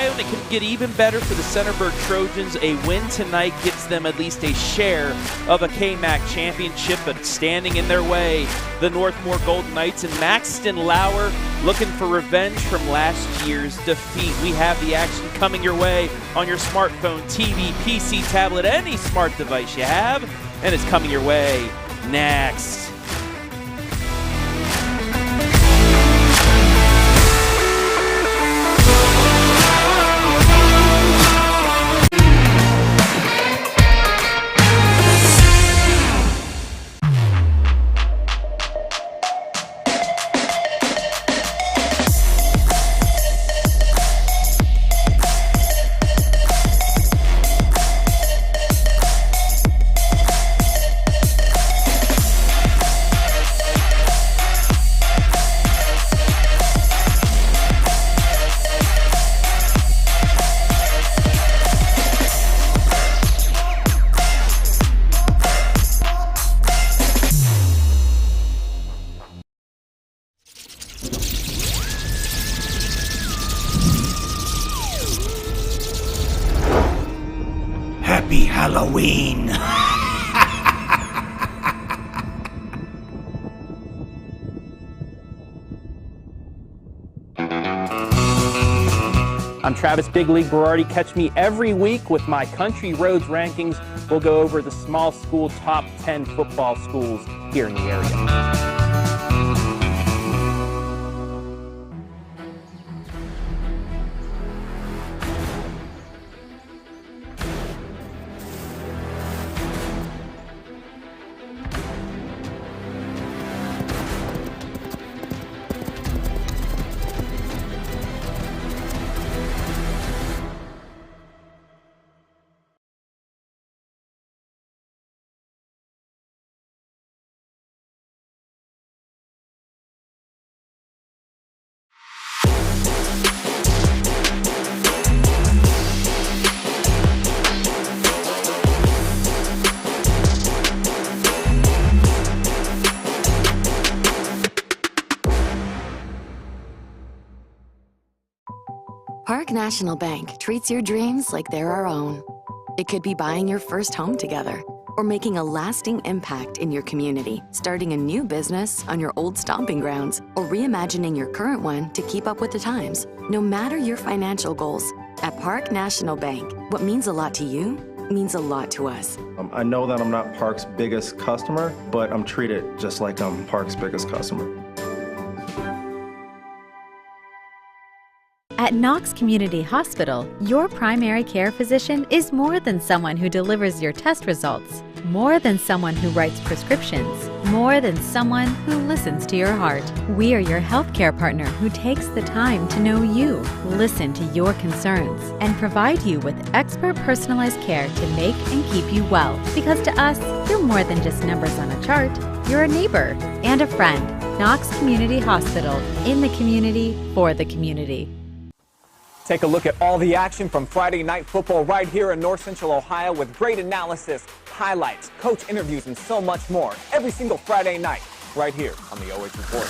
Ohio, and it could get even better for the Centerburg Trojans. A win tonight gets them at least a share of a KMAC championship, but standing in their way, the Northmor Golden Knights and Maxton Lauer looking for revenge from last year's defeat. We have the action coming your way on your smartphone, TV, PC, tablet, any smart device you have, and it's coming your way next. Happy Halloween! I'm Travis Big League Berardi. Catch me every week with my Country Roads rankings. We'll go over the small school top 10 football schools here in the area. Park National Bank treats your dreams like they're our own. It could be buying your first home together, or making a lasting impact in your community, starting a new business on your old stomping grounds, or reimagining your current one to keep up with the times. No matter your financial goals, at Park National Bank, what means a lot to you means a lot to us. I know that I'm not Park's biggest customer, but I'm treated just like I'm Park's biggest customer. At Knox Community Hospital, your primary care physician is more than someone who delivers your test results, more than someone who writes prescriptions, more than someone who listens to your heart. We are your healthcare partner who takes the time to know you, listen to your concerns, and provide you with expert personalized care to make and keep you well. Because to us, you're more than just numbers on a chart. You're a neighbor and a friend. Knox Community Hospital, in the community, for the community. Take a look at all the action from Friday Night Football right here in North Central Ohio with great analysis, highlights, coach interviews, and so much more every single Friday night right here on the OH Report.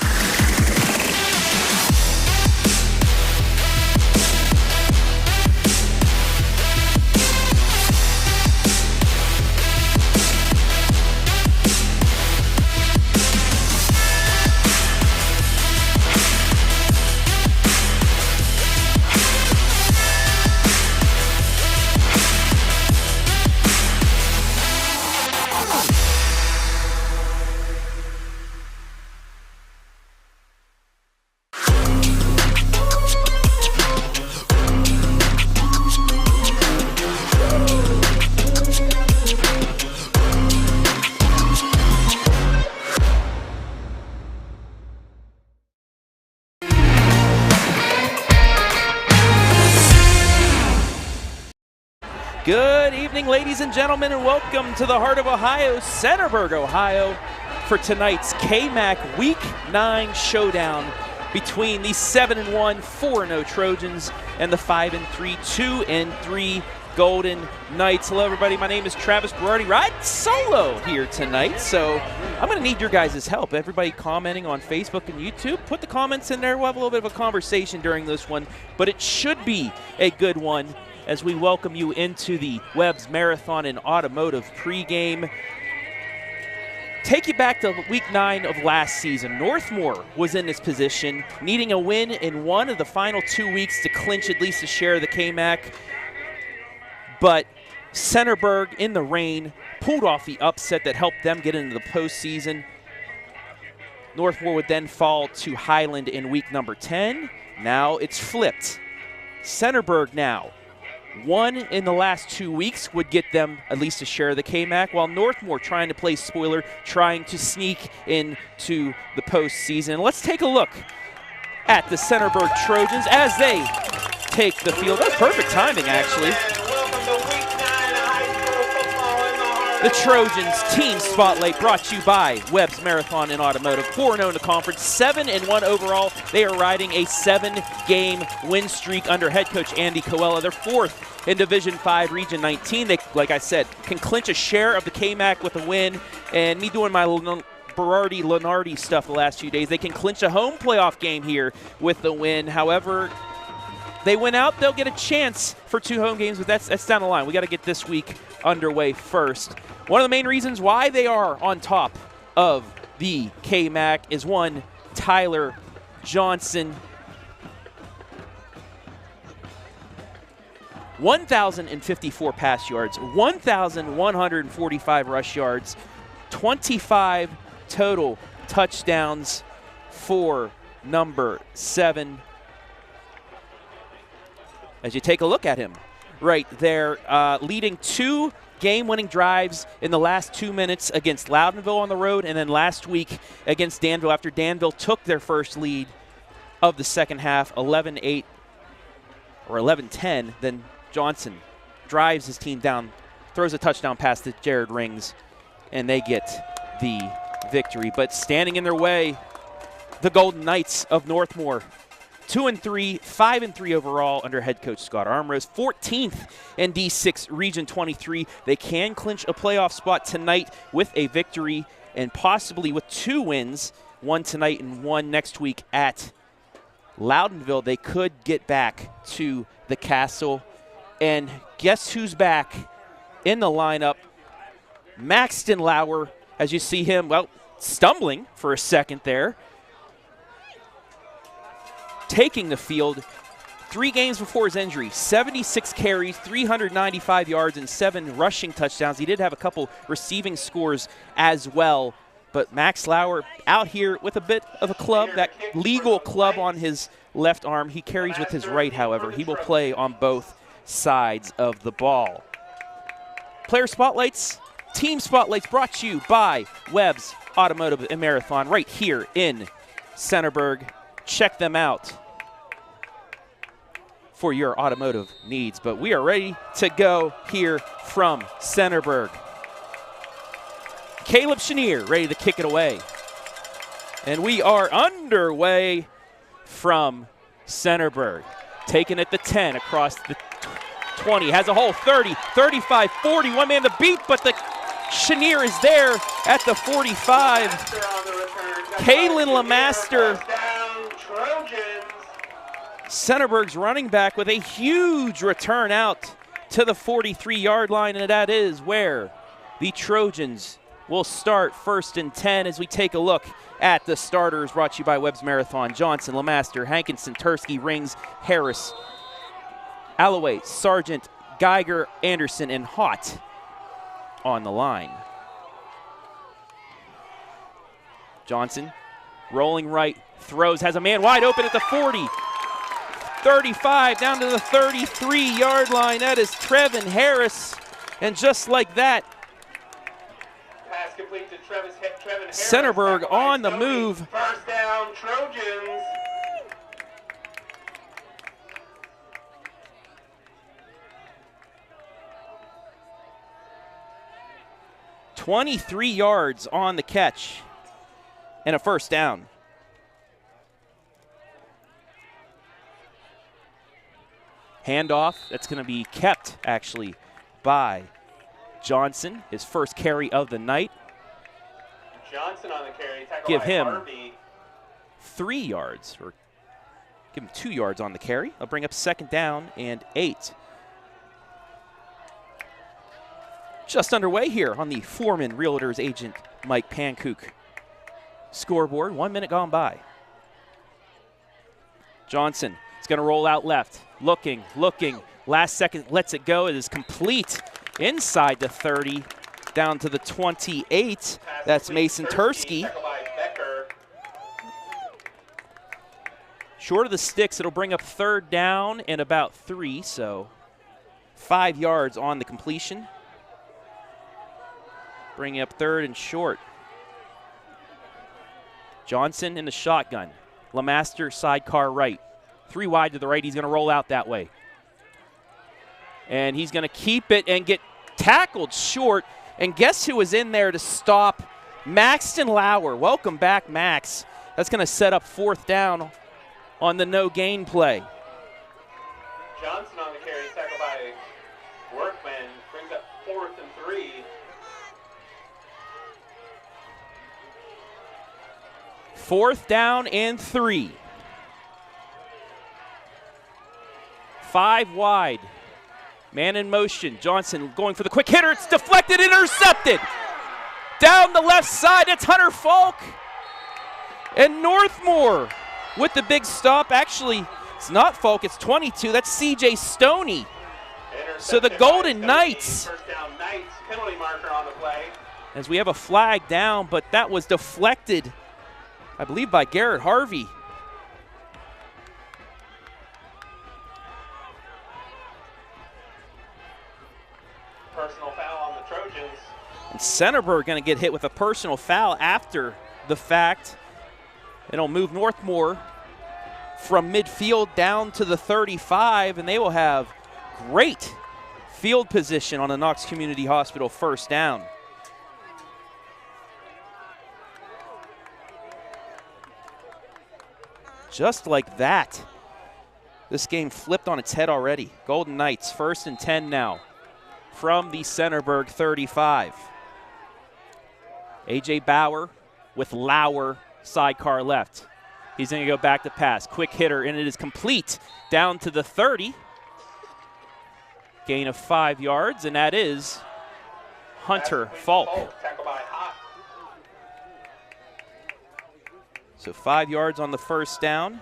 Good evening, ladies and gentlemen, and welcome to the heart of Ohio, Centerburg, Ohio, for tonight's KMAC Week 9 showdown between the 7-1, 4-0 Trojans and the 5-3, 2-3 Golden Knights. Hello, everybody. My name is Travis Berardi. Riding solo here tonight, so I'm going to need your guys' help. Everybody commenting on Facebook and YouTube, put the comments in there. We'll have a little bit of a conversation during this one, but it should be a good one as we welcome you into the Webb's Marathon and Automotive pregame. Take you back to week 9 of last season. Northmor was in this position, needing a win in one of the final 2 weeks to clinch at least a share of the KMAC. But Centerburg, in the rain, pulled off the upset that helped them get into the postseason. Northmor would then fall to Highland in week number 10. Now it's flipped. Centerburg now. One in the last 2 weeks would get them at least a share of the KMAC, while Northmor trying to play spoiler, trying to sneak into the postseason. Let's take a look at the Centerburg Trojans as they take the field. That's perfect timing, actually. The Trojans Team Spotlight brought to you by Webb's Marathon and Automotive. 4-0 in the conference, 7-1 overall. They are riding a 7-game win streak under head coach Andy Coella. They're 4th in Division 5, Region 19. They, like I said, can clinch a share of the KMAC with a win. And me doing my Berardi-Lenardi stuff the last few days, they can clinch a home playoff game here with the win. However, they win out, they'll get a chance for 2 home games, but that's down the line. We got to get this week underway first. One of the main reasons why they are on top of the KMAC is one, Tyler Johnson. 1,054 pass yards, 1,145 rush yards, 25 total touchdowns for number 7. As you take a look at him right there, leading 2 game-winning drives in the last 2 minutes against Loudonville on the road, and then last week against Danville after Danville took their first lead of the second half, 11-8 or 11-10. Then Johnson drives his team down, throws a touchdown pass to Jared Rings, and they get the victory. But standing in their way, the Golden Knights of Northmor, 2-3, 5-3 overall under head coach Scott Armrose, 14th in D6 Region 23. They can clinch a playoff spot tonight with a victory and possibly with 2 wins, one tonight and one next week at Loudonville. They could get back to the Castle. And guess who's back in the lineup? Maxton Lauer, as you see him, well, stumbling for a second there, taking the field. 3 games before his injury, 76 carries, 395 yards, and 7 rushing touchdowns. He did have a couple receiving scores as well. But Max Lauer out here with a bit of a club, that legal club on his left arm. He carries with his right, however. He will play on both sides of the ball. Player spotlights, team spotlights brought to you by Webb's Automotive and Marathon right here in Centerburg. Check them out for your automotive needs. But we are ready to go here from Centerburg. Caleb Chenier ready to kick it away. And we are underway from Centerburg. Taking it to 10 across the 20. Has a hole, 30, 35, 40. One man to beat, but the Chenier is there at the 45. Kaylin Lemaster, Centerburg's running back, with a huge return out to the 43-yard line, and that is where the Trojans will start 1st and 10 as we take a look at the starters brought to you by Webb's Marathon. Johnson, Lemaster, Hankinson, Tursky, Rings, Harris, Alloway, Sargent, Geiger, Anderson, and Hott on the line. Johnson rolling right, throws, has a man wide open at the 40. 35 down to the 33-yard line. That is Trevin Harris. And just like that, pass complete to Trevin Harris. Centerburg on the move. First down, Trojans. $23 yards on the catch and a first down. Handoff, that's going to be kept, actually, by Johnson, his first carry of the night. Johnson on the carry. Tackle Give by him Harvey. 3 yards, or give him 2 yards on the carry. I'll bring up 2nd down and 8. Just underway here on the Foreman Realtors agent Mike Pankook scoreboard. 1 minute gone by. Johnson is going to roll out left. Looking. Last second lets it go. It is complete inside the 30, down to the 28. That's Mason Tursky. Short of the sticks, it'll bring up 3rd down and about 3, so 5 yards on the completion. Bringing up 3rd and short. Johnson in the shotgun. LeMaster sidecar right. 3 wide to the right. He's going to roll out that way. And he's going to keep it and get tackled short. And guess who was in there to stop? Maxton Lauer. Welcome back, Max. That's going to set up 4th down on the no gain play. Johnson on the carry. Tackle by Workman. Brings up 4th and 3. Fourth down and 3. 5 wide. Man in motion. Johnson going for the quick hitter. It's deflected, intercepted. Down the left side, it's Hunter Falk. And Northmor with the big stop. Actually, it's not Falk, it's 22. That's C.J. Stoney. So the Golden Knights. First down, Knights. Penalty marker on the play. As we have a flag down, but that was deflected, I believe, by Garrett Harvey. Personal foul on the Trojans. And Centerburg going to get hit with a personal foul after the fact. It'll move Northmor from midfield down to the 35, and they will have great field position on the Knox Community Hospital 1st down. Just like that, this game flipped on its head already. Golden Knights 1st and 10 now from the Centerburg 35. A.J. Bauer with Lauer sidecar left. He's going to go back to pass. Quick hitter, and it is complete down to the 30. Gain of 5 yards, and that is Hunter Falk. Tackle by Hot. So 5 yards on the 1st down.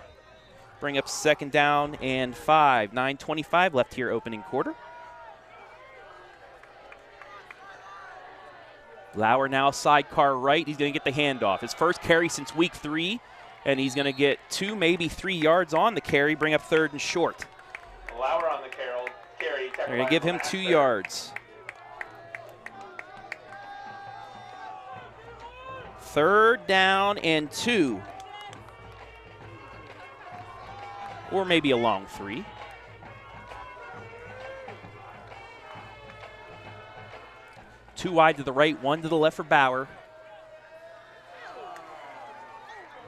Bring up 2nd down and 5. 9:25 left here opening quarter. Lauer now sidecar right. He's going to get the handoff. His first carry since week 3, and he's going to get 2, maybe 3 yards on the carry, bring up 3rd and short. Lauer on the carry. They're going to give him 2 yards. 3rd down and 2. Or maybe a long 3. Two wide to the right, 1 to the left for Bauer.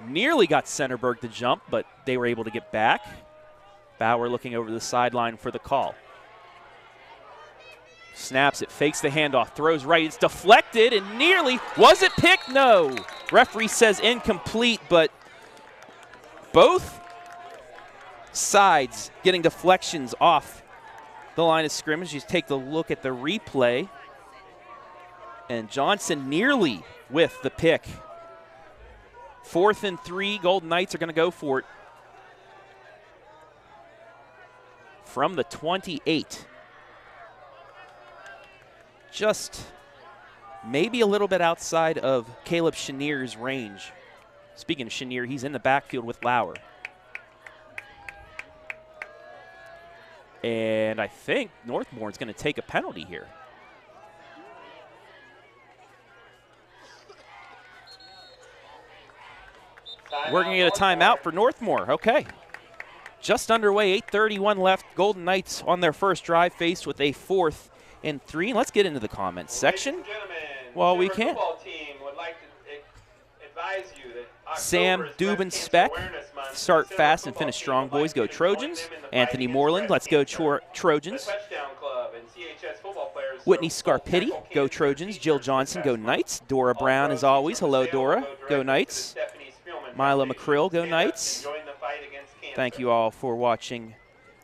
Nearly got Centerburg to jump, but they were able to get back. Bauer looking over the sideline for the call. Snaps it, fakes the handoff, throws right. It's deflected and nearly. Was it picked? No. Referee says incomplete, but both sides getting deflections off the line of scrimmage. You take a look at the replay. And Johnson nearly with the pick. 4th and 3, Golden Knights are going to go for it from the 28. Just maybe a little bit outside of Caleb Chenier's range. Speaking of Chenier, he's in the backfield with Lauer. And I think Northmor is going to take a penalty here. We're going to get a timeout for Northmor. Okay. Just underway, 8:31 left. Golden Knights on their first drive faced with a 4th and 3. Let's get into the comments section. Well, we can. Team would like to advise you that Sam Dubin Speck Start fast and finish strong, boys. Go Trojans. Anthony Moreland, let's go Trojans. Whitney Scarpitti, go Trojans. Jill Johnson, go Knights. Dora Brown, as always. Hello, Dora. Go Knights. Mila McCrill, go Knights. Thank you all for watching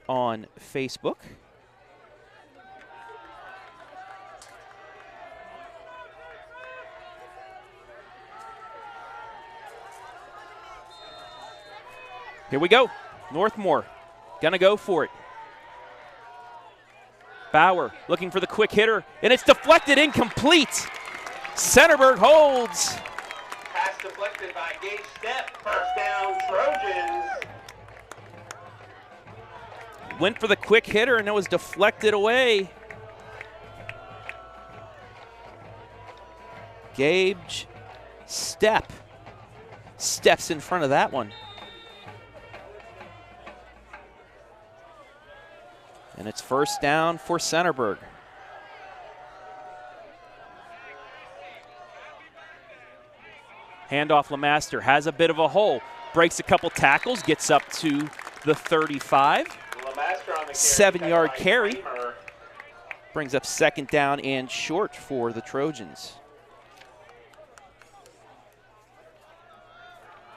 on Facebook. Here we go. Northmor gonna go for it. Bauer looking for the quick hitter, and it's deflected, incomplete. Centerburg holds. Pass deflected by Gage Stepp. First down, Trojans. Went for the quick hitter, and it was deflected away. Gage Stepp steps in front of that one. And it's first down for Centerburg. Handoff Lemaster has a bit of a hole. Breaks a couple tackles, gets up to the 35. 7-yard carry. Brings up second down and short for the Trojans.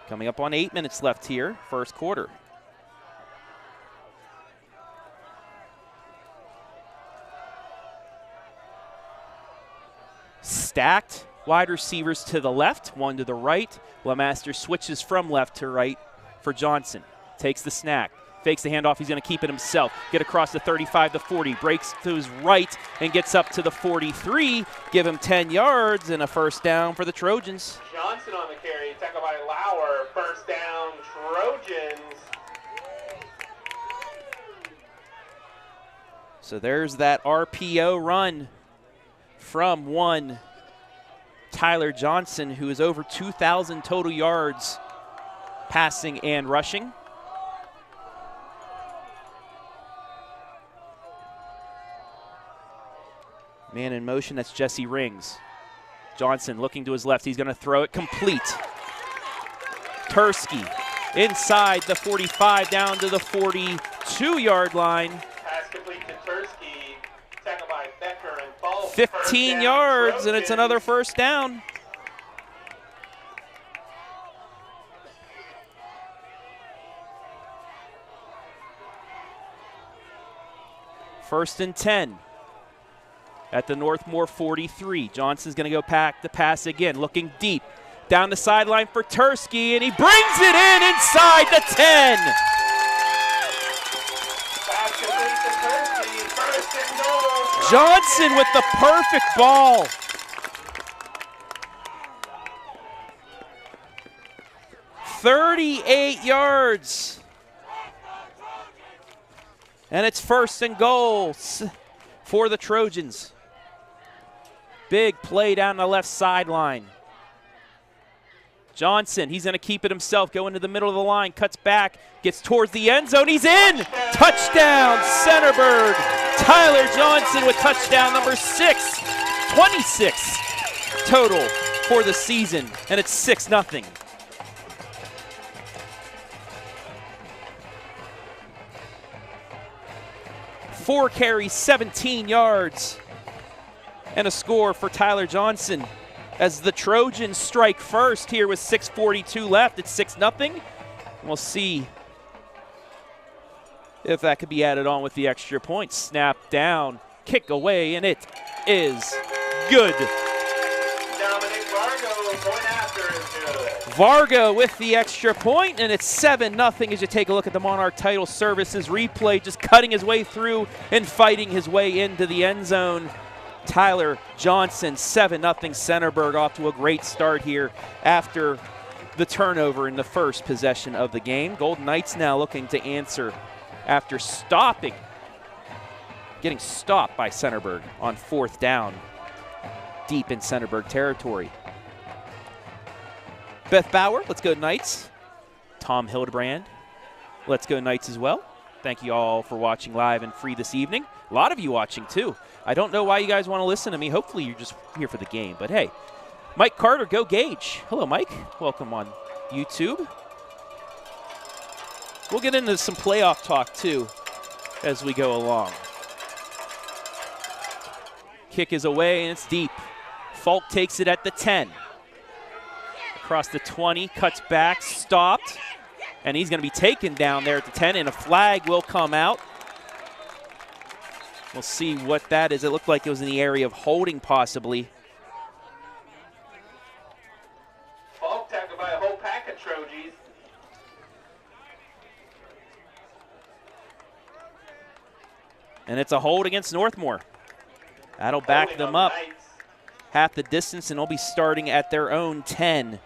Coming up on 8 minutes left here, first quarter. Stacked wide receivers to the left, one to the right. Lemaster switches from left to right for Johnson. Takes the snack, fakes the handoff. He's going to keep it himself. Get across the 35 to 40. Breaks to his right and gets up to the 43. Give him 10 yards and a first down for the Trojans. Johnson on the carry, tackled by Lauer. First down, Trojans. So there's that RPO run from one Tyler Johnson, who is over 2,000 total yards passing and rushing. Man in motion, that's Jesse Rings. Johnson looking to his left, he's going to throw it complete. Tursky inside the 45 down to the 42-yard line. Pass complete to Tursky, tackled by Becker and Falk. 15 yards, and it's another first down. First and 10 at the Northmor 43. Johnson's going to go pack the pass again, looking deep. Down the sideline for Tursky, and he brings it in inside the 10. Pass complete to Tursky, first and goal. Johnson with the perfect ball. "38 yards. And it's first and goal for the Trojans. Big play down the left sideline. Johnson, he's going to keep it himself, go into the middle of the line, cuts back, gets towards the end zone, he's in! Touchdown, Centerburg! Tyler Johnson with touchdown number 6. 26 total for the season, and it's 6-0. Four carries, 17 yards, and a score for Tyler Johnson as the Trojans strike first here with 6:42 left. It's 6-0. We'll see if that could be added on with the extra point. Snap down, kick away, and it is good. Dominic Vargo going after is good. Vargo with the extra point, and it's 7-0 as you take a look at the Monarch Title Services replay, just cutting his way through and fighting his way into the end zone. Tyler Johnson, 7-0 Centerburg, off to a great start here after the turnover in the first possession of the game. Golden Knights now looking to answer after getting stopped by Centerburg on fourth down deep in Centerburg territory. Beth Bauer, let's go Knights. Tom Hildebrand, let's go Knights as well. Thank you all for watching live and free this evening. A lot of you watching too. I don't know why you guys want to listen to me. Hopefully you're just here for the game. But hey, Mike Carter, go Gage. Hello, Mike. Welcome on YouTube. We'll get into some playoff talk, too, as we go along. Kick is away, and it's deep. Falk takes it at the 10. Across the 20, cuts back, stopped, and he's going to be taken down there at the 10, and a flag will come out. We'll see what that is. It looked like it was in the area of holding, possibly. Falk tackled by a whole pack of Trojans. And it's a hold against Northmor. That'll back them up half the distance, and they'll be starting at their own 10.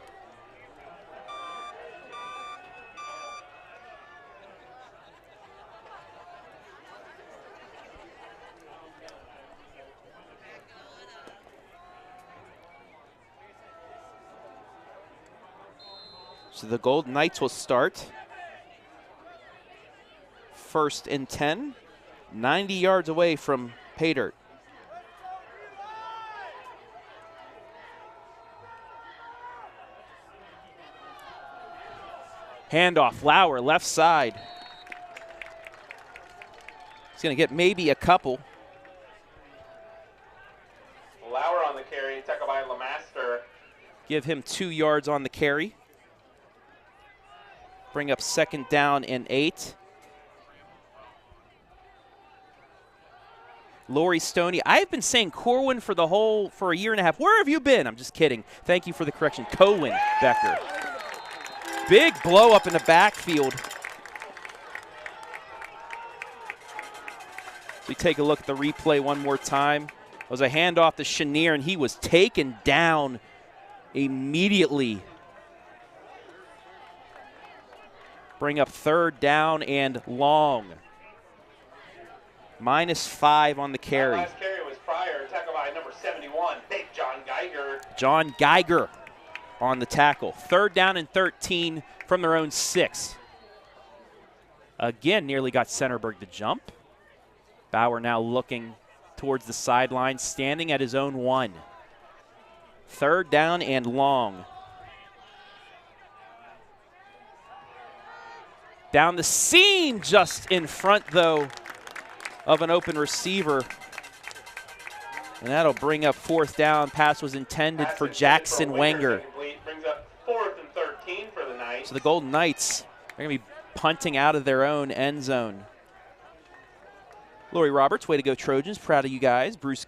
So the Golden Knights will start. 1st and 10, 90 yards away from pay dirt. Handoff, Lauer, left side. He's going to get maybe a couple. Lauer on the carry, tackled by Lemaster. Give him 2 yards on the carry. Bring up 2nd down and 8. Lori Stoney. I've been saying Corwin for a year and a half. Where have you been? I'm just kidding. Thank you for the correction. Cohen Becker. Big blow up in the backfield. We take a look at the replay one more time. It was a handoff to Chenier, and he was taken down immediately. Bring up 3rd down and long. -5 on the carry. That last carry was Pryor, tackled by number 71, Big John Geiger. John Geiger on the tackle. 3rd down and 13 from their own 6. Again, nearly got Centerburg to jump. Bauer now looking towards the sideline, standing at his own 1. 3rd down and long. Down the seam, just in front, though, of an open receiver. And that'll bring up 4th down. Pass was intended for Jackson Wenger. Brings up 4th and 13 for the Knights. So the Golden Knights are going to be punting out of their own end zone. Lori Roberts, way to go Trojans. Proud of you guys. Bruce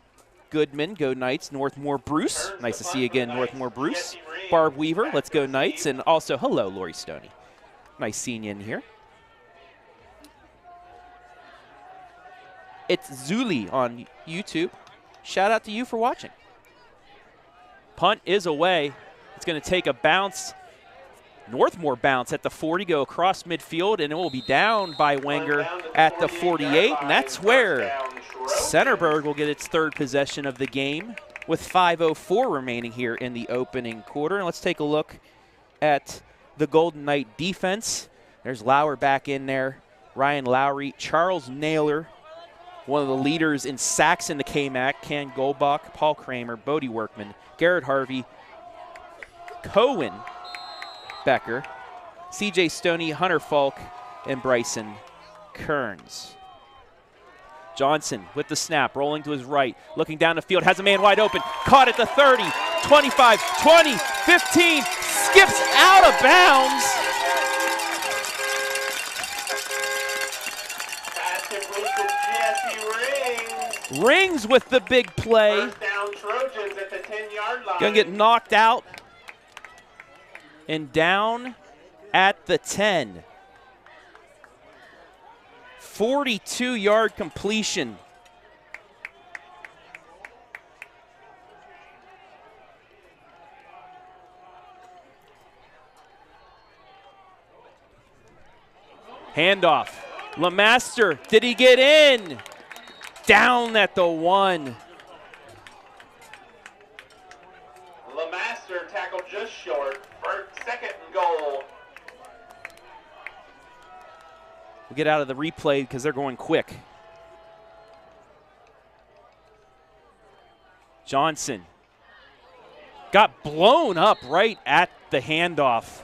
Goodman, go Knights. Northmor Bruce. Nice to see you again, Northmor Bruce. Barb Weaver, let's go Knights. And also, hello, Lori Stoney. Nice seeing you in here. It's Zuli on YouTube. Shout out to you for watching. Punt is away. It's going to take a bounce. Northmor bounce at the 40, go across midfield, and it will be down by Wenger at the 48. And that's where Centerburg will get its 3rd possession of the game with 5:04 remaining here in the opening quarter. And let's take a look at the Golden Knight defense. There's Lauer back in there. Ryan Lowry, Charles Naylor, one of the leaders in sacks in the KMAC, Ken Goldbach, Paul Kramer, Bodie Workman, Garrett Harvey, Cohen Becker, CJ Stoney, Hunter Falk, and Bryson Kearns. Johnson with the snap, rolling to his right, looking down the field, has a man wide open, caught at the 30, 25, 20, 15, skips out of bounds. Rings with the big play. 1st down Trojans at the 10-yard line. Gonna get knocked out and down at the 10. 42-yard completion. Handoff. Lemaster, did he get in? Down at the 1. Lemaster tackled just short for 2nd and goal. We'll get out of the replay because they're going quick. Johnson got blown up right at the handoff.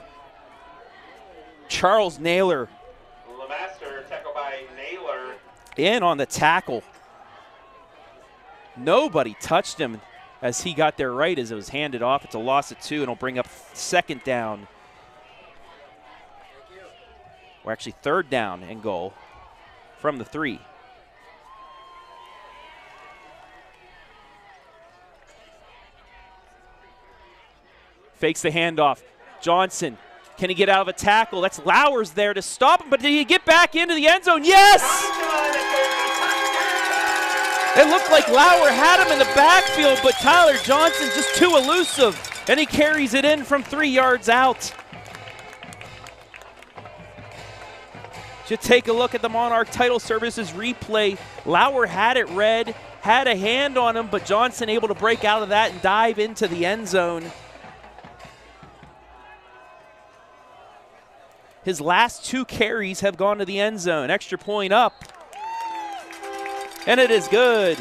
Charles Naylor in on the tackle. Nobody touched him as he got there right as it was handed off. It's a loss of 2, and it'll bring up 2nd down. Or actually 3rd down and goal from the 3. Fakes the handoff. Johnson, can he get out of a tackle? That's Lauer's there to stop him, but did he get back into the end zone? Yes! It looked like Lauer had him in the backfield, but Tyler Johnson just too elusive, and he carries it in from 3 yards out. Should take a look at the Monarch Title Services replay. Lauer had it read, had a hand on him, but Johnson able to break out of that and dive into the end zone. His last 2 carries have gone to the end zone. Extra point up. And it is good.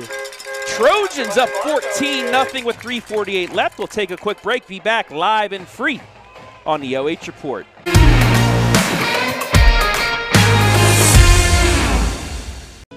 Trojans up 14-0 with 3:48 left. We'll take a quick break. Be back live and free on the OH Report.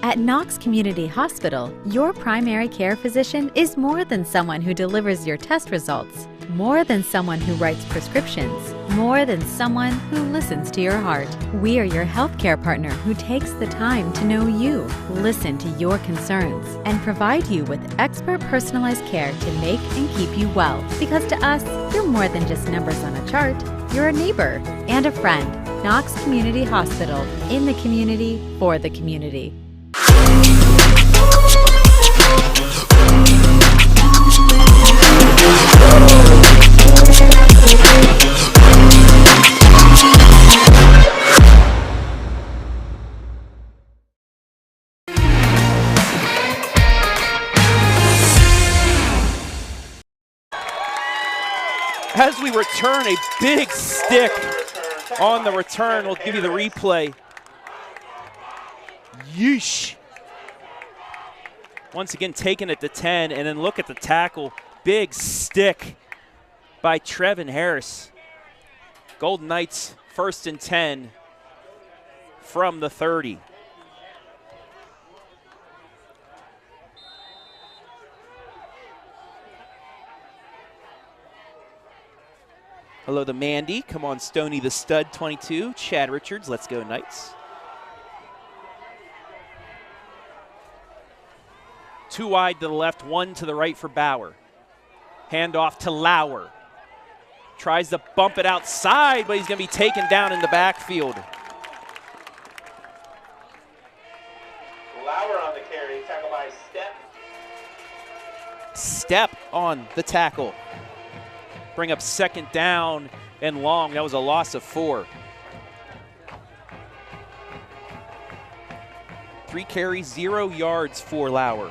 At Knox Community Hospital, your primary care physician is more than someone who delivers your test results, more than someone who writes prescriptions, more than someone who listens to your heart. We are your healthcare partner who takes the time to know you, listen to your concerns, and provide you with expert personalized care to make and keep you well. Because to us, you're more than just numbers on a chart. You're a neighbor and a friend. Knox Community Hospital, in the community, for the community. As we return, a big stick on the return. We'll give you the replay. Yeesh. Once again, taking it to 10, and then look at the tackle. Big stick by Trevin Harris. Golden Knights 1st and 10 from the 30. Hello to Mandy. Come on, Stoney the Stud 22. Chad Richards, let's go Knights. 2 wide to the left, 1 to the right for Bauer. Handoff to Lauer. Tries to bump it outside, but he's going to be taken down in the backfield. Lauer on the carry, tackle by Step. Step on the tackle. Bring up 2nd down and long. That was a loss of 4. 3 carries, 0 yards for Lauer.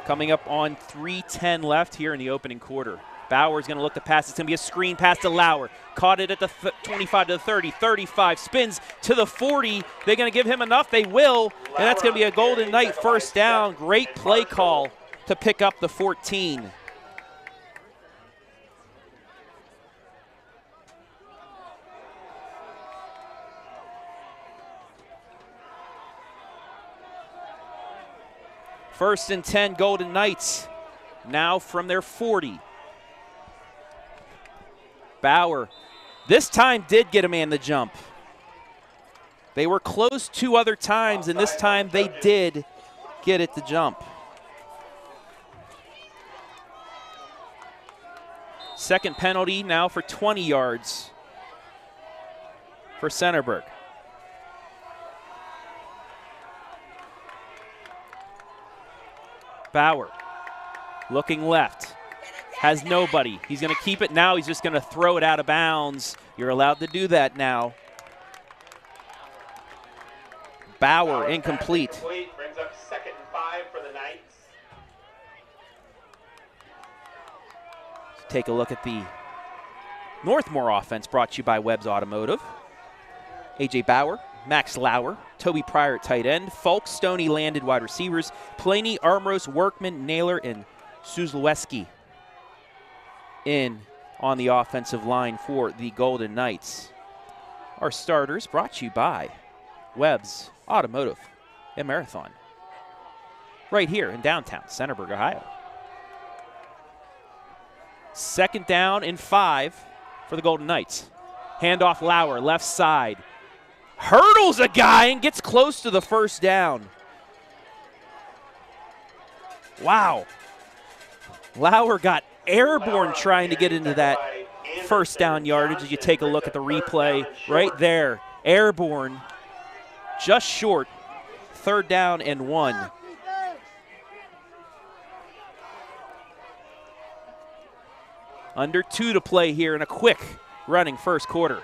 Coming up on 3:10 left here in the opening quarter. Bauer's going to look to pass. It's going to be a screen pass to Lauer. Caught it at the 25 to the 30, 35, spins to the 40. They're going to give him enough. They will, and that's going to be a Golden Knight 1st down. Great play call to pick up the 14. First and 10, Golden Knights, now from their 40. Bauer, this time did get a man the jump. They were close 2 other times, and this time they did get it to jump. Second penalty now for 20 yards for Centerburg. Bauer looking left, has nobody. He's going to keep it now. He's just going to throw it out of bounds. You're allowed to do that now. Bauer incomplete. Brings up 2nd and 5 for the Knights. Take a look at the Northmor offense brought to you by Webb's Automotive. A.J. Bauer, Max Lauer, Toby Pryor at tight end, Falk, Stoney, Landed wide receivers, Planey, Armros, Workman, Naylor, and Suzlewski in on the offensive line for the Golden Knights. Our starters brought to you by Webb's Automotive and Marathon. Right here in downtown Centerburg, Ohio. 2nd down and 5 for the Golden Knights. Handoff Lauer, left side. Hurdles a guy and gets close to the 1st down. Wow. Lauer got airborne trying to get into that 1st down yardage. As you take a look at the replay right there, airborne, just short, 3rd down and 1. Under 2 to play here in a quick running 1st quarter.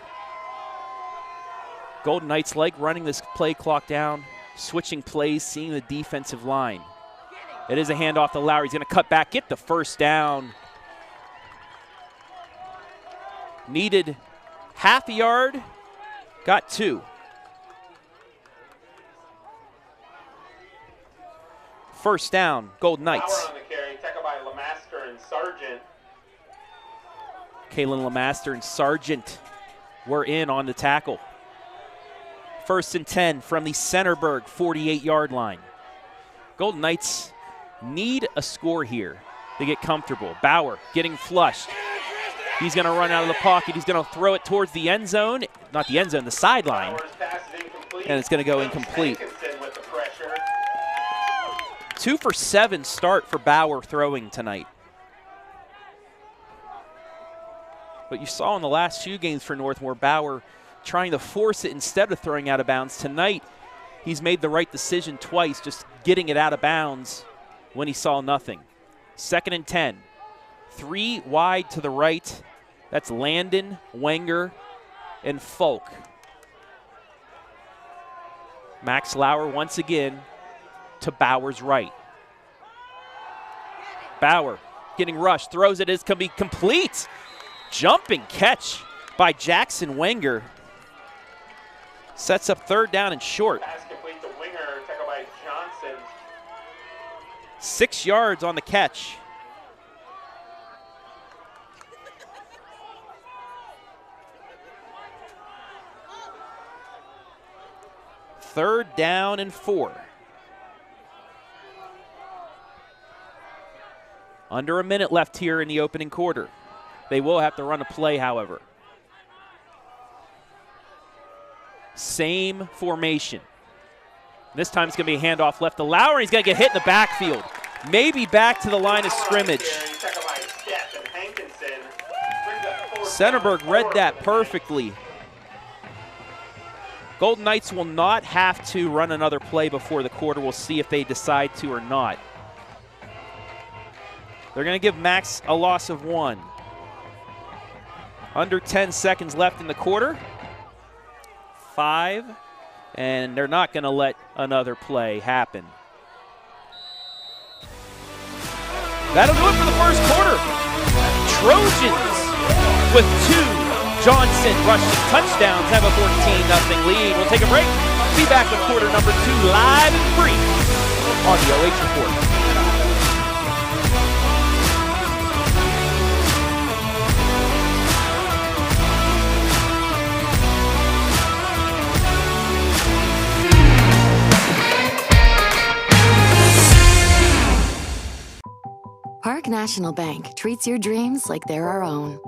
Golden Knights like running this play clock down, switching plays, seeing the defensive line. It is a handoff to Lauer. He's going to cut back, get the 1st down. Needed half a yard, got 2. 1st down, Golden Knights. Lauer on the carry, tackled by LeMaster and Sargent. Kalen LeMaster and Sargent were in on the tackle. 1st and 10 from the Centerburg 48-yard line. Golden Knights need a score here to get comfortable. Bauer getting flushed. He's going to run out of the pocket. He's going to throw it towards the end zone. Not the end zone, the sideline. And it's going to go incomplete. 2 for 7 start for Bauer throwing tonight. But you saw in the last few games for Northmor, Bauer trying to force it instead of throwing out of bounds. Tonight, he's made the right decision twice, just getting it out of bounds when he saw nothing. 2nd and 10. 3 wide to the right. That's Landon, Wenger, and Folk. Max Lauer once again to Bauer's right. Bauer getting rushed, throws it, it's going to be complete. Jumping catch by Jackson Wenger. Sets up 3rd down and short. Pass complete to Winger, tackled by Johnson. 6 yards on the catch. Third down and 4. Under a minute left here in the opening quarter. They will have to run a play, however. Same formation. This time it's going to be a handoff left to Lauer. He's going to get hit in the backfield. Maybe back to the line of scrimmage. Centerburg read that perfectly. Golden Knights will not have to run another play before the quarter. We'll see if they decide to or not. They're going to give Max a loss of 1. Under 10 seconds left in the quarter. 5, and they're not going to let another play happen. That'll do it for the 1st quarter. Trojans with 2 Johnson rushing touchdowns have a 14-0 lead. We'll take a break. Be back with quarter number 2 live and free on the OH Report. Park National Bank treats your dreams like they're our own.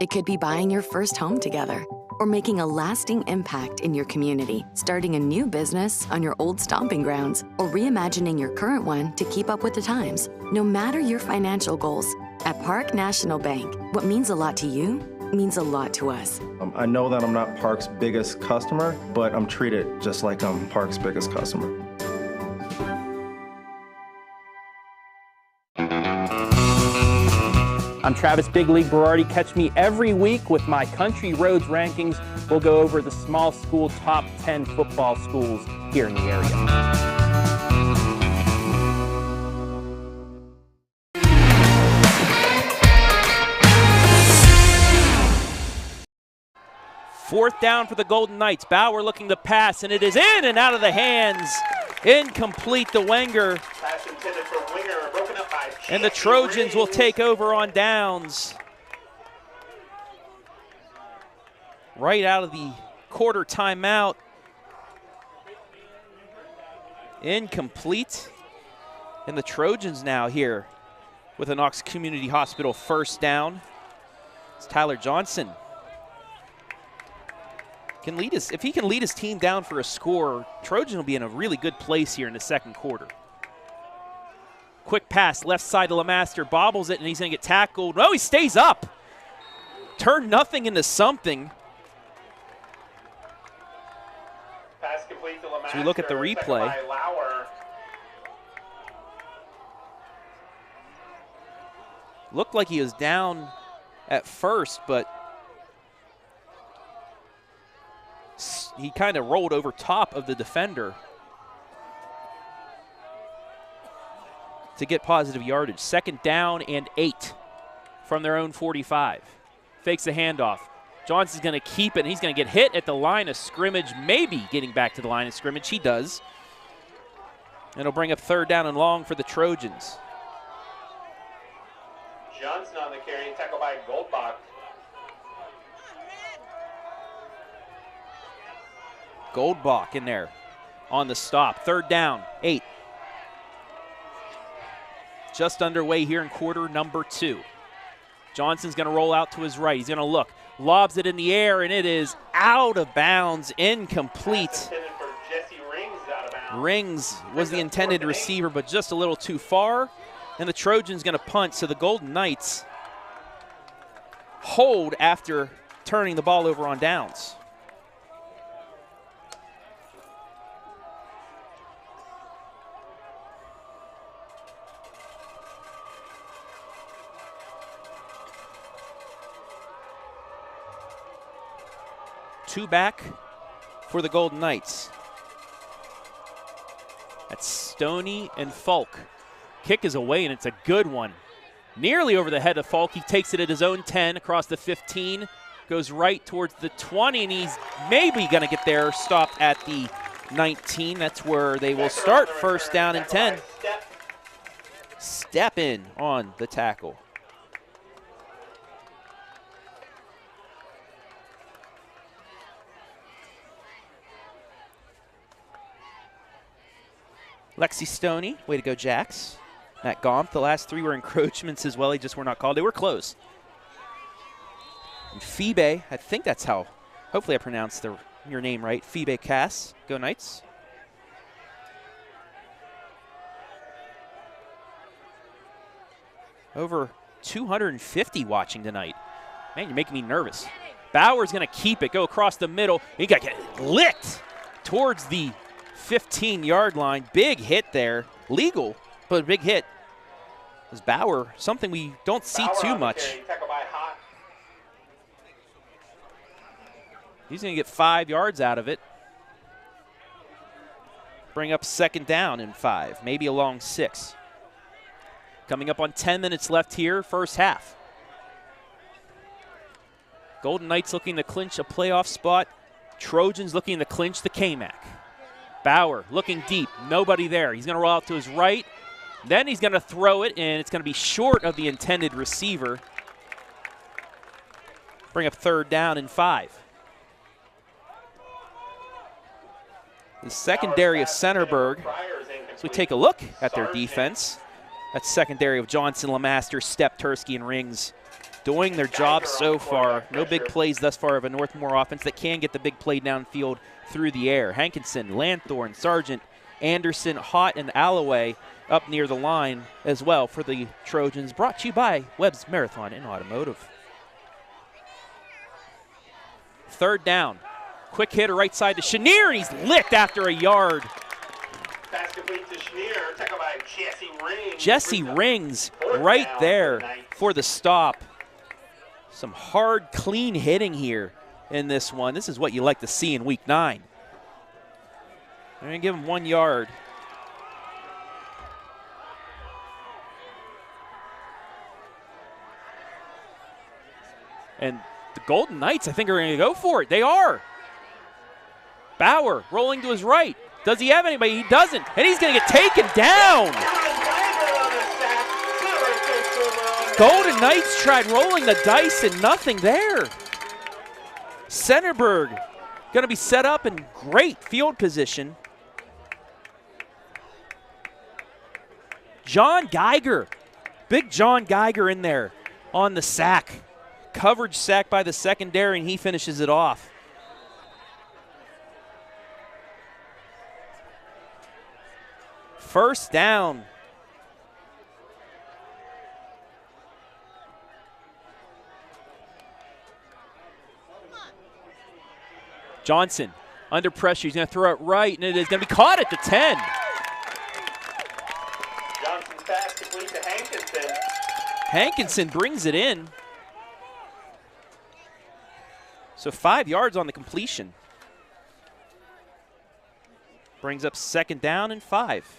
It could be buying your first home together or making a lasting impact in your community, starting a new business on your old stomping grounds, or reimagining your current one to keep up with the times. No matter your financial goals, at Park National Bank, what means a lot to you means a lot to us. I know that I'm not Park's biggest customer, but I'm treated just like I'm Park's biggest customer. I'm Travis Big League Berardi. Catch me every week with my Country Roads rankings. We'll go over the small school top 10 football schools here in the area. Fourth down for the Golden Knights. Bauer looking to pass, and it is in and out of the hands. Incomplete to Wenger. Pass intended for Winger, broken up by And the Trojans will take over on downs. Right out of the quarter timeout. Incomplete. And the Trojans now here with a Knox Community Hospital first down. It's Tyler Johnson. If he can lead his team down for a score, Trojan will be in a really good place here in the second quarter. Quick pass, left side to LeMaster, bobbles it, and he's going to get tackled. No, he stays up. Turn nothing into something. Pass complete to LeMaster. So we look at the replay. Looked like he was down at first, but he kind of rolled over top of the defender to get positive yardage. Second down and 8 from their own 45. Fakes the handoff. Johnson's going to keep it, and he's going to get hit at the line of scrimmage, maybe getting back to the line of scrimmage. He does. And it'll bring up third down and long for the Trojans. Johnson on the carry, tackled by Goldbach. Goldbach in there on the stop. Third down, 8. Just underway here in quarter number 2. Johnson's going to roll out to his right. He's going to look. Lobs it in the air, and it is out of bounds, incomplete. Rings was the intended receiver, but just a little too far. And the Trojans going to punt, so the Golden Knights hold after turning the ball over on downs. Two back for the Golden Knights. That's Stoney and Falk. Kick is away, and it's a good one. Nearly over the head of Falk. He takes it at his own 10 across the 15, goes right towards the 20, and he's maybe going to get there, stopped at the 19. That's where they will start first down and 10. Step in on the tackle. Lexi Stoney, way to go, Jax. Matt Gomp, the last 3 were encroachments as well. They just were not called. They were close. And Phoebe, I think that's how, hopefully I pronounced your name right. Phoebe Cass, go Knights. Over 250 watching tonight. Man, you're making me nervous. Bauer's going to keep it, go across the middle. He got licked towards the 15-yard line. Big hit there. Legal, but a big hit. As Bauer, something we don't see too much. He's going to get 5 yards out of it. Bring up second down and 5, maybe a long 6. Coming up on 10 minutes left here, first half. Golden Knights looking to clinch a playoff spot. Trojans looking to clinch the KMAC. Bauer looking deep, nobody there. He's going to roll out to his right. Then he's going to throw it, and it's going to be short of the intended receiver. Bring up third down and 5. The secondary of Centerburg. So we take a look at their defense. That's secondary of Johnson, LeMaster, Stepp, Tursky, and Rings doing their job so far. No big plays thus far of a Northmor offense that can get the big play downfield through the air. Hankinson, Lanthorn, Sargent, Anderson, Hott, and Alloway up near the line as well for the Trojans. Brought to you by Webb's Marathon and Automotive. Third down. Quick hitter right side to Chenier, and he's licked after a yard. Pass complete to Chenier, tackled by Jesse Rings. Jesse Rings right there for the stop. Some hard, clean hitting here in this one. This is what you like to see in week 9. They're going to give him 1 yard. And the Golden Knights, I think, are going to go for it. They are. Bauer rolling to his right. Does he have anybody? He doesn't. And he's going to get taken down. Golden Knights tried rolling the dice and nothing there. Centerburg going to be set up in great field position. John Geiger. Big John Geiger in there on the sack. Coverage sack by the secondary, and he finishes it off. First down. Johnson under pressure. He's going to throw it right, and it is going to be caught at the 10. Johnson's pass complete to Hankinson. Hankinson brings it in. So 5 yards on the completion. Brings up second down and 5.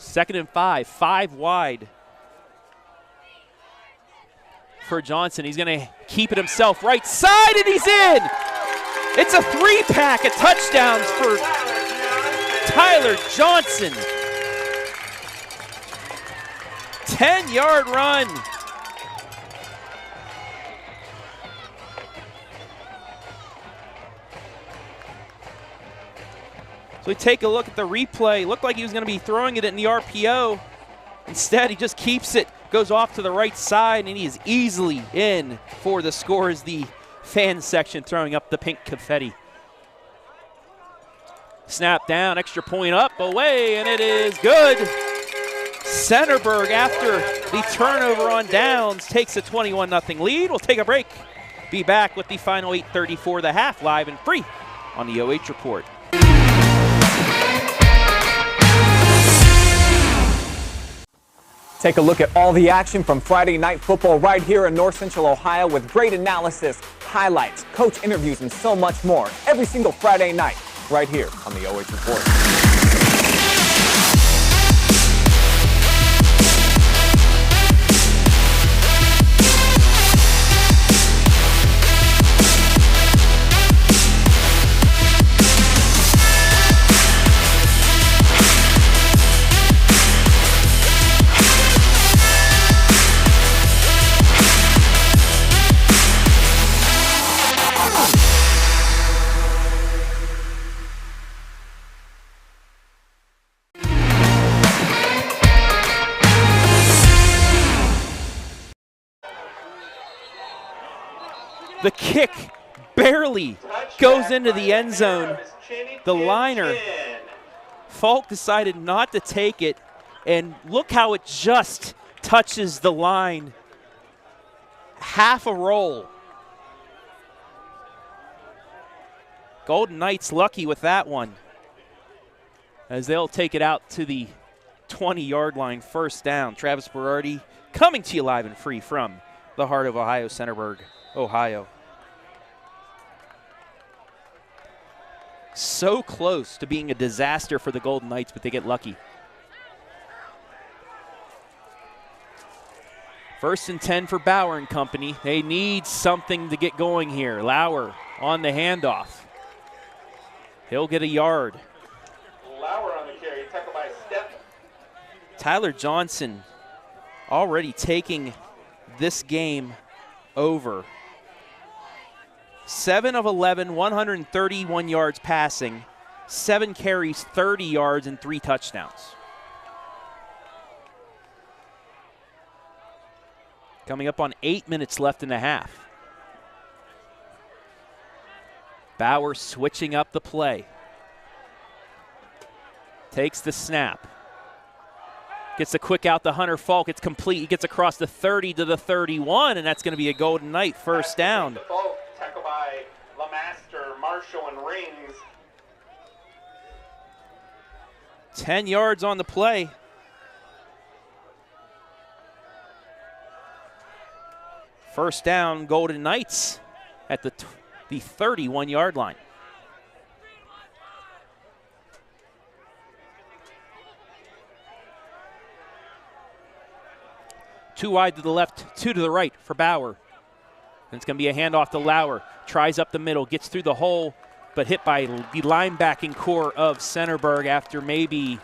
Second and 5, 5 wide for Johnson. He's going to keep it himself right side, and he's in. It's a 3-pack of touchdowns for Tyler Johnson. 10-yard run. So we take a look at the replay. Looked like he was going to be throwing it in the RPO. Instead, he just keeps it, goes off to the right side, and he is easily in for the score as the fan section throwing up the pink confetti. Snap down, extra point up, away, and it is good. Centerburg, after the turnover on downs, takes a 21-0 lead. We'll take a break. Be back with the final 8:34 the half, live and free on the OH Report. Take a look at all the action from Friday Night Football right here in North Central Ohio with great analysis, highlights, coach interviews, and so much more every single Friday night right here on the OH Report. The kick barely goes into the end zone. The liner, Falk decided not to take it, and look how it just touches the line. Half a roll. Golden Knights lucky with that one, as they'll take it out to the 20-yard line, first down. Travis Berardi coming to you live and free from the heart of Ohio, Centerburg, Ohio. So close to being a disaster for the Golden Knights, but they get lucky. First and 10 for Bauer and company. They need something to get going here. Lauer on the handoff. He'll get a yard. Lauer on the carry, tackled by Step. Tyler Johnson already taking this game over. 7 of 11, 131 yards passing, 7 carries, 30 yards, and 3 touchdowns. Coming up on 8 minutes left in the half. Bauer switching up the play. Takes the snap. Gets a quick out to Hunter Falk. It's complete. He gets across the 30 to the 31, and that's going to be a Golden Knight first down. Tackled by LeMaster, Marshall, and Rings. 10 yards on the play. First down, Golden Knights at the 31-yard line. Two wide to the left, 2 to the right for Bauer. And it's going to be a handoff to Lauer. Tries up the middle, gets through the hole, but hit by the linebacking core of Centerburg after maybe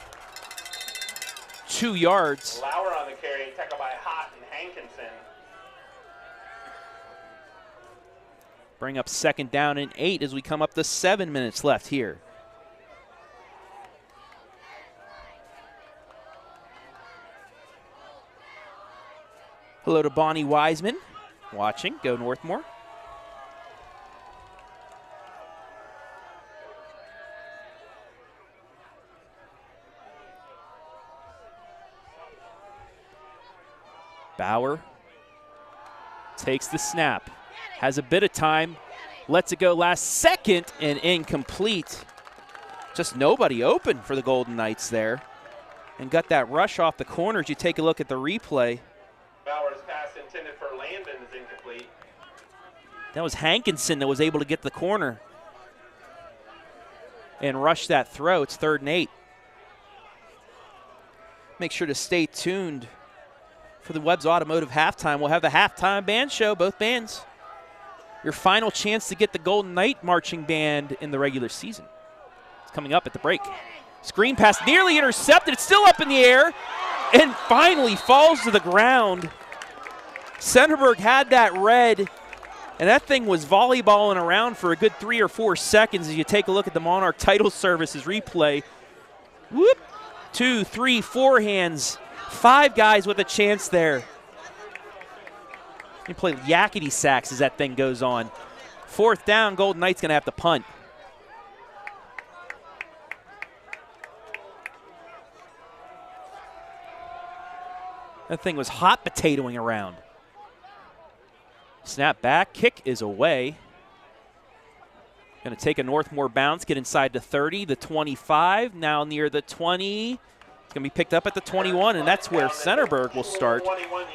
2 yards. Lauer on the carry, tackled by Hott and Hankinson. Bring up 2nd down and 8 as we come up to 7 minutes left here. Hello to Bonnie Wiseman, watching. Go Northmor. Bauer takes the snap, has a bit of time, lets it go last second and incomplete. Just nobody open for the Golden Knights there. And got that rush off the corners. You take a look at the replay. Bauer's pass intended for Landon is incomplete. That was Hankinson that was able to get the corner and rush that throw. It's 3rd and 8. Make sure to stay tuned for the Webb's Automotive halftime. We'll have the halftime band show, both bands. Your final chance to get the Golden Knight marching band in the regular season. It's coming up at the break. Screen pass nearly intercepted. It's still up in the air and finally falls to the ground. Centerburg had that read, and that thing was volleyballing around for a good 3 or 4 seconds as you take a look at the Monarch Title Services replay. Whoop, 2, 3, 4 hands. 5 guys with a chance there. You play yakety sacks as that thing goes on. 4th down, Golden Knights going to have to punt. That thing was hot potatoing around. Snap back, kick is away. Going to take a Northmor bounce, get inside the 30, the 25, now near the 20. Going to be picked up at the 21, and that's where Centerburg will start.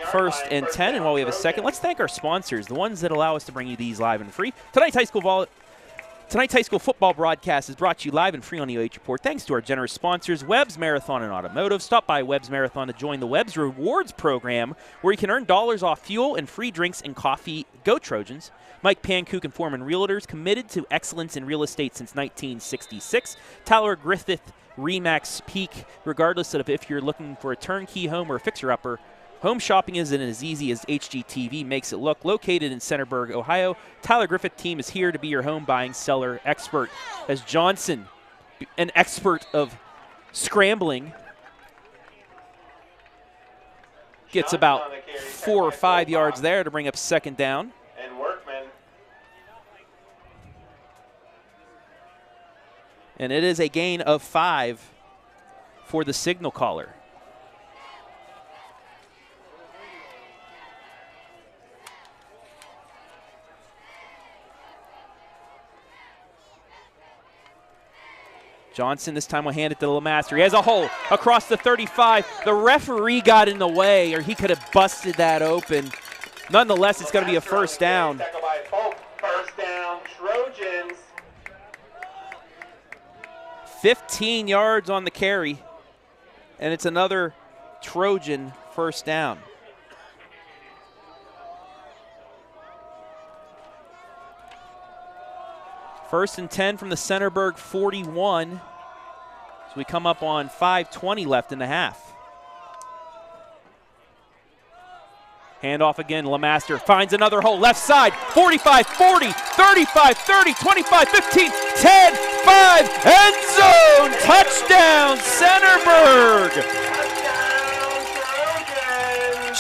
1st and 10, and while we have a second, let's thank our sponsors, the ones that allow us to bring you these live and free. Tonight's high school football broadcast is brought to you live and free on the OH Report. Thanks to our generous sponsors, Webb's Marathon and Automotive. Stop by Webb's Marathon to join the Webb's Rewards program, where you can earn dollars off fuel and free drinks and coffee. Go Trojans. Mike Pankook and Foreman Realtors, committed to excellence in real estate since 1966. Tyler Griffith Remax Peak, regardless of if you're looking for a turnkey home or a fixer-upper, home shopping isn't as easy as HGTV makes it look. Located in Centerburg, Ohio, Tyler Griffith team is here to be your home buying seller expert. As Johnson, an expert of scrambling, gets about 4 or 5 yards there to bring up 2nd down. And Workman. And it is a gain of 5 for the signal caller. Johnson this time will hand it to LeMaster. He has a hole across the 35. The referee got in the way, or he could have busted that open. Nonetheless, it's going to be a 1st down. First down, Trojans. 15 yards on the carry, and it's another Trojan 1st down. First and 10 from the Centerburg 41. So we come up on 5:20 left in the half. Handoff again, LeMaster finds another hole, left side, 45, 40, 35, 30, 25, 15, 10, 5, end zone, touchdown, Centerburg.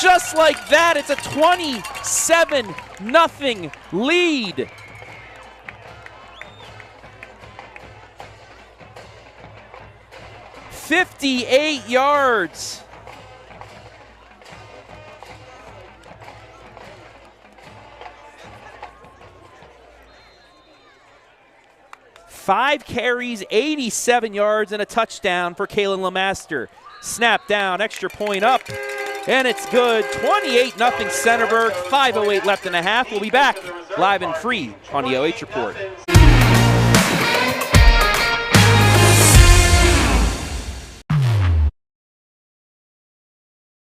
Just like that, it's a 27-0 lead. "58 yards. Five carries, 87 yards, and a touchdown for Kalen LeMaster. Snap down, extra point up, and it's good. 28-0 Centerburg, 5:08 left in the half. We'll be back live and free on the OH Report.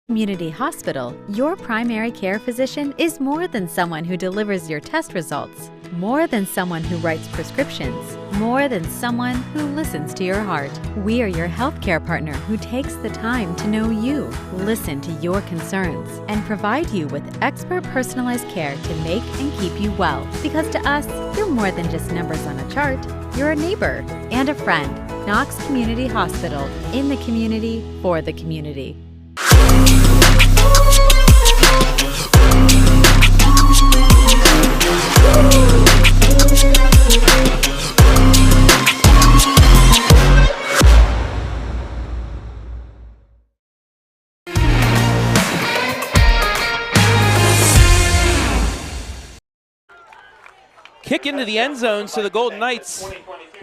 Community Hospital, your primary care physician is more than someone who delivers your test results, more than someone who writes prescriptions, More than someone who listens to your heart. We are your healthcare partner who takes the time to know you, listen to your concerns, and provide you with expert personalized care to make and keep you well. Because to us, you're more than just numbers on a chart. You're a neighbor and a friend. Knox Community Hospital, in the community, for the community. Kick into the end zone, so the Golden Knights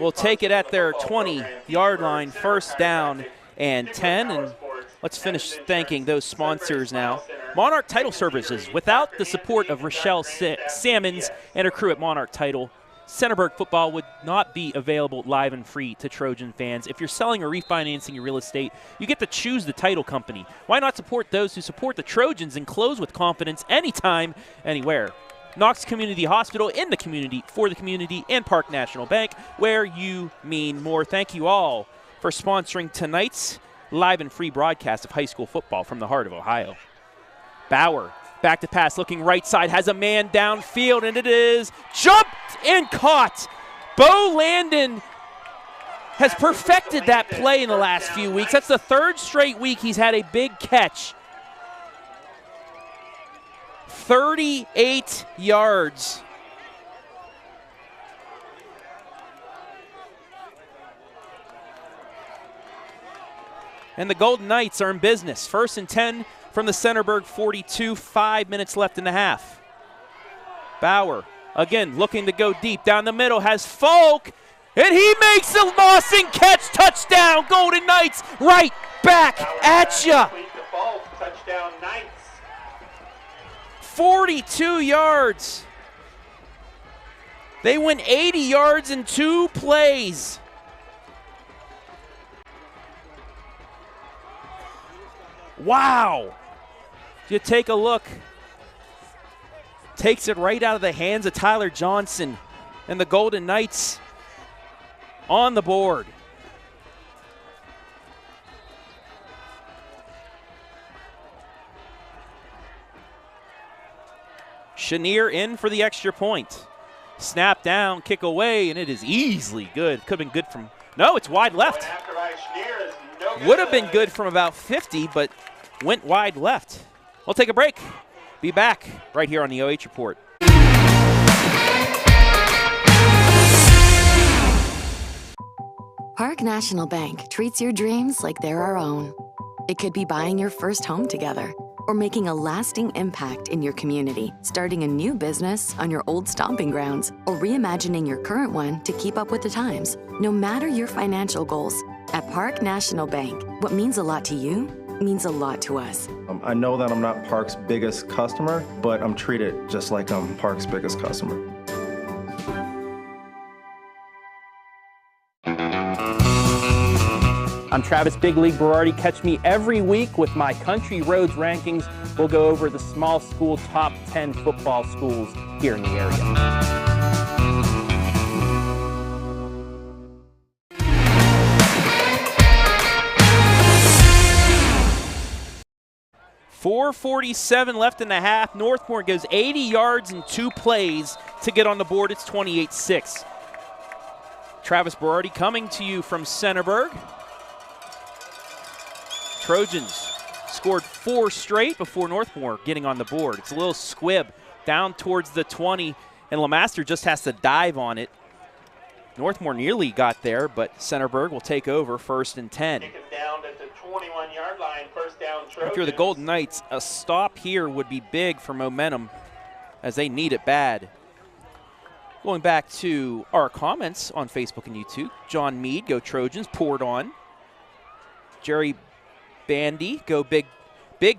will take it at their 20-yard line, first down and 10. And let's finish thanking those sponsors now. Monarch Title Services. Without the support of Rochelle Salmons and her crew at Monarch Title, Centerburg football would not be available live and free to Trojan fans. If you're selling or refinancing your real estate, you get to choose the title company. Why not support those who support the Trojans and close with confidence anytime, anywhere? Knox Community Hospital, in the community, for the community, and Park National Bank, where you mean more. Thank you all for sponsoring tonight's live and free broadcast of high school football from the heart of Ohio. Bauer, back to pass, looking right side, has a man downfield, and it is jumped and caught. Bo Landon has perfected that play in the last few weeks. That's the third straight week he's had a big catch. 38 yards. And the Golden Knights are in business. First and 10 from the Centerburg 42, 5 minutes left in the half. Bauer, again, looking to go deep. Down the middle, has Falk, and he makes the Lawson catch. Touchdown, Golden Knights, right back at ya. Touchdown, Knights. 42 yards. They went 80 yards in 2 plays. Wow. You take a look. Takes it right out of the hands of Tyler Johnson, and the Golden Knights on the board. Chenier in for the extra point. Snap down, kick away, and it is easily good. Could have been good from, no, it's wide left. Would have been good from about 50, but went wide left. We'll take a break. Be back right here on the OH Report. Park National Bank treats your dreams like they're our own. It could be buying your first home together, or making a lasting impact in your community, starting a new business on your old stomping grounds, or reimagining your current one to keep up with the times. No matter your financial goals, at Park National Bank, what means a lot to you means a lot to us. I know that I'm not Park's biggest customer, but I'm treated just like I'm Park's biggest customer. I'm Travis Big League Berardi. Catch me every week with my Country Roads rankings. We'll go over the small school top 10 football schools here in the area. 4:47 left in the half. Northmor goes 80 yards in 2 plays to get on the board. It's 28-6. Travis Berardi coming to you from Centerburg. Trojans scored 4 straight before Northmor getting on the board. It's a little squib down towards the 20, and LeMaster just has to dive on it. Northmor nearly got there, but Centerburg will take over, first and 10. Kick it down at the 21-yard line, first down Trojans. If you're the Golden Knights, a stop here would be big for momentum as they need it bad. Going back to our comments on Facebook and YouTube, John Mead, go Trojans, poured on. Jerry Bandy, go Big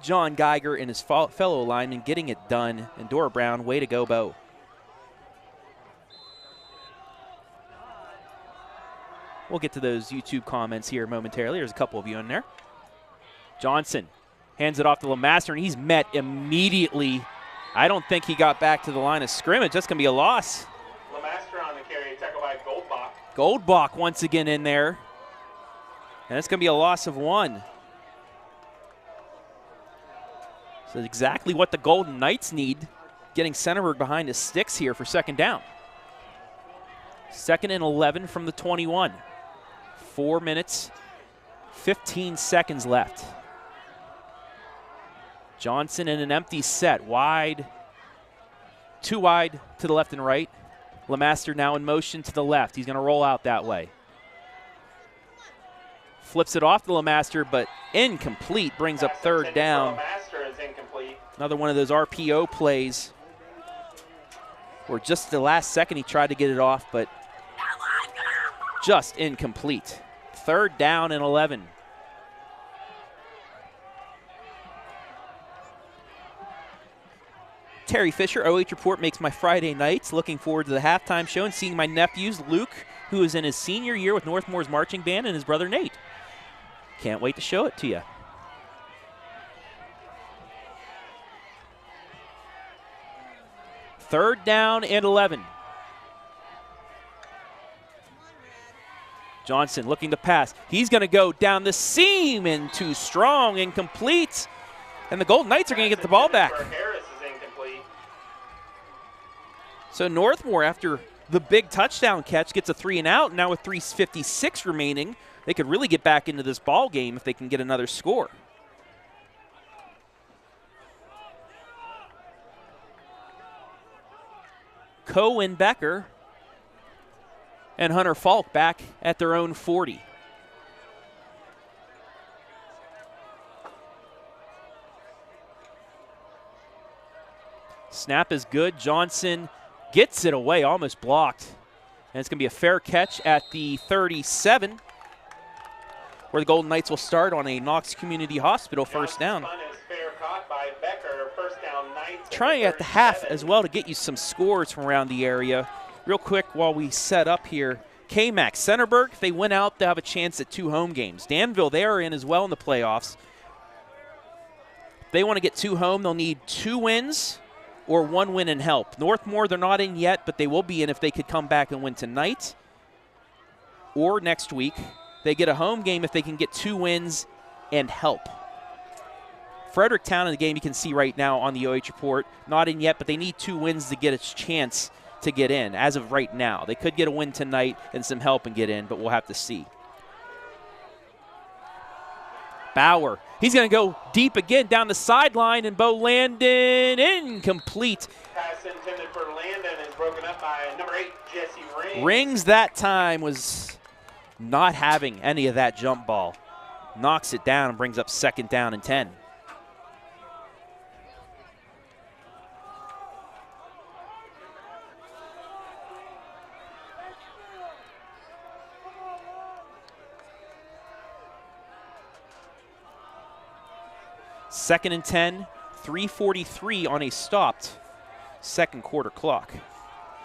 John Geiger and his fellow lineman getting it done. And Dora Brown, way to go, Bo. We'll get to those YouTube comments here momentarily. There's a couple of you in there. Johnson hands it off to LeMaster, and he's met immediately. I don't think he got back to the line of scrimmage. That's going to be a loss. LeMaster on the carry, tackled by Goldbach. Goldbach once again in there. And it's going to be a loss of 1. So exactly what the Golden Knights need, getting Centerburg behind the sticks here for second down. 2nd and 11 from the 21. 4 minutes, 15 seconds left. Johnson in an empty set, wide, 2 wide to the left and right. LeMaster now in motion to the left. He's going to roll out that way. Flips it off to LeMaster, but incomplete, brings up 3rd down. Another one of those RPO plays where just the last second he tried to get it off, but just incomplete. 3rd down and 11. Terry Fisher, OH Report, makes my Friday nights. Looking forward to the halftime show and seeing my nephews, Luke, who is in his senior year with Northmor's marching band, and his brother, Nate. Can't wait to show it to you. Third down and 11. Johnson looking to pass. He's going to go down the seam and too strong, incomplete. And the Golden Knights are going to get the ball back. So Northmor, after the big touchdown catch, gets a 3 and out. Now with 3:56 remaining, they could really get back into this ball game if they can get another score. Cohen Becker and Hunter Falk back at their own 40. Snap is good. Johnson gets it away, almost blocked. And it's going to be a fair catch at the 37, where the Golden Knights will start on a Knox Community Hospital first down. Trying at the half as well to get you some scores from around the area. Real quick while we set up here, KMAC, Centerburg, if they win out, they'll have a chance at 2 home games. Danville, they are in as well in the playoffs. If they want to get 2 home, they'll need 2 wins or 1 win and help. Northmor, they're not in yet, but they will be in if they could come back and win tonight or next week. They get a home game if they can get 2 wins and help. Fredericktown in the game you can see right now on the OH Report. Not in yet, but they need 2 wins to get a chance to get in as of right now. They could get a win tonight and some help and get in, but we'll have to see. Bauer, he's going to go deep again down the sideline, and Bo Landon incomplete. Pass intended for Landon is broken up by number 8, Jesse Rings. Rings that time was not having any of that jump ball. Knocks it down and brings up 2nd down and 10. Second and 10, 3:43 on a stopped 2nd quarter clock.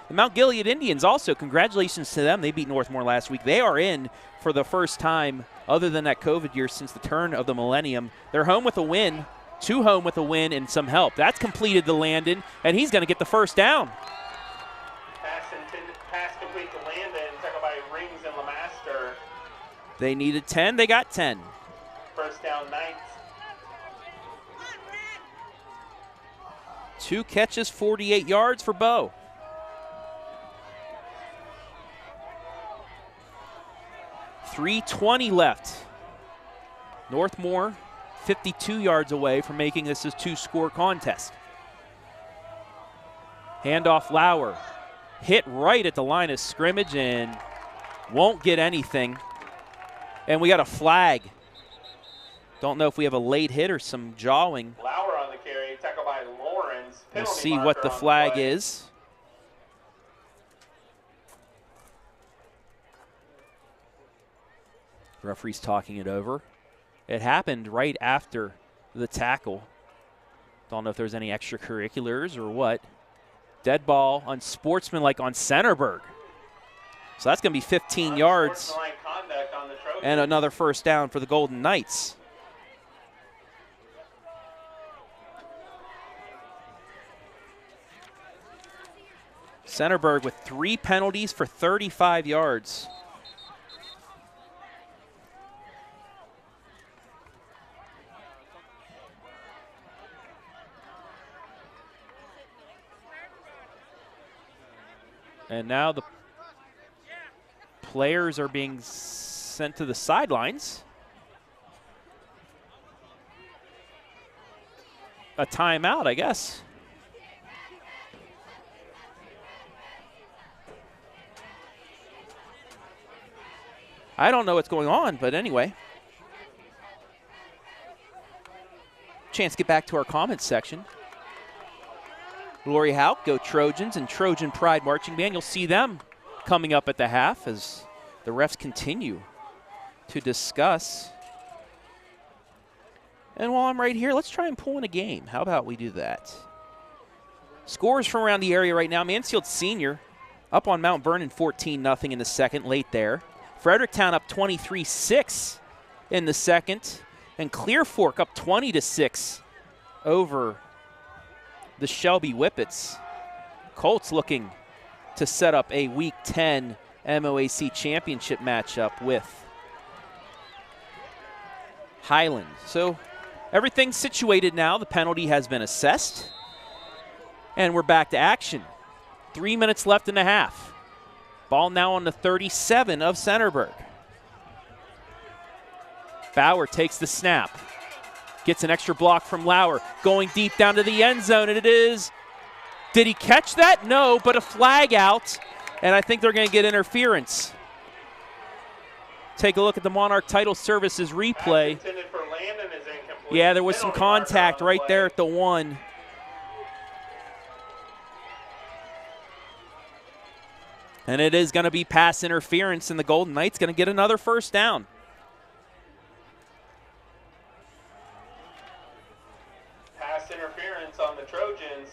The Mount Gilead Indians also, congratulations to them. They beat Northmor last week. They are in for the first time other than that COVID year since the turn of the millennium. They're home with a win, 2 home with a win and some help. That's completed to Landon, and he's going to get the first down. Pass complete to Landon, tackled by Rings and LeMaster. They needed 10, they got 10. First down, Knights. 2 catches, 48 yards for Bo. .320 left. Northmor 52 yards away from making this a 2-score contest. Handoff Lauer. Hit right at the line of scrimmage and won't get anything. And we got a flag. Don't know if we have a late hit or some jawing. Lauer on the carry, tackled by Lawrence. We'll see what the flag is. Referee's talking it over. It happened right after the tackle. Don't know if there's any extracurriculars or what. Dead ball, unsportsmanlike on Centerburg. So that's going to be 15 yards and another first down for the Golden Knights. Centerburg with 3 penalties for 35 yards. And now the players are being sent to the sidelines. A timeout, I guess. I don't know what's going on, but anyway. Chance to get back to our comments section. Lori Houck, go Trojans, and Trojan Pride Marching Band. You'll see them coming up at the half as the refs continue to discuss. And while I'm right here, let's try and pull in a game. How about we do that? Scores from around the area right now. Mansfield Senior up on Mount Vernon 14-0 in the second, late there. Fredericktown up 23-6 in the second. And Clear Fork up 20-6 over the Shelby Whippets. Colts looking to set up a Week 10 MOAC championship matchup with Highland. So everything's situated now. The penalty has been assessed. And we're back to action. 3 minutes left in the half. Ball now on the 37 of Centerburg. Bauer takes the snap. Gets an extra block from Lauer. Going deep down to the end zone, and it is. Did he catch that? No, but a flag out. And I think they're going to get interference. Take a look at the Monarch Title Services replay. Yeah, there was some contact right there at the 1. And it is going to be pass interference, and the Golden Knights going to get another first down. Pass interference on the Trojans.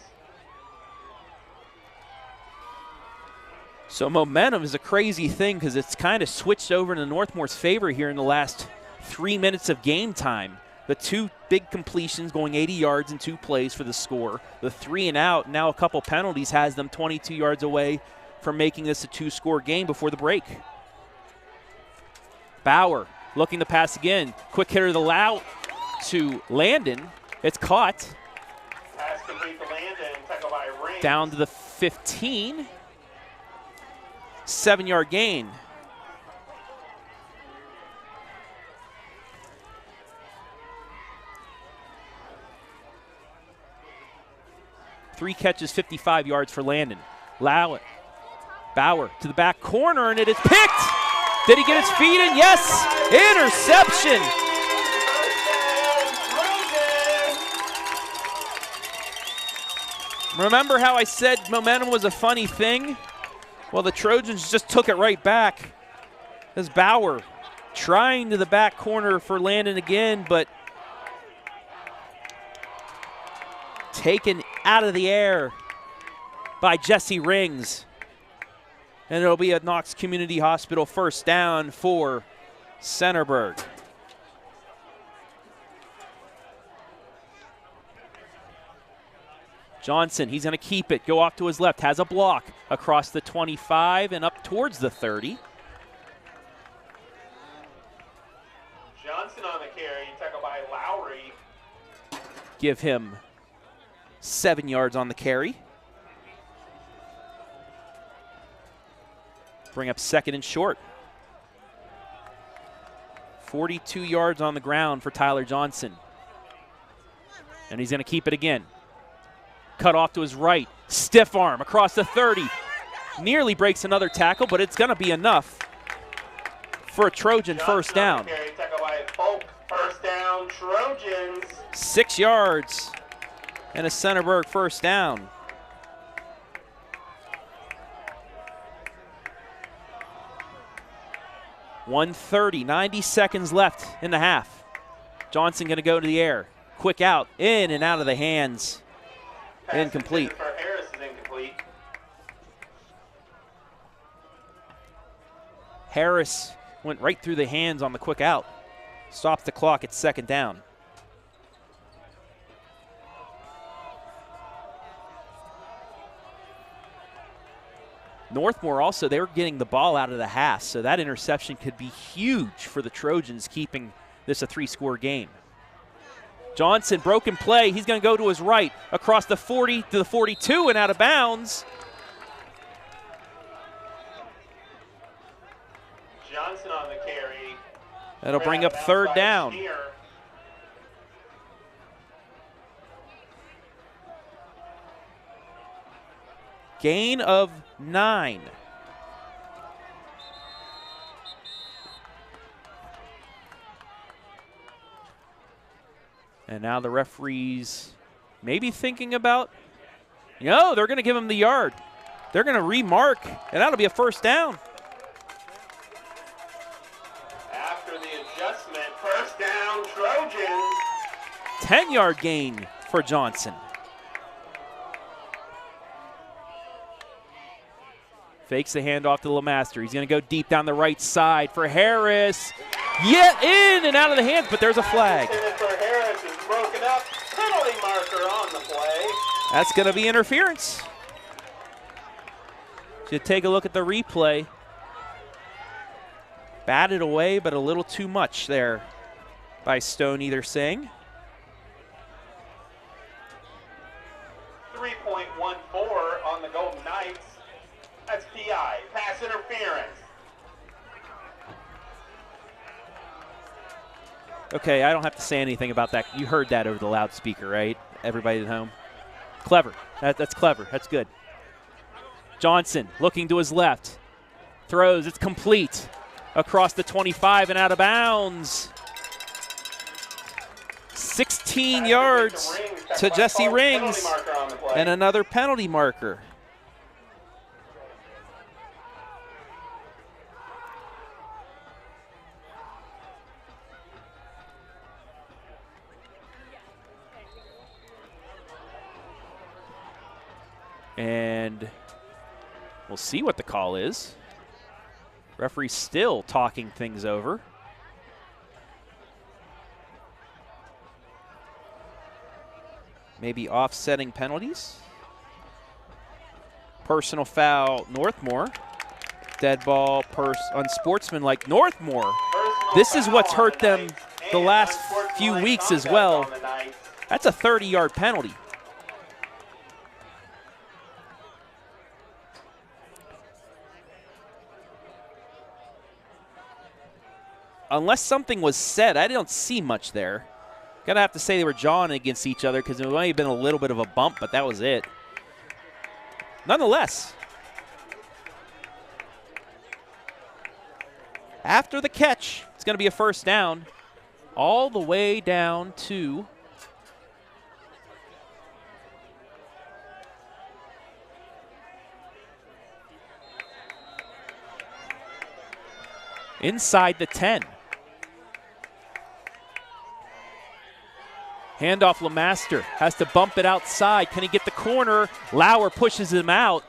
So momentum is a crazy thing because it's kind of switched over to Northmor's favor here in the last 3 minutes of game time. The 2 big completions going 80 yards in 2 plays for the score. The 3 and out, now a couple penalties, has them 22 yards away from making this a 2-score game before the break. Bauer looking to pass again. Quick hitter to Landon. It's caught. Pass complete to Landon, tackle by Ring. Down to the 15. 7-yard gain. Three catches, 55 yards for Landon. Bauer to the back corner, and it is picked. Did he get his feet in? Yes. Interception. Remember how I said momentum was a funny thing? Well, the Trojans just took it right back. As Bauer trying to the back corner for Landon again, but taken out of the air by Jesse Rings. And it'll be a Knox Community Hospital first down for Centerburg. Johnson, he's going to keep it, go off to his left, has a block across the 25 and up towards the 30. Johnson on the carry, tackled by Lowry. Give him 7 yards on the carry. Bring up second and short. 42 yards on the ground for Tyler Johnson. And he's going to keep it again. Cut off to his right. Stiff arm across the 30. Nearly breaks another tackle, but it's going to be enough for a Trojan first down. Tackle by Folk. First down, Trojans. 6 yards and a Centerburg first down. .130, 90 seconds left in the half. Johnson going to go to the air. Quick out, in and out of the hands. Incomplete. For Harris is incomplete. Harris went right through the hands on the quick out. Stops the clock at second down. Northmor also, they were getting the ball out of the half, so that interception could be huge for the Trojans, keeping this a 3-score game. Johnson, broken play. He's going to go to his right, across the 40 to the 42 and out of bounds. Johnson on the carry. That'll bring up third down. Gain of 9. And now the referees maybe thinking about, they're going to give him the yard. They're going to remark, and that'll be a first down. After the adjustment, first down, Trojans. 10-yard gain for Johnson. Fakes the handoff to LeMaster. He's going to go deep down the right side for Harris. Yet in and out of the hands, but there's a flag. For Harris is broken up. Penalty marker on the play. That's going to be interference. Should take a look at the replay. Batted away, but a little too much there by Stoney, they're saying. 3.14 on the Golden Knights. That's PI, pass interference. Okay, I don't have to say anything about that. You heard that over the loudspeaker, right? Everybody at home. Clever. That's clever. That's good. Johnson looking to his left. Throws. It's complete. Across the 25 and out of bounds. 16 yards to Jesse Rings. And another penalty marker. And we'll see what the call is. Referee still talking things over. Maybe offsetting penalties. Personal foul, Northmor. Dead ball, unsportsmanlike, Northmor. This is what's hurt them the last few weeks as well. That's a 30-yard penalty. Unless something was said, I don't see much there. Gotta have to say they were jawing against each other because it might have been a little bit of a bump, but that was it. Nonetheless, after the catch, it's going to be a first down all the way down to inside the 10. Handoff LeMaster has to bump it outside. Can he get the corner? Lauer pushes him out.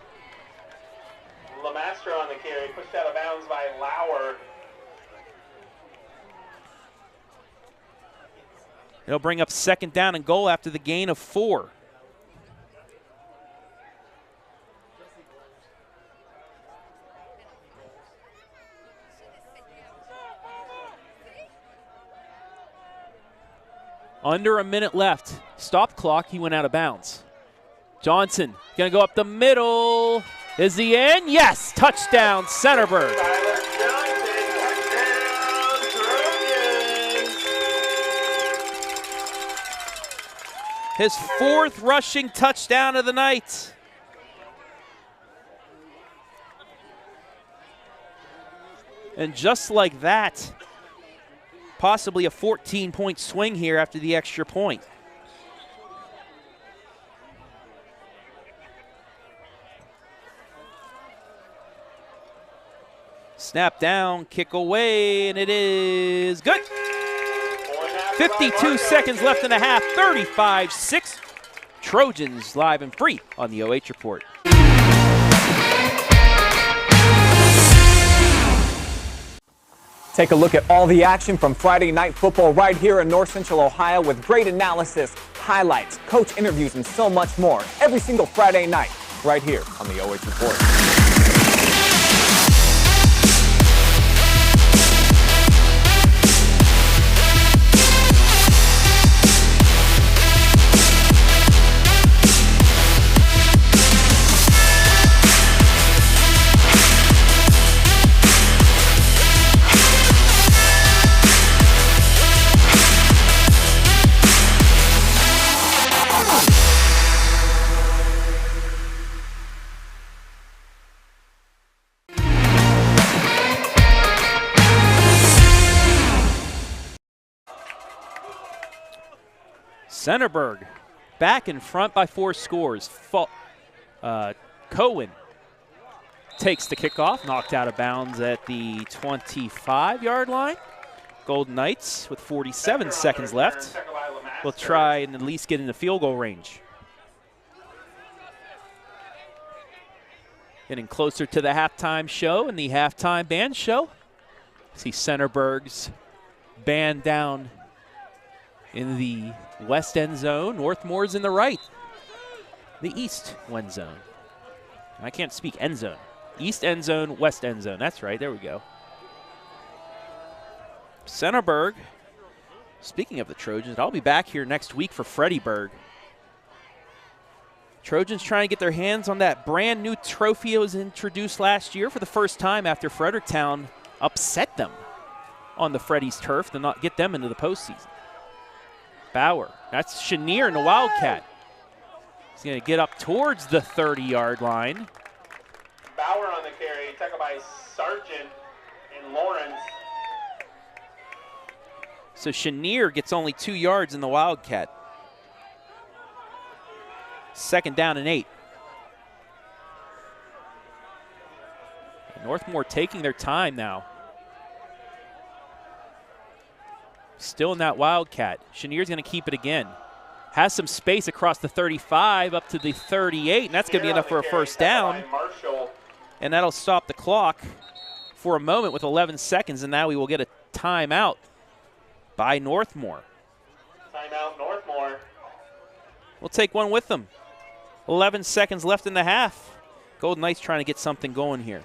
LeMaster on the carry, pushed out of bounds by Lauer. It'll bring up second down and goal after the gain of 4. Under a minute left. Stop clock. He went out of bounds. Johnson going to go up the middle. Is he in? Yes. Touchdown, Centerburg. His 4th rushing touchdown of the night. And just like that, possibly a 14-point swing here after the extra point. Snap down, kick away, and it is good. 52 seconds left in the half, 35-6. Trojans live and free on the OH Report. Take a look at all the action from Friday Night Football right here in North Central Ohio with great analysis, highlights, coach interviews, and so much more every single Friday night right here on the OH Report. Centerburg back in front by 4 scores. Cohen takes the kickoff, knocked out of bounds at the 25-yard line. Golden Knights with 47 seconds left will try and at least get into field goal range. Getting closer to the halftime show and the halftime band show. See Centerburg's band down in the west end zone. Northmor's in the right, the east end zone. I can't speak end zone. East end zone, west end zone. That's right, there we go. Centerburg, speaking of the Trojans, I'll be back here next week for Freddyburg. Trojans trying to get their hands on that brand new trophy that was introduced last year for the first time after Fredericktown upset them on the Freddy's turf to not get them into the postseason. Bauer, that's Chenier in the Wildcat. He's going to get up towards the 30-yard line. Bauer on the carry, tackled by Sargent and Lawrence. So Chenier gets only 2 yards in the Wildcat. 2nd down and 8. Northmor taking their time now. Still in that Wildcat. Chenier's going to keep it again. Has some space across the 35 up to the 38, and that's going to be enough for a first down. And that'll stop the clock for a moment with 11 seconds, and now we will get a timeout by Northmor. Timeout Northmor. We'll take one with them. 11 seconds left in the half. Golden Knights trying to get something going here.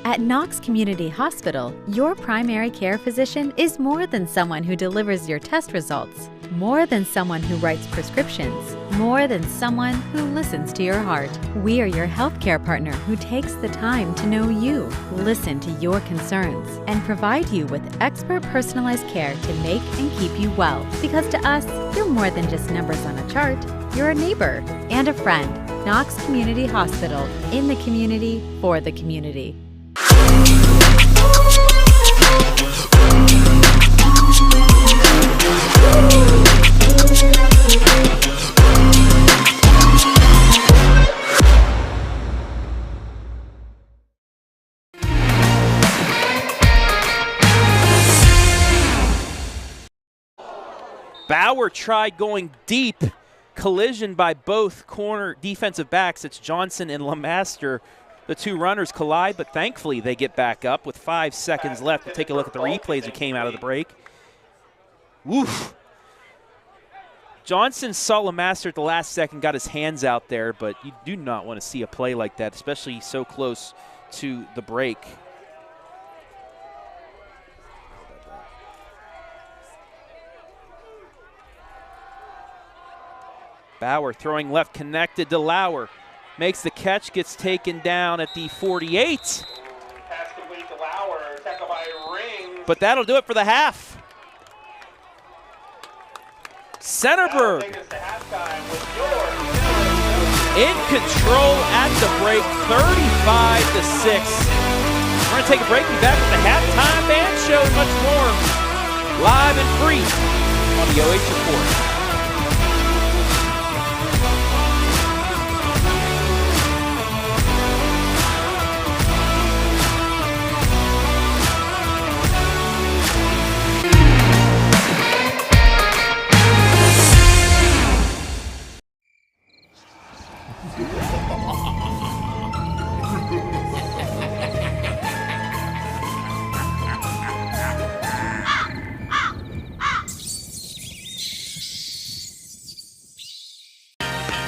At Knox Community Hospital, your primary care physician is more than someone who delivers your test results, more than someone who writes prescriptions, more than someone who listens to your heart. We are your healthcare partner who takes the time to know you, listen to your concerns, and provide you with expert personalized care to make and keep you well. Because to us, you're more than just numbers on a chart. You're a neighbor and a friend. Knox Community Hospital, in the community, for the community. Bauer tried going deep. Collision by both corner defensive backs. It's Johnson and LeMaster. The 2 runners collide, but thankfully they get back up with 5 seconds left. We'll take a look at the replays that came out of the break. Woof. Johnson saw LeMaster at the last second, got his hands out there, but you do not want to see a play like that, especially so close to the break. Bauer throwing left, connected to Lauer. Makes the catch, gets taken down at the 48. Pass complete to Lauer, tackled by Ring. But that'll do it for the half. Centerburg in control at the break, 35-6. We're going to take a break. Be back with the halftime band show and much more live and free on the OH.REPORT.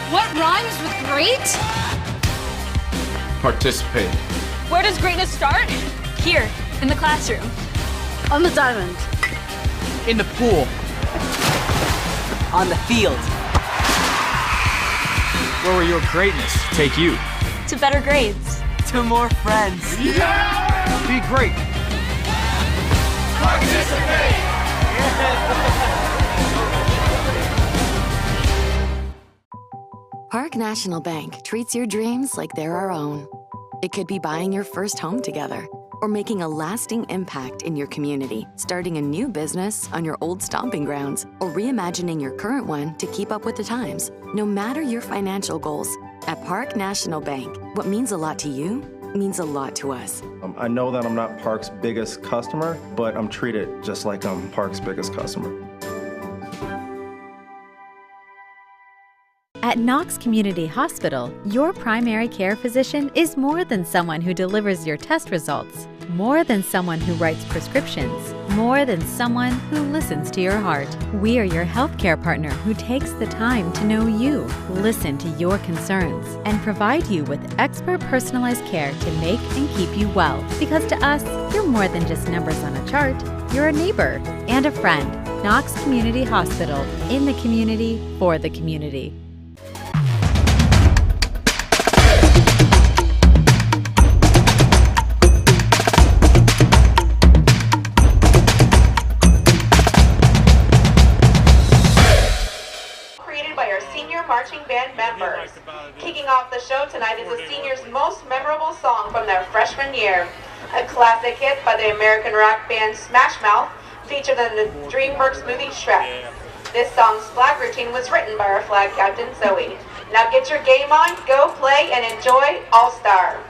What rhymes with great? Participate. Where does greatness start? Here, in the classroom. On the diamond. In the pool. On the field. Where will your greatness take you? To better grades. To more friends. Yeah! Be great. Participate! Park National Bank treats your dreams like they're our own. It could be buying your first home together, or making a lasting impact in your community, starting a new business on your old stomping grounds, or reimagining your current one to keep up with the times. No matter your financial goals, at Park National Bank, what means a lot to you means a lot to us. I know that I'm not Park's biggest customer, but I'm treated just like I'm Park's biggest customer. At Knox Community Hospital, your primary care physician is more than someone who delivers your test results, more than someone who writes prescriptions, more than someone who listens to your heart. We are your healthcare partner who takes the time to know you, listen to your concerns, and provide you with expert personalized care to make and keep you well. Because to us, you're more than just numbers on a chart. You're a neighbor and a friend. Knox Community Hospital, in the community, for the community. Marching band members. Kicking off the show tonight is the seniors' most memorable song from their freshman year, a classic hit by the American rock band Smash Mouth, featured in the DreamWorks movie Shrek. This song's flag routine was written by our flag captain Zoe. Now get your game on, go play, and enjoy All Star.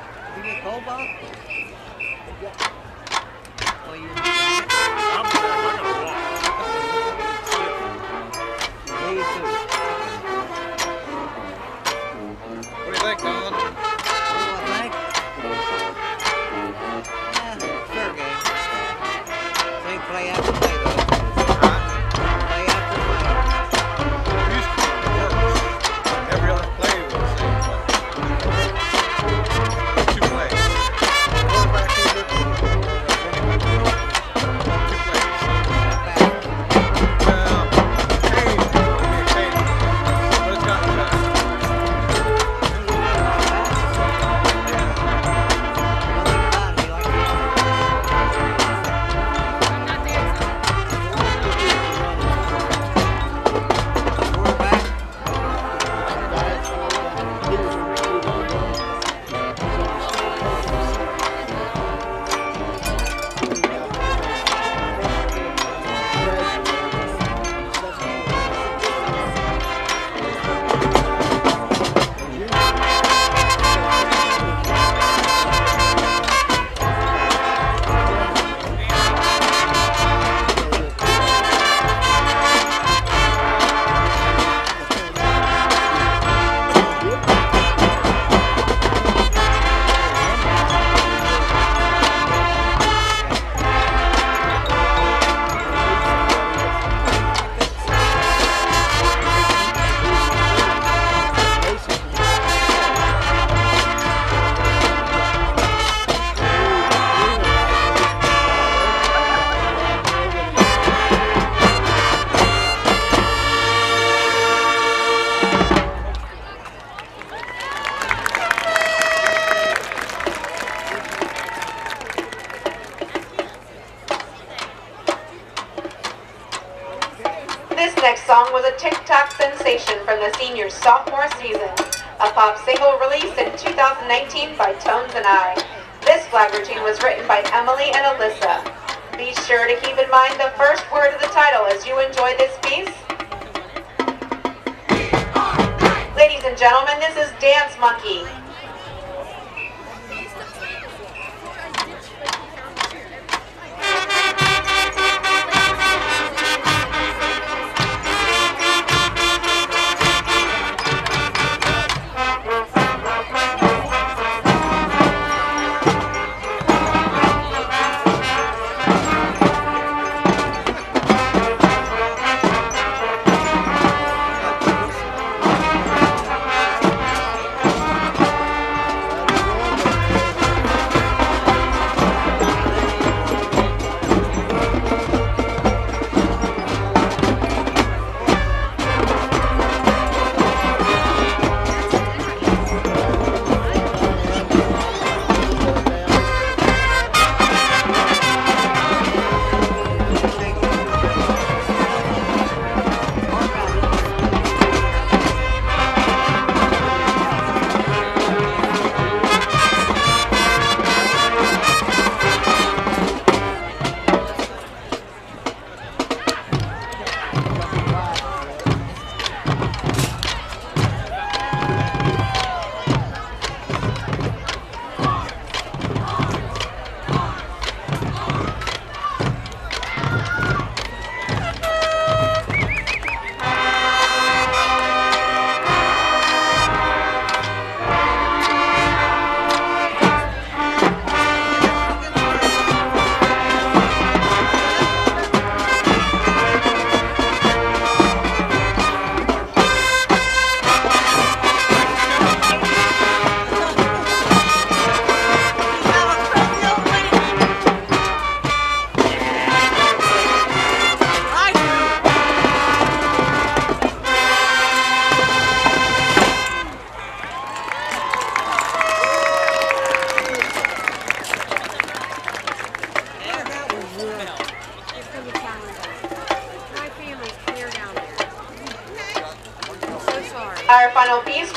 Song was a TikTok sensation from the seniors' sophomore season, a pop single released in 2019 by Tones and I. This flag routine was written by Emily and Alyssa. Be sure to keep in mind the first word of the title as you enjoy this piece. Ladies and gentlemen, this is Dance Monkey.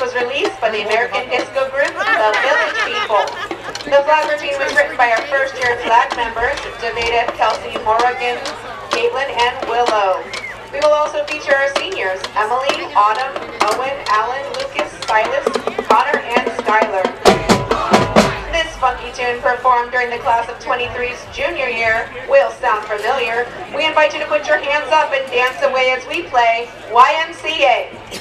was released by the American disco group, The Village People. The flag routine was written by our first-year flag members, Davida, Kelsey, Morrigan, Caitlin, and Willow. We will also feature our seniors, Emily, Autumn, Owen, Alan, Lucas, Silas, Connor, and Skylar. This funky tune performed during the class of 23's junior year will sound familiar. We invite you to put your hands up and dance away as we play YMCA.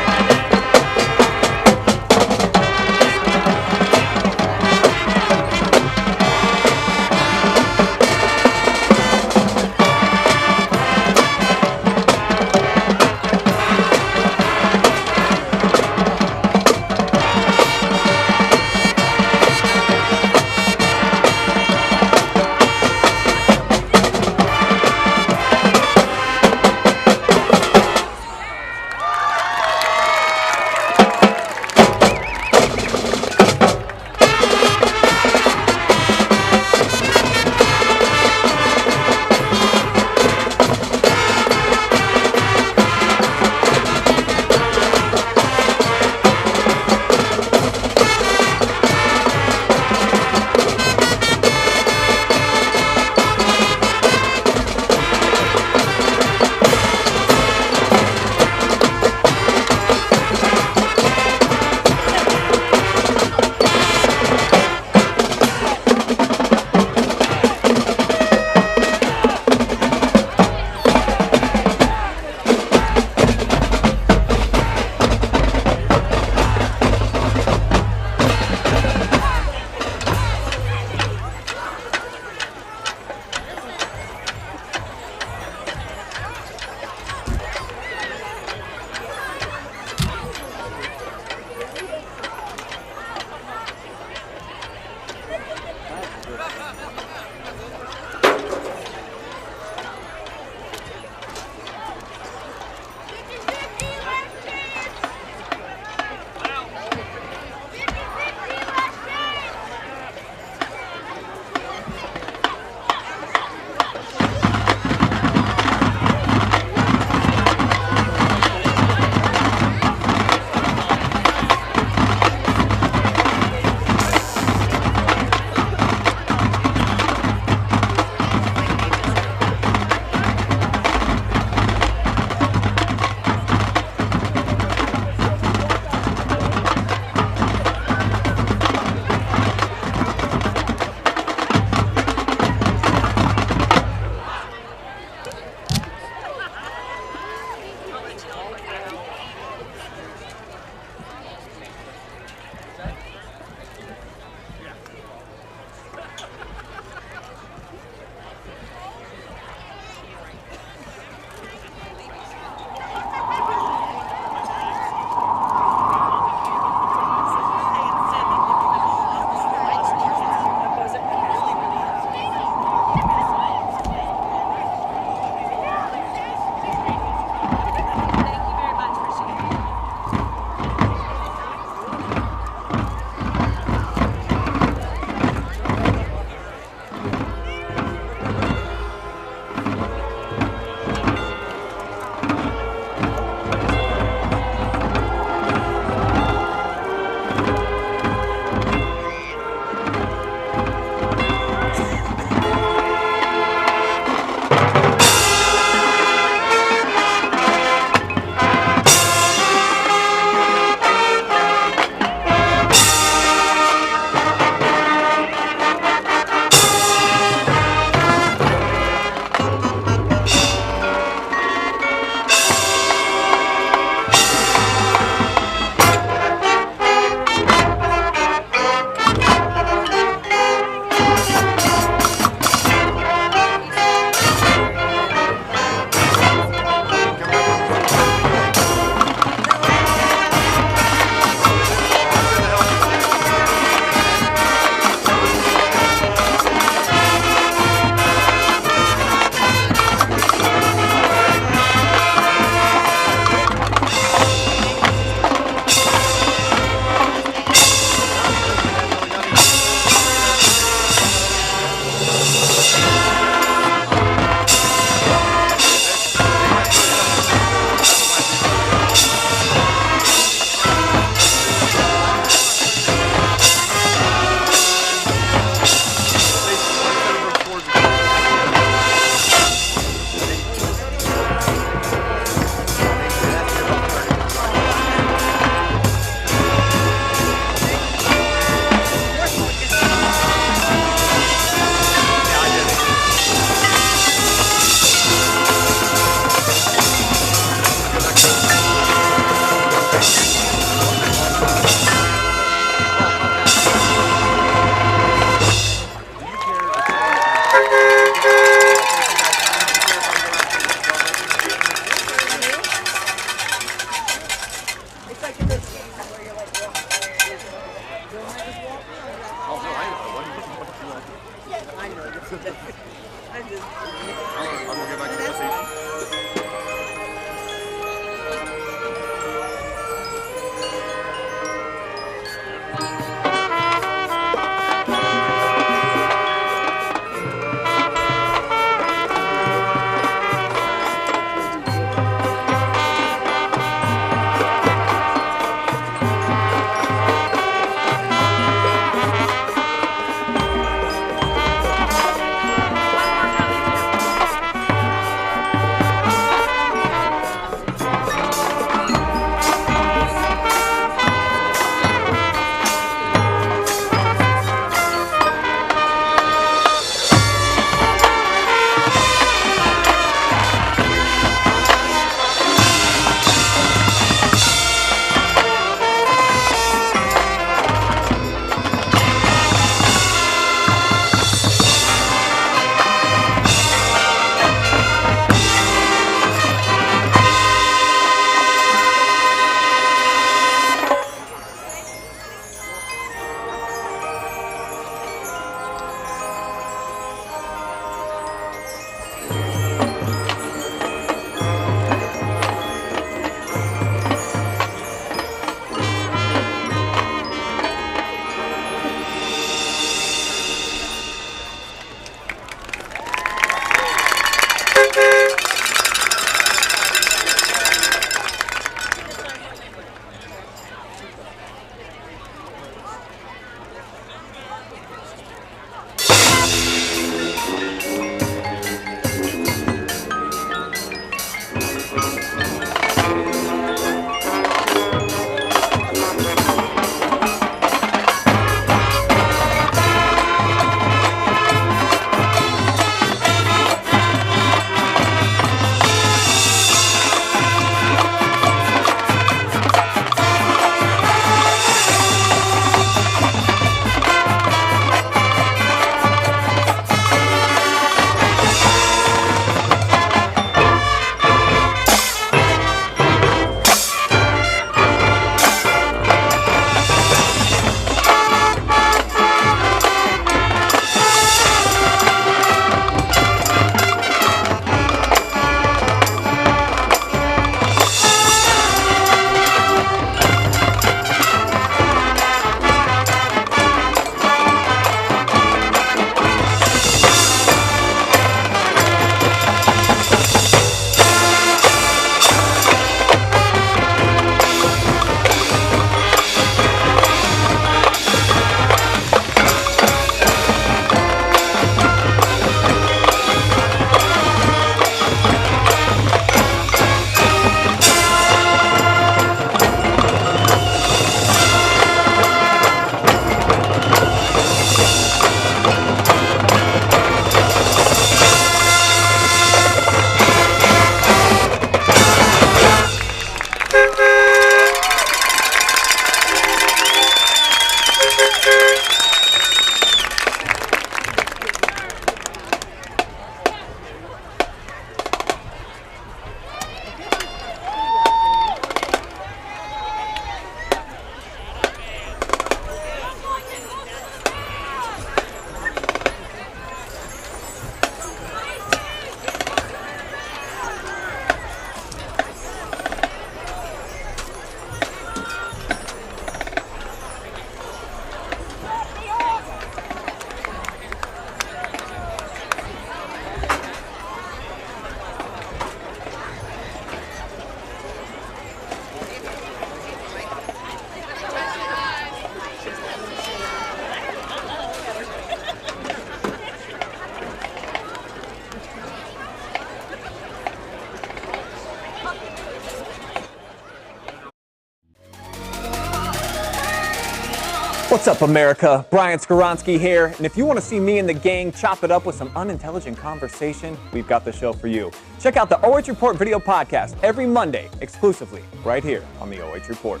What's up, America? Brian Skoronsky here, and if you want to see me and the gang chop it up with some unintelligent conversation, we've got the show for you. Check out the OH Report video podcast every Monday, exclusively right here on the OH Report.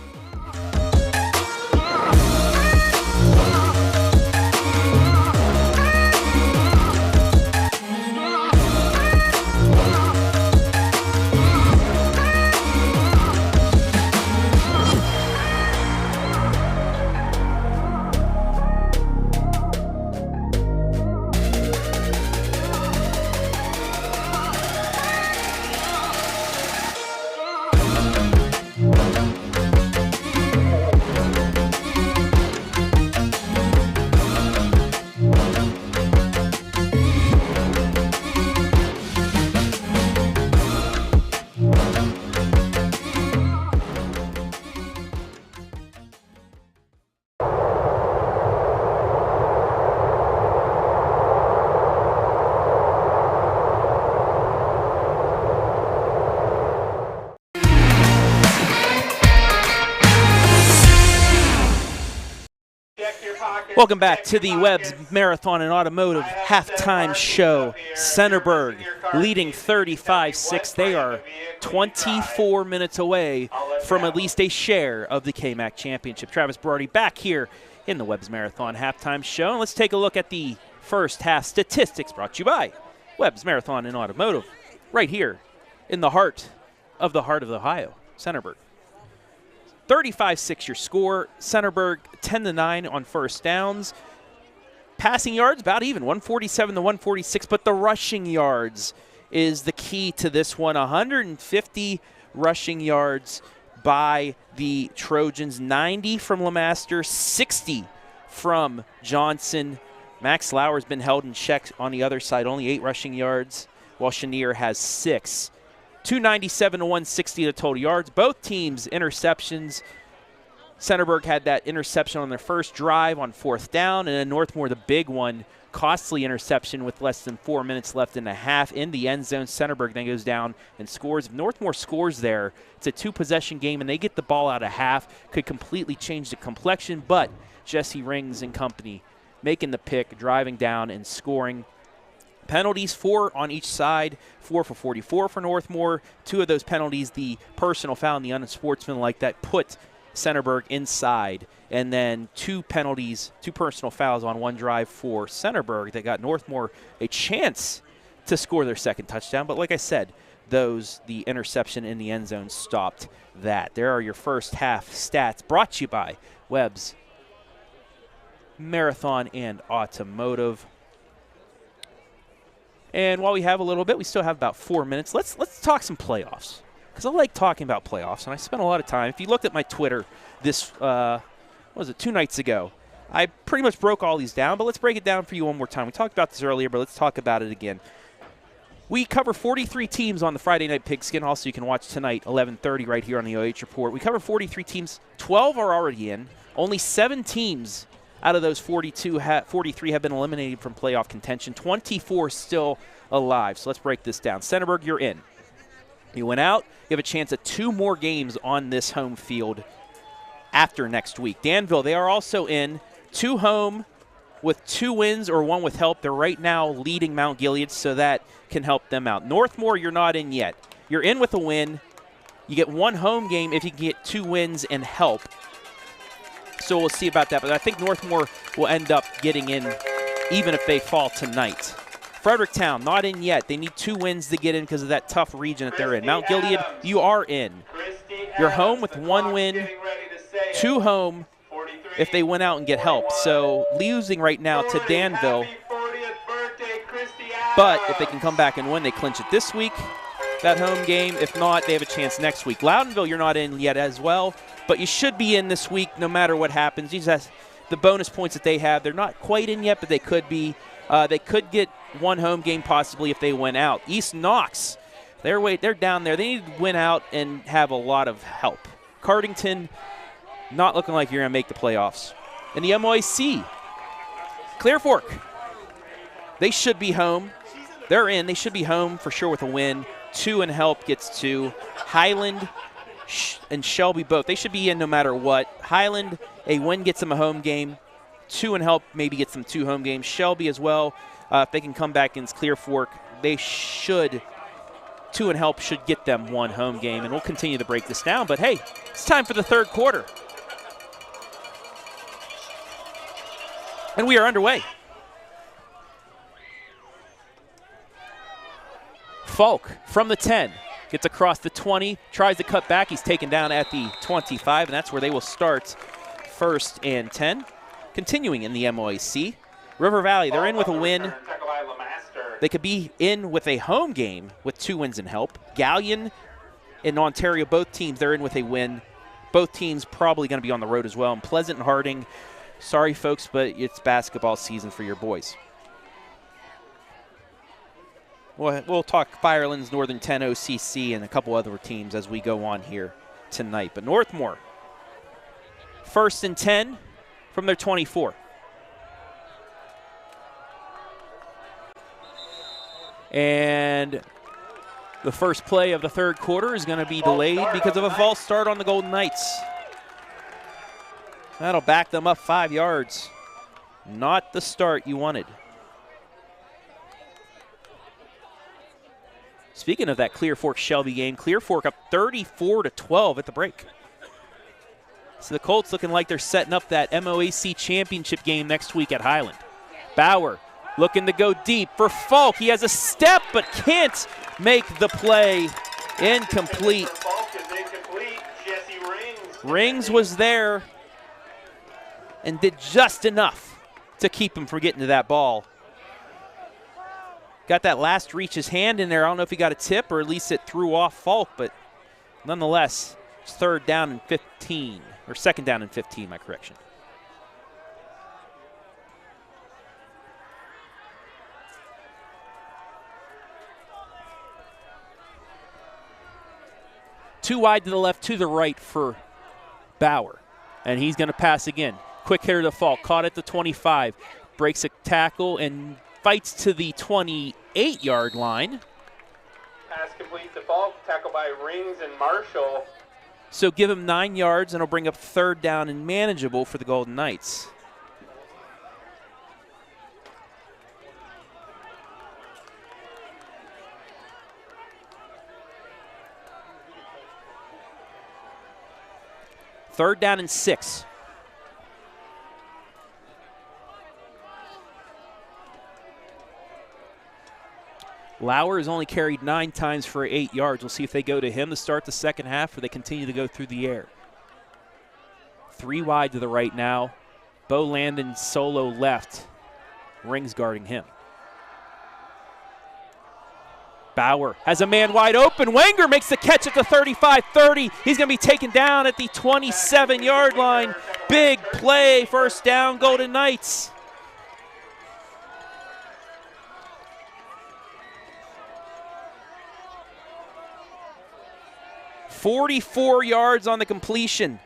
Welcome back to the Webb's Marathon and Automotive halftime show. Centerburg leading 35-6. They are 24 minutes away from at least a share of the KMAC championship. Travis Berardi back here in the Webb's Marathon halftime show. And let's take a look at the first half statistics brought to you by Webb's Marathon and Automotive right here in the heart of Ohio, Centerburg. 35-6 your score. Centerburg 10-9 on first downs. Passing yards about even, 147 to 146, but the rushing yards is the key to this one. 150 rushing yards by the Trojans, 90 from LeMaster, 60 from Johnson. Max Lauer's been held in check on the other side, only 8 rushing yards, while Chenier has 6. 297 to 160 the total yards. Both teams interceptions. Centerburg had that interception on their first drive on 4th down, and then Northmor the big one, costly interception with less than 4 minutes left in the half in the end zone. Centerburg then goes down and scores. If Northmor scores there, it's a 2-possession game, and they get the ball out of half. Could completely change the complexion, but Jesse Rings and company making the pick, driving down and scoring. Penalties, 4 on each side, 4 for 44 for Northmor. 2 of those penalties, the personal foul and the unsportsmanlike, that put Centerburg inside. And then 2 penalties, 2 personal fouls on one drive for Centerburg that got Northmor a chance to score their second touchdown. But like I said, the interception in the end zone stopped that. There are your first half stats brought to you by Webb's Marathon and Automotive. And while we have a little bit, we still have about 4 minutes. Let's talk some playoffs, because I like talking about playoffs, and I spent a lot of time. If you looked at my Twitter this, 2 nights ago, I pretty much broke all these down, but let's break it down for you one more time. We talked about this earlier, but let's talk about it again. We cover 43 teams on the Friday Night Pigskin. Also, you can watch tonight, 11:30, right here on the OH Report. We cover 43 teams. 12 are already in. Only 7 teams out of those 43 have been eliminated from playoff contention. 24 still alive. So let's break this down. Centerburg, you're in. You went out. You have a chance at 2 more games on this home field after next week. Danville, they are also in. 2 home with 2 wins or 1 with help. They're right now leading Mount Gilead, so that can help them out. Northmor, you're not in yet. You're in with a win. You get 1 home game if you can get 2 wins and help. So we'll see about that. But I think Northmor will end up getting in even if they fall tonight. Fredericktown, not in yet. They need 2 wins to get in because of that tough region that they're in. Mount Gilead, you are in. You're home with 1 win, 2 home if they win out and get help. So losing right now to Danville. But if they can come back and win, they clinch it this week, that home game. If not, they have a chance next week. Loudonville, you're not in yet as well. But you should be in this week no matter what happens. These are the bonus points that they have. They're not quite in yet, but they could be. They could get 1 home game possibly if they win out. East Knox, they're down there. They need to win out and have a lot of help. Cardington, not looking like you're going to make the playoffs. In the MOAC, Clear Fork, they should be home. They're in. They should be home for sure with a win. 2 and help gets 2. Highland and Shelby both. They should be in no matter what. Highland, a win gets them a home game. 2 and help maybe gets them 2 home games. Shelby as well. If they can come back against Clear Fork, they should. 2 and help should get them 1 home game. And we'll continue to break this down. But hey, it's time for the 3rd quarter. And we are underway. Falk from the 10. Gets across the 20, tries to cut back. He's taken down at the 25, and that's where they will start 1st and 10. Continuing in the MOAC, River Valley, they're in with a win. They could be in with a home game with 2 wins and help. Galleon and Ontario, both teams, they're in with a win. Both teams probably going to be on the road as well. And Pleasant and Harding, sorry folks, but it's basketball season for your boys. We'll talk Firelands, Northern 10, OCC, and a couple other teams as we go on here tonight. But Northmor, 1st and 10 from their 24. And the first play of the 3rd quarter is going to be delayed because of a false start on the Golden Knights. That'll back them up 5 yards. Not the start you wanted. Speaking of that Clear Fork-Shelby game, Clear Fork up 34-12 at the break. So the Colts looking like they're setting up that MOAC championship game next week at Highland. Bauer looking to go deep for Falk. He has a step but can't make the play. Incomplete. Rings was there and did just enough to keep him from getting to that ball. Got that last reach his hand in there. I don't know if he got a tip or at least it threw off Falk, but nonetheless, it's 3rd down and 15, or 2nd down and 15, my correction. Too wide to the left, to the right for Bauer. And he's going to pass again. Quick hitter to Falk, caught at the 25. Breaks a tackle and fights to the 28-yard line. Pass complete to Falk, tackled by Rings and Marshall. So give him 9 yards, and it'll bring up 3rd down and manageable for the Golden Knights. Third down and 6. Lauer has only carried 9 times for 8 yards. We'll see if they go to him to start the second half or they continue to go through the air. 3 wide to the right now. Bo Landon solo left. Rings guarding him. Bauer has a man wide open. Wenger makes the catch at the 35-30. He's going to be taken down at the 27-yard line. Big play, 1st down, Golden Knights. "44 yards on the completion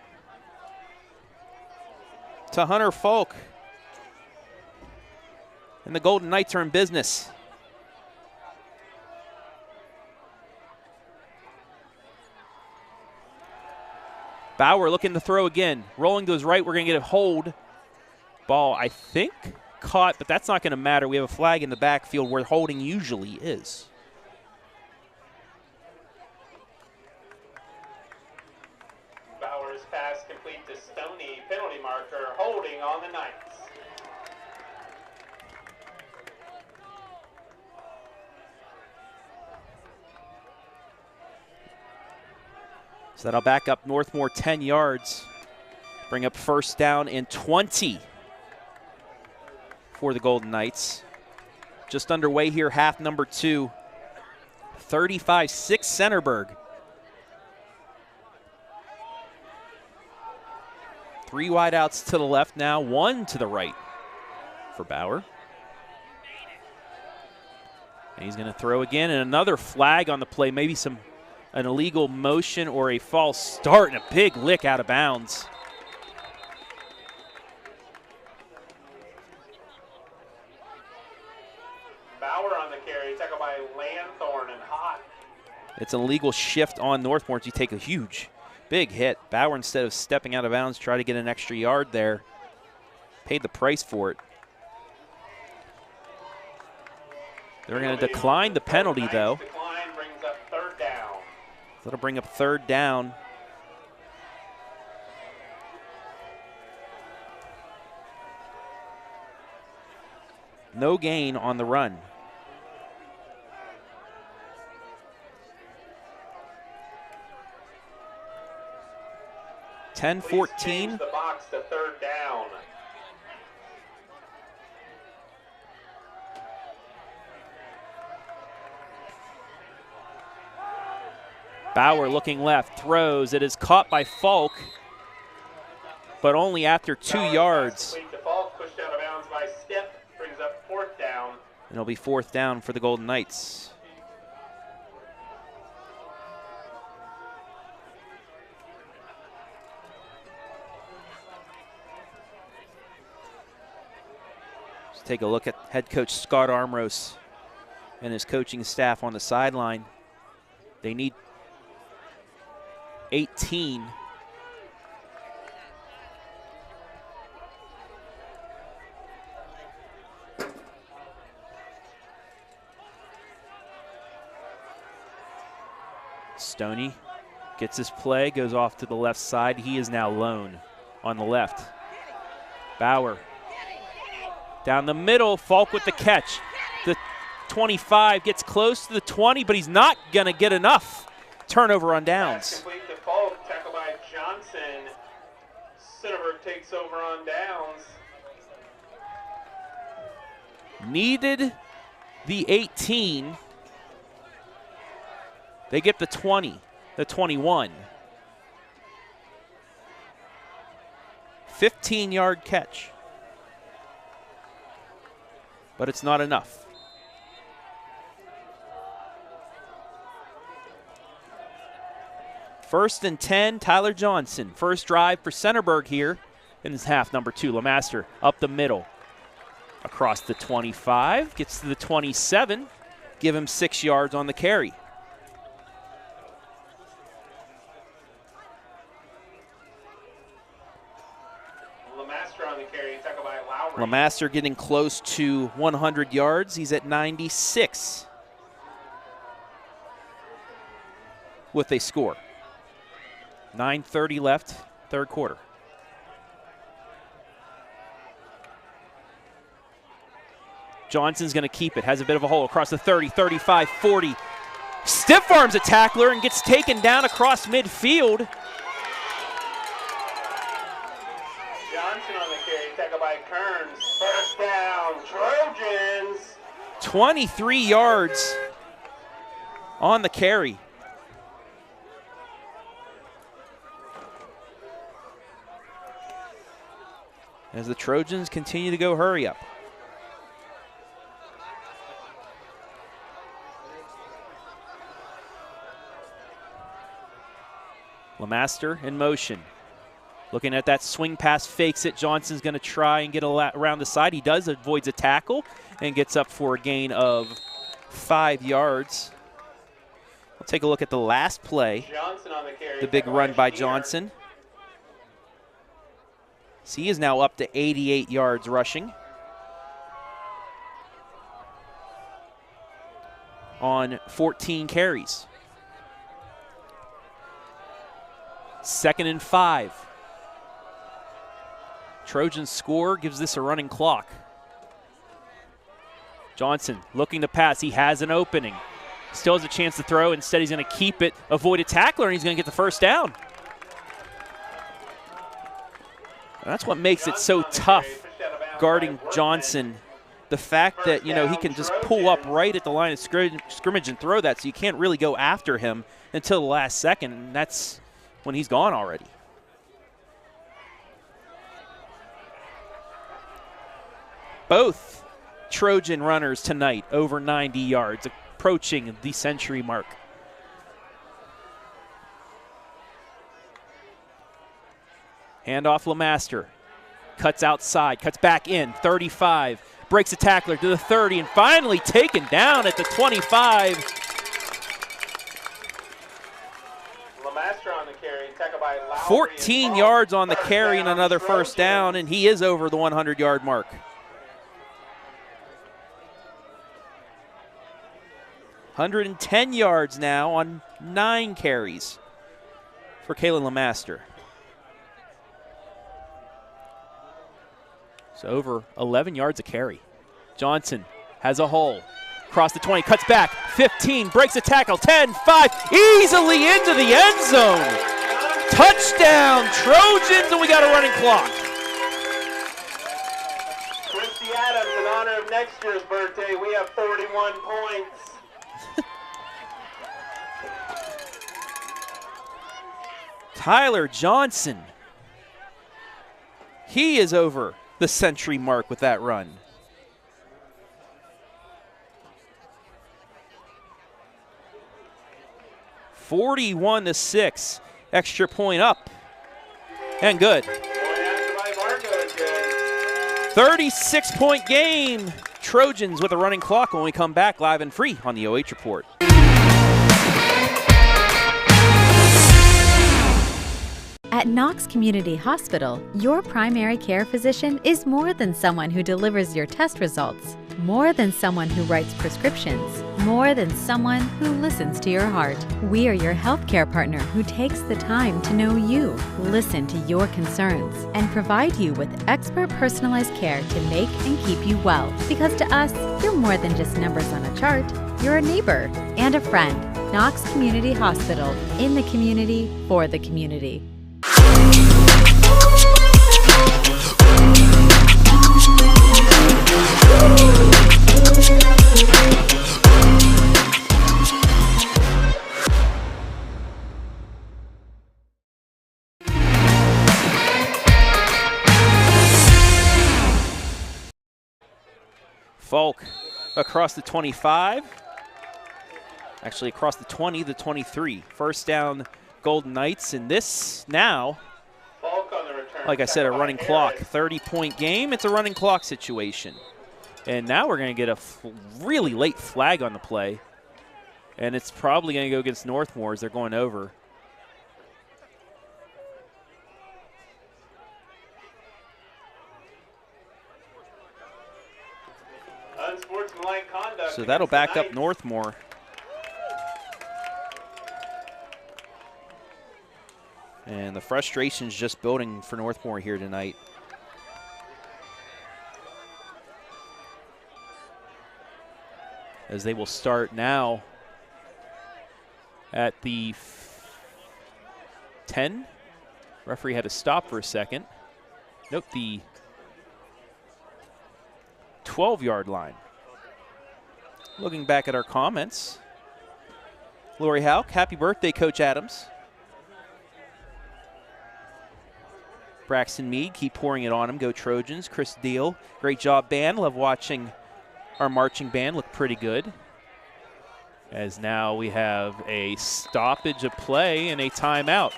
to Hunter Falk. And the Golden Knights are in business. Bauer looking to throw again. Rolling to his right, we're going to get a hold. Ball, I think, caught, but that's not going to matter. We have a flag in the backfield where holding usually is. Bauer's pass complete to Stoney. Penalty marker, holding on the Knights. So that'll back up Northmor 10 yards. Bring up 1st down and 20 for the Golden Knights. Just underway here, half number 2. 35-6 Centerburg. 3 wide outs to the left now, 1 to the right for Bauer. And he's going to throw again, and another flag on the play, maybe an illegal motion or a false start, and a big lick out of bounds. Bauer on the carry, tackled by Lanthorn and Hott. It's an illegal shift on Northmor. You take a huge, big hit. Bauer, instead of stepping out of bounds, try to get an extra yard there. Paid the price for it. They're going to decline the penalty, though. That'll bring up 3rd down. No gain on the run. "10-14. The box to 3rd down. Bauer looking left, throws. It is caught by Falk, but only after 2 yards. Falk, pushed out of bounds by Step, brings up 4th down. And it'll be 4th down for the Golden Knights. Let's take a look at head coach Scott Armros and his coaching staff on the sideline. They need 18. Stoney gets his play, goes off to the left side. He is now lone on the left. Bauer down the middle, Falk with the catch. The 25 gets close to the 20, but he's not going to get enough. Turnover on downs. Complete to Falk, tackle by Johnson. Centerburg takes over on downs. Needed the 18. They get the 20, the 21. 15-yard catch. But it's not enough. First and 10, Tyler Johnson. First drive for Centerburg here in this half. Number 2, LeMaster up the middle. Across the 25, gets to the 27. Give him 6 yards on the carry. LeMaster on the carry, tackled by Lowry. LeMaster getting close to 100 yards. He's at 96 with a score. 9:30 left, third quarter. Johnson's going to keep it. Has a bit of a hole across the 30, 35, 40. Stiff arms a tackler and gets taken down across midfield. Johnson on the carry, tackled by Kearns. First down, Trojans. 23 yards on the carry. As the Trojans continue to go hurry up. LeMaster in motion. Looking at that swing pass, fakes it. Johnson's going to try and get around the side. He does, avoids a tackle, and gets up for a gain of 5 yards. We'll take a look at the last play. Johnson on the carry, the big run by Johnson. So he is now up to 88 yards rushing on 14 carries. 2nd and 5. Trojans score, gives this a running clock. Johnson looking to pass. He has an opening. Still has a chance to throw. Instead, he's going to keep it, avoid a tackler, and he's going to get the first down. And that's what makes it so tough guarding Johnson. The fact that, you know, he can just pull up right at the line of scrimmage and throw that, so you can't really go after him until the last second, and that's when he's gone already. Both Trojan runners tonight over 90 yards, approaching the century mark. Handoff LeMaster. Cuts outside, cuts back in, 35. Breaks a tackler to the 30, and finally taken down at the 25. LeMaster on the carry, tackled by Lowry. 14 yards on the carry and another first down, and he is over the 100-yard mark. $110 yards now on 9 carries for Kalen LeMaster. So over 11 yards a carry. Johnson has a hole. Across the 20, cuts back, 15, breaks a tackle, 10, 5, easily into the end zone. Touchdown, Trojans, and we got a running clock. Christy Adams, in honor of next year's birthday, we have 41 points. Tyler Johnson. He is over the century mark with that run. (41-6), extra point up, and good. 36-point game. Trojans with a running clock when we come back live and free on the OH Report. At Knox Community Hospital, your primary care physician is more than someone who delivers your test results, more than someone who writes prescriptions, More than someone who listens to your heart. We are your healthcare partner who takes the time to know you, listen to your concerns, and provide you with expert personalized care to make and keep you well. Because to us, you're more than just numbers on a chart. You're a neighbor and a friend. Knox Community Hospital, in the community, for the community. Falk across the 25. Actually, across the 20, the 23. First down, Golden Knights. And this now, like I said, a running clock. 30-point game. It's a running clock situation. And now we're going to get a really late flag on the play. And it's probably going to go against Northmor as they're going over. Unsportsmanlike conduct. So that'll back up Northmor. And the frustration's just building for Northmor here tonight. As they will start now at the 10. Referee had to stop for a second. Nope, the 12-yard line. Looking back at our comments, Lori Houck, happy birthday, Coach Adams. Braxton Mead, keep pouring it on him. Go Trojans. Chris Deal, great job, band. Love watching our marching band look pretty good. As now we have a stoppage of play and a timeout.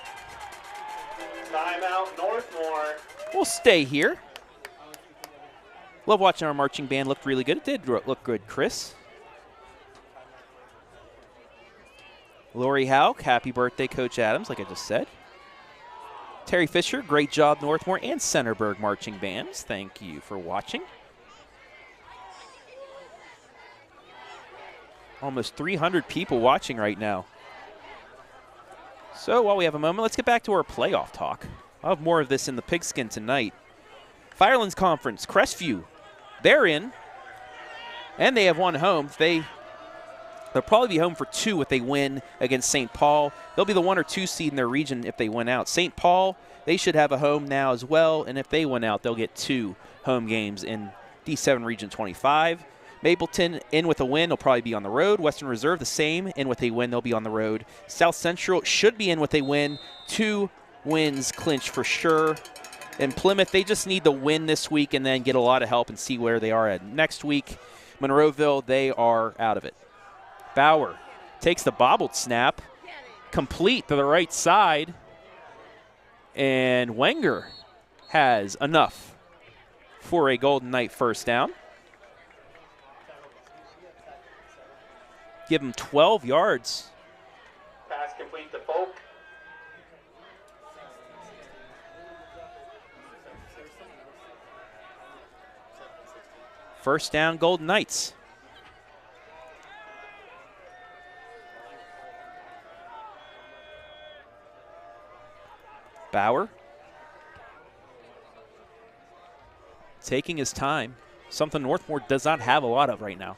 Timeout, Northmor. We'll stay here. Love watching our marching band look really good. It did look good, Chris. Lori Houck, happy birthday, Coach Adams, like I just said. Terry Fisher, great job, Northmor and Centerburg marching bands. Thank you for watching. Almost 300 people watching right now. So while we have a moment, let's get back to our playoff talk. I'll have more of this in the pigskin tonight. Firelands Conference, Crestview, they're in, and they have one home. They'll probably be home for 2 if they win against St. Paul. They'll be the 1 or 2 seed in their region if they win out. St. Paul, they should have a home now as well, and if they win out, they'll get 2 home games in D7 Region 25. Mapleton, in with a win, they'll probably be on the road. Western Reserve, the same. In with a win, they'll be on the road. South Central should be in with a win. 2 wins clinch for sure. And Plymouth, they just need the win this week and then get a lot of help and see where they are at next week. Monroeville, they are out of it. Bauer takes the bobbled snap, complete to the right side, and Wenger has enough for a Golden Knight first down. Give him 12 yards. Pass complete to Folk. First down, Golden Knights. Bauer taking his time, something Northmor does not have a lot of right now.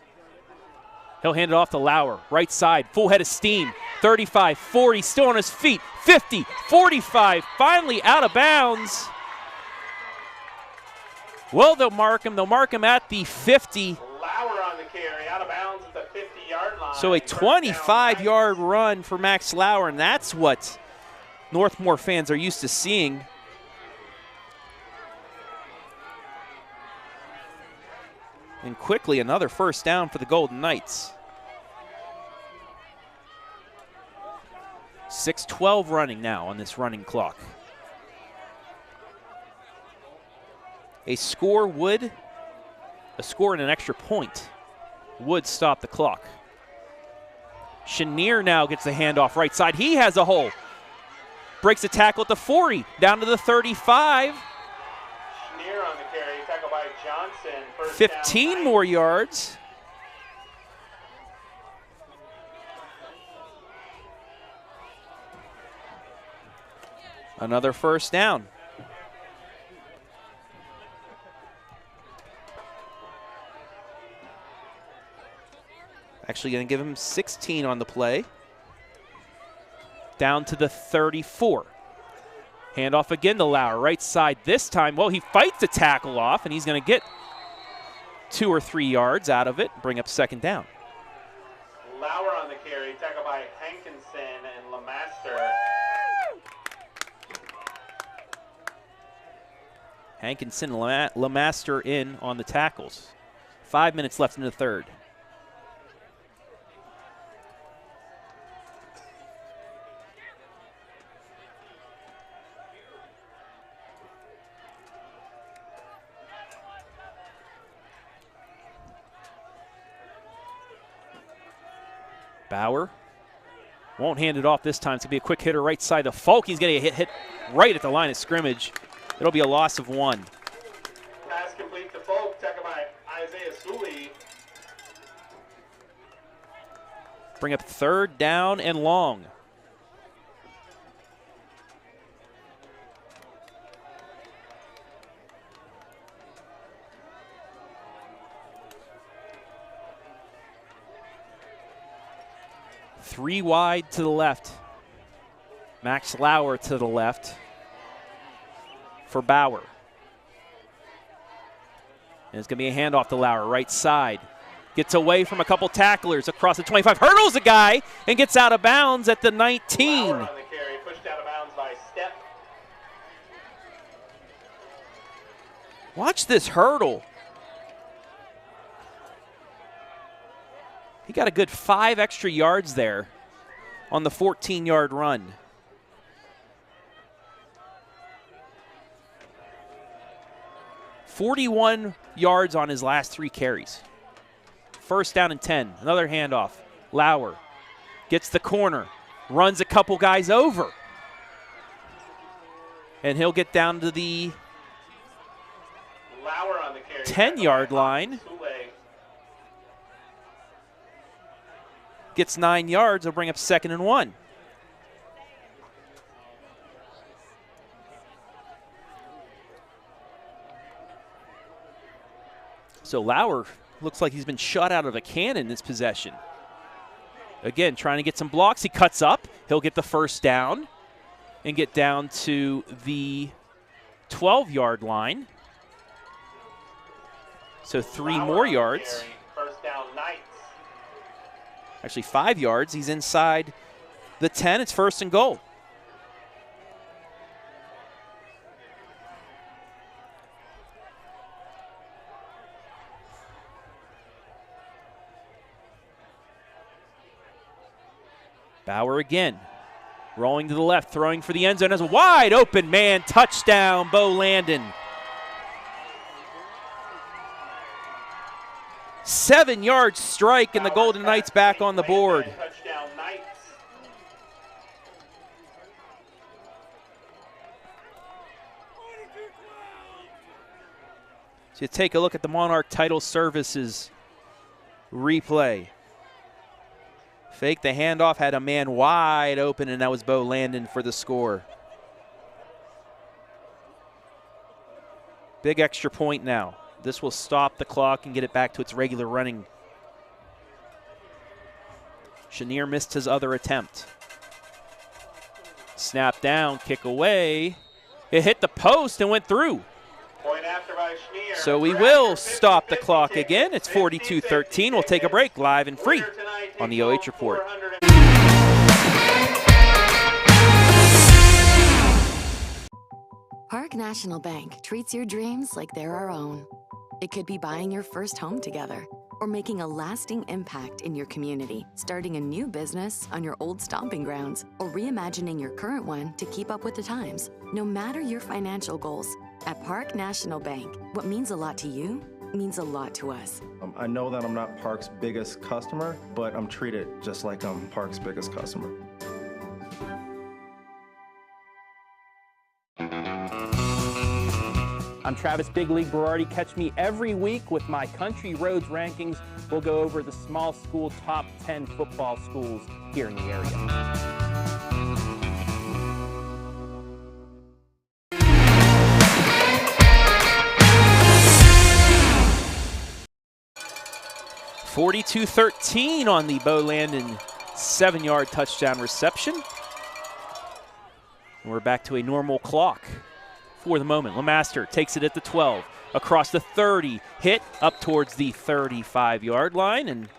He'll hand it off to Lauer, right side, full head of steam, 35, 40, still on his feet, 50, 45, finally out of bounds. Well, they'll mark him at the 50. Lauer on the carry, out of bounds at the 50-yard line. So a 25-yard run for Max Lauer, and that's what Northmor fans are used to seeing. And quickly, another first down for the Golden Knights. 6:12 running now on this running clock. A score and an extra point would stop the clock. Chenier now gets the handoff right side. He has a hole. Breaks the tackle at the 40, down to the 35. Chenier on the carry, tackle by Johnson. 15 more yards. Another first down. Actually going to give him 16 on the play. Down to the 34. Handoff again to Lauer, right side this time. Well, he fights the tackle off, and he's going to get 2 or 3 yards out of it, bring up second down. Lauer on the carry, tackled by Hankinson and Lemaster. Hankinson and Lemaster in on the tackles. 5 minutes left in the third. Bauer won't hand it off this time. It's going to be a quick hitter right side to Falk. He's going to get hit right at the line of scrimmage. It'll be a loss of 1. Pass complete to Falk, tackled by Isaiah Sully. Bring up third down and long. Three wide to the left. Max Lauer to the left for Bauer. And it's going to be a handoff to Lauer, right side. Gets away from a couple tacklers across the 25. Hurdles a guy and gets out of bounds at the 19. Lauer on the carry, pushed out of bounds by Step. Watch this hurdle. He got a good 5 extra yards there on the 14-yard run. "41 yards on his last 3 carries. First down and 10. Another handoff. Lauer gets the corner, runs a couple guys over. And he'll get down to the 10-yard line. Gets 9 yards. He'll bring up second and 1. So Lauer looks like he's been shot out of a cannon this possession. Again, trying to get some blocks. He cuts up. He'll get the first down and get down to the 12-yard line. So 3 more yards. First down, Knights. Actually 5 yards. He's inside the 10. It's first and goal. Bauer again, rolling to the left, throwing for the end zone as a wide open man. Touchdown, Bo Landon. 7-yard strike, and the Golden Knights back on the board. Touchdown, Knights. So you take a look at the Monarch Title Services replay. Fake the handoff, had a man wide open, and that was Bo Landon for the score. Big extra point now. This will stop the clock and get it back to its regular running. Chenier missed his other attempt. Snap down, kick away. It hit the post and went through. Point after by Chenier. So we will stop the clock again. It's 42-13. We'll take a break live and free on the OH Report. Park National Bank treats your dreams like they're our own. It could be buying your first home together or making a lasting impact in your community, starting a new business on your old stomping grounds, or reimagining your current one to keep up with the times. No matter your financial goals, at Park National Bank, what means a lot to you means a lot to us. I know that I'm not Park's biggest customer, but I'm treated just like I'm Park's biggest customer. I'm Travis Big League Berardi. Catch me every week with my Country Roads rankings. We'll go over the small school top 10 football schools here in the area. 42-13 on the Bo Landon 7-yard touchdown reception. And we're back to a normal clock for the moment. LeMaster takes it at the 12, across the 30, hit up towards the 35-yard line. And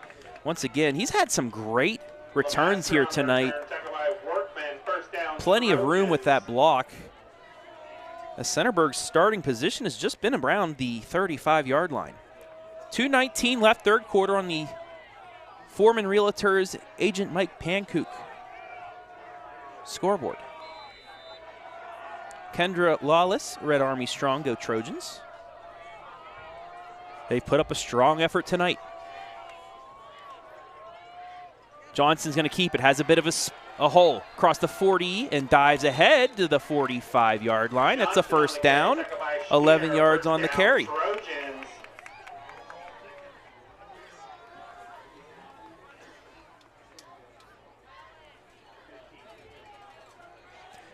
once again, he's had some great returns here tonight. Plenty of room with that block. As Centerburg's starting position has just been around the 35-yard line. 2:19 left, third quarter on the Foreman Realtors Agent Mike Pankook scoreboard. Kendra Lawless, Red Army strong, go Trojans. They put up a strong effort tonight. Johnson's going to keep it, has a bit of a hole across the 40 and dives ahead to the 45-yard line. That's a first down, 11 yards on the carry. Trojans.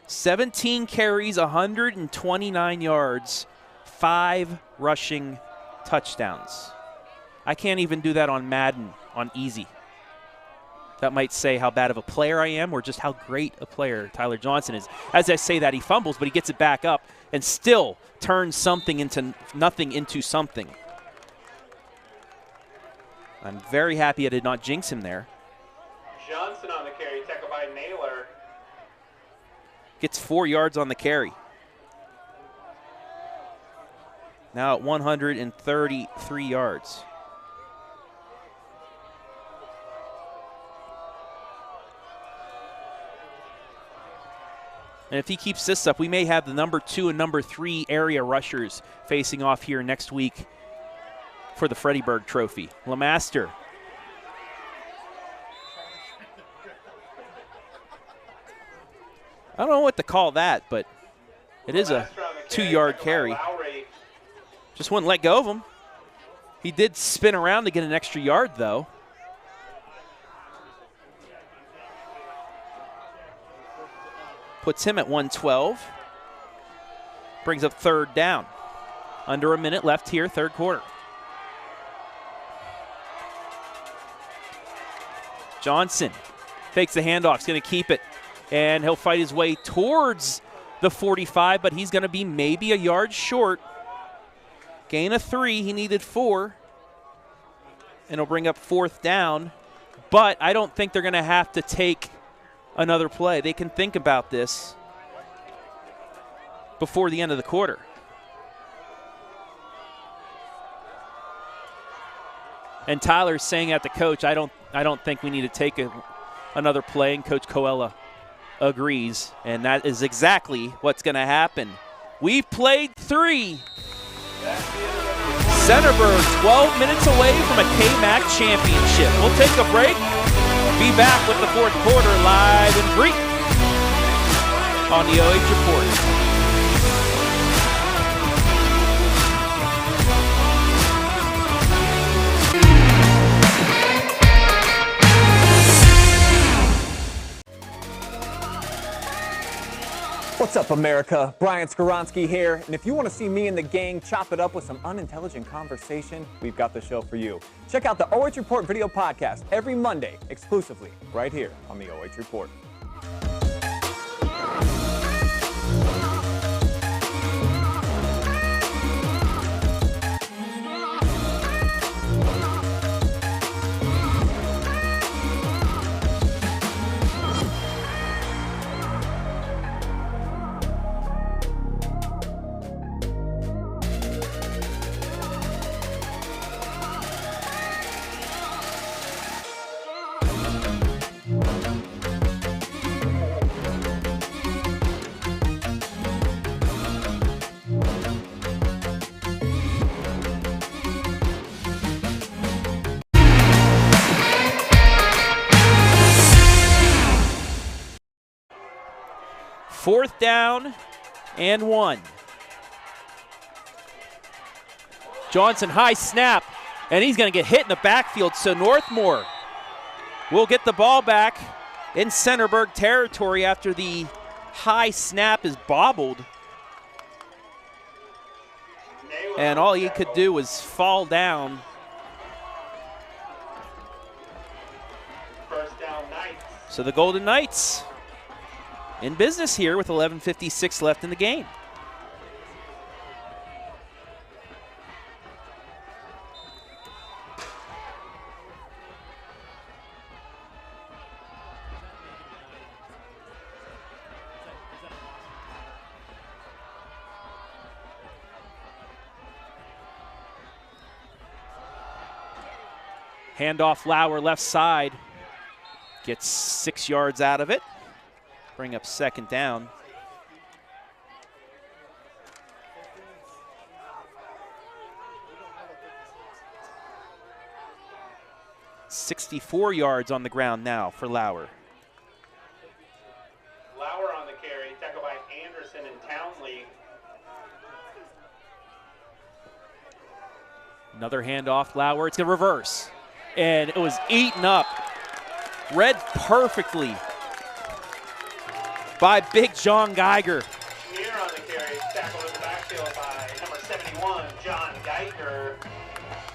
17 carries, 129 yards, 5 rushing touchdowns. I can't even do that on Madden, on easy. That might say how bad of a player I am or just how great a player Tyler Johnson is. As I say that, he fumbles, but he gets it back up and still turns something into nothing into something. I'm very happy I did not jinx him there. Johnson on the carry, tackled by Naylor. Gets 4 yards on the carry. Now at 133 yards. And if he keeps this up, we may have the number 2 and number 3 area rushers facing off here next week for the Freddie Berg Trophy. LeMaster. I don't know what to call that, but it is a 2-yard carry. Just wouldn't let go of him. He did spin around to get an extra yard, though. Puts him at 112. Brings up third down. Under a minute left here, third quarter. Johnson fakes the handoff. He's going to keep it. And he'll fight his way towards the 45, but he's going to be maybe a yard short. Gain of 3. He needed 4. And he'll bring up fourth down. But I don't think they're going to have to take another play. They can think about this before the end of the quarter. And Tyler's saying at the coach, I don't think we need to take another play, and Coach Coella agrees, and that is exactly what's going to happen. We've played 3. Centerburg 12 minutes away from a KMAC championship. We'll take a break. Be back with the fourth quarter live and free on the OH Report. What's up, America? Brian Skoronsky here, and if you want to see me and the gang chop it up with some unintelligent conversation, we've got the show for you. Check out the OH Report video podcast every Monday, exclusively right here on the OH Report. Fourth down and 1. Johnson, high snap, and he's going to get hit in the backfield, so Northmor will get the ball back in Centerburg territory after the high snap is bobbled. And all he could do was fall down So the Golden Knights in business here with 11:56 left in the game. Handoff Lauer left side. Gets 6 yards out of it. Bring up second down. $64 yards on the ground now for Lauer. Lauer on the carry, tackled by Anderson and Townley. Another handoff, Lauer. It's going to reverse. And it was eaten up. Read perfectly by Big John Geiger. Schneer on the carry, tackled in the backfield by number 71, John Geiger.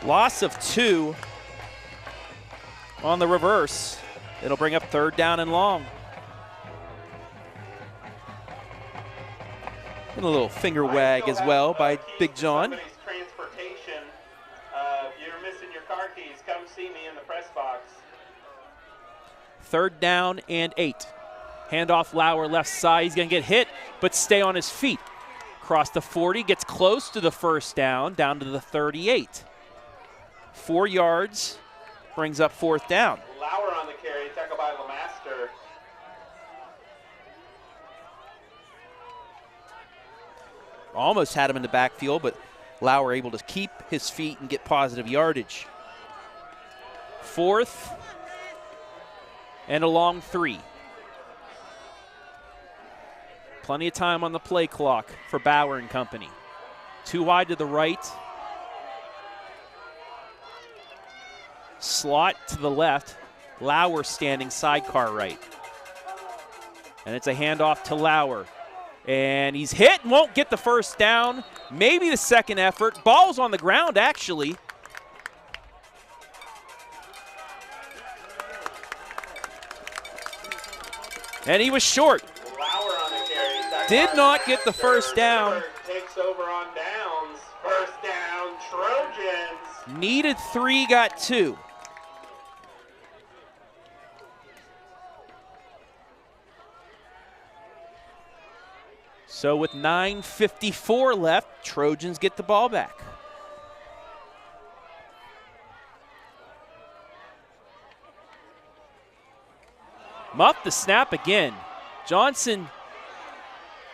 Loss of 2 on the reverse. It'll bring up third down and long. And a little finger wag as well by Big John. Transportation. If you're missing your car keys, come see me in the press box. Third down and 8. Handoff Lauer left side. He's going to get hit, but stay on his feet. Across the 40, gets close to the first down to the 38. 4 yards, brings up fourth down. Lauer on the carry, tackled by LeMaster. Almost had him in the backfield, but Lauer able to keep his feet and get positive yardage. Fourth and a long 3. Plenty of time on the play clock for Bauer and company. 2 wide to the right. Slot to the left. Lauer standing sidecar right. And it's a handoff to Lauer. And he's hit and won't get the first down. Maybe the second effort. Ball's on the ground, actually. And he was short. Lauer on the carry. Did not get the first down. Takes over on downs. First down, Trojans. Needed 3, got 2. So with 9:54 left, Trojans get the ball back. Muff the snap again. Johnson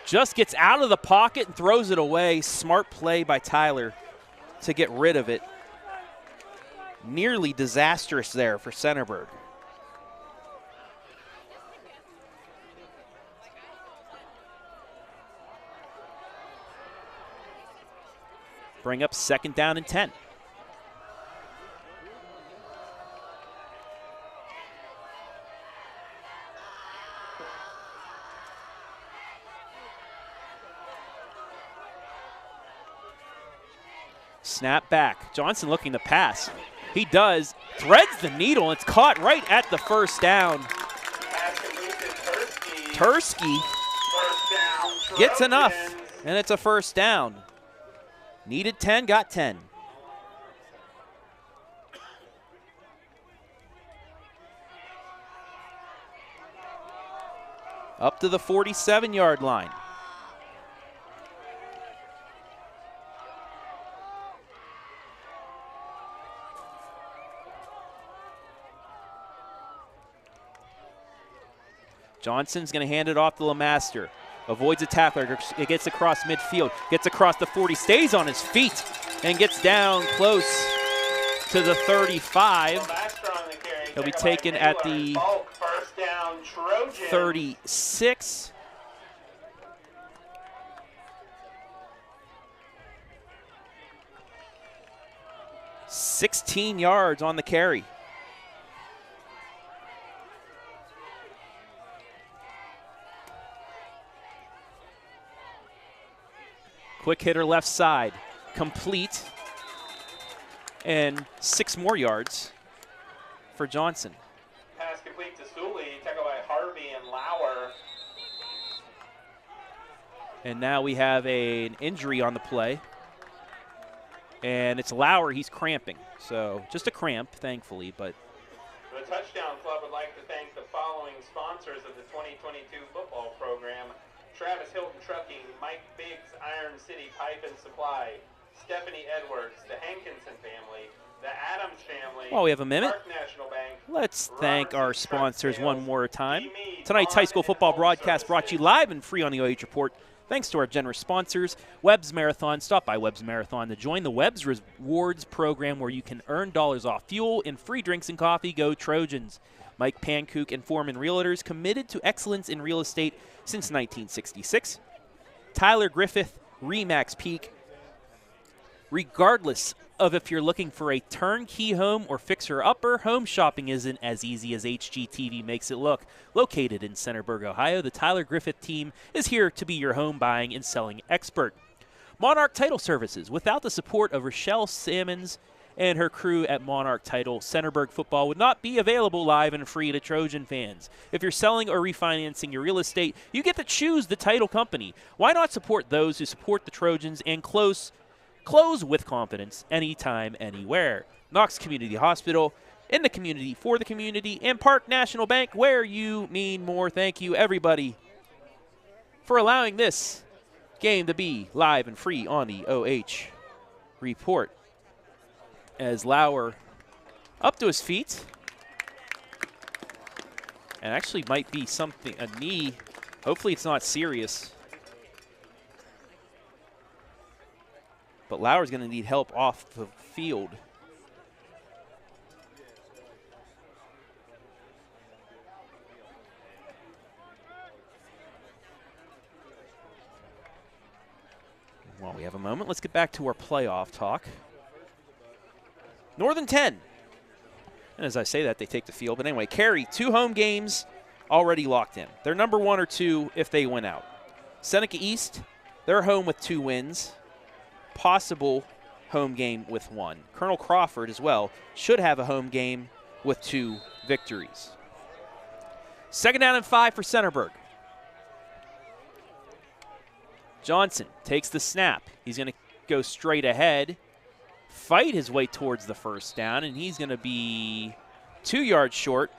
just gets out of the pocket and throws it away. Smart play by Tyler to get rid of it. Nearly disastrous there for Centerburg. Bring up second down and 10. Snap back. Johnson looking to pass. He does. Threads the needle. It's caught right at the first down. Tursky gets enough, and it's a first down. Needed 10, got 10. Up to the 47-yard line. Johnson's going to hand it off to LeMaster. Avoids a tackler. It gets across midfield. Gets across the 40. Stays on his feet and gets down close to the 35. He'll be taken at the 36. $16 yards on the carry. Quick hitter left side, complete, and 6 more yards for Johnson. Pass complete to Sully, tackled by And now we have an injury on the play. And it's Lauer. He's cramping. So just a cramp, thankfully. But the Touchdown Club would like to thank the following sponsors of the 2022 football program: Travis Hilton Trucking, Mike Biggs, Iron City Pipe and Supply, Stephanie Edwards, the Hankinson family, the Adams family. While we have a minute, Park National Bank, let's thank our sponsors one more time. Tonight's high school football broadcast brought to you live and free on the OH Report. Thanks to our generous sponsors, Webb's Marathon. Stop by Webb's Marathon to join the Webb's Rewards program where you can earn dollars off fuel and free drinks and coffee. Go Trojans. Mike Pankook and Foreman Realtors, committed to excellence in real estate since 1966. Tyler Griffith, Remax Peak. Regardless of if you're looking for a turnkey home or fixer-upper, home shopping isn't as easy as HGTV makes it look. Located in Centerburg, Ohio, the Tyler Griffith team is here to be your home buying and selling expert. Monarch Title Services. Without the support of Rochelle Sammons and her crew at Monarch Title, Centerburg football would not be available live and free to Trojan fans. If you're selling or refinancing your real estate, you get to choose the title company. Why not support those who support the Trojans and close with confidence anytime, anywhere? Knox Community Hospital, in the community, for the community, and Park National Bank, where you mean more. Thank you, everybody, for allowing this game to be live and free on the OH Report. As Lauer up to his feet, and actually might be something, a knee. Hopefully it's not serious. But Lauer's going to need help off the field. While we have a moment, let's get back to our playoff talk. Northern 10. And as I say that, they take the field. But anyway, Cary, 2 home games already locked in. They're number 1 or 2 if they win out. Seneca East, they're home with 2 wins. Possible home game with 1. Colonel Crawford as well should have a home game with 2 victories. 2nd down and 5 for Centerburg. Johnson takes the snap. He's going to go straight ahead, fight his way towards the 1st down, and he's going to be 2 yards short.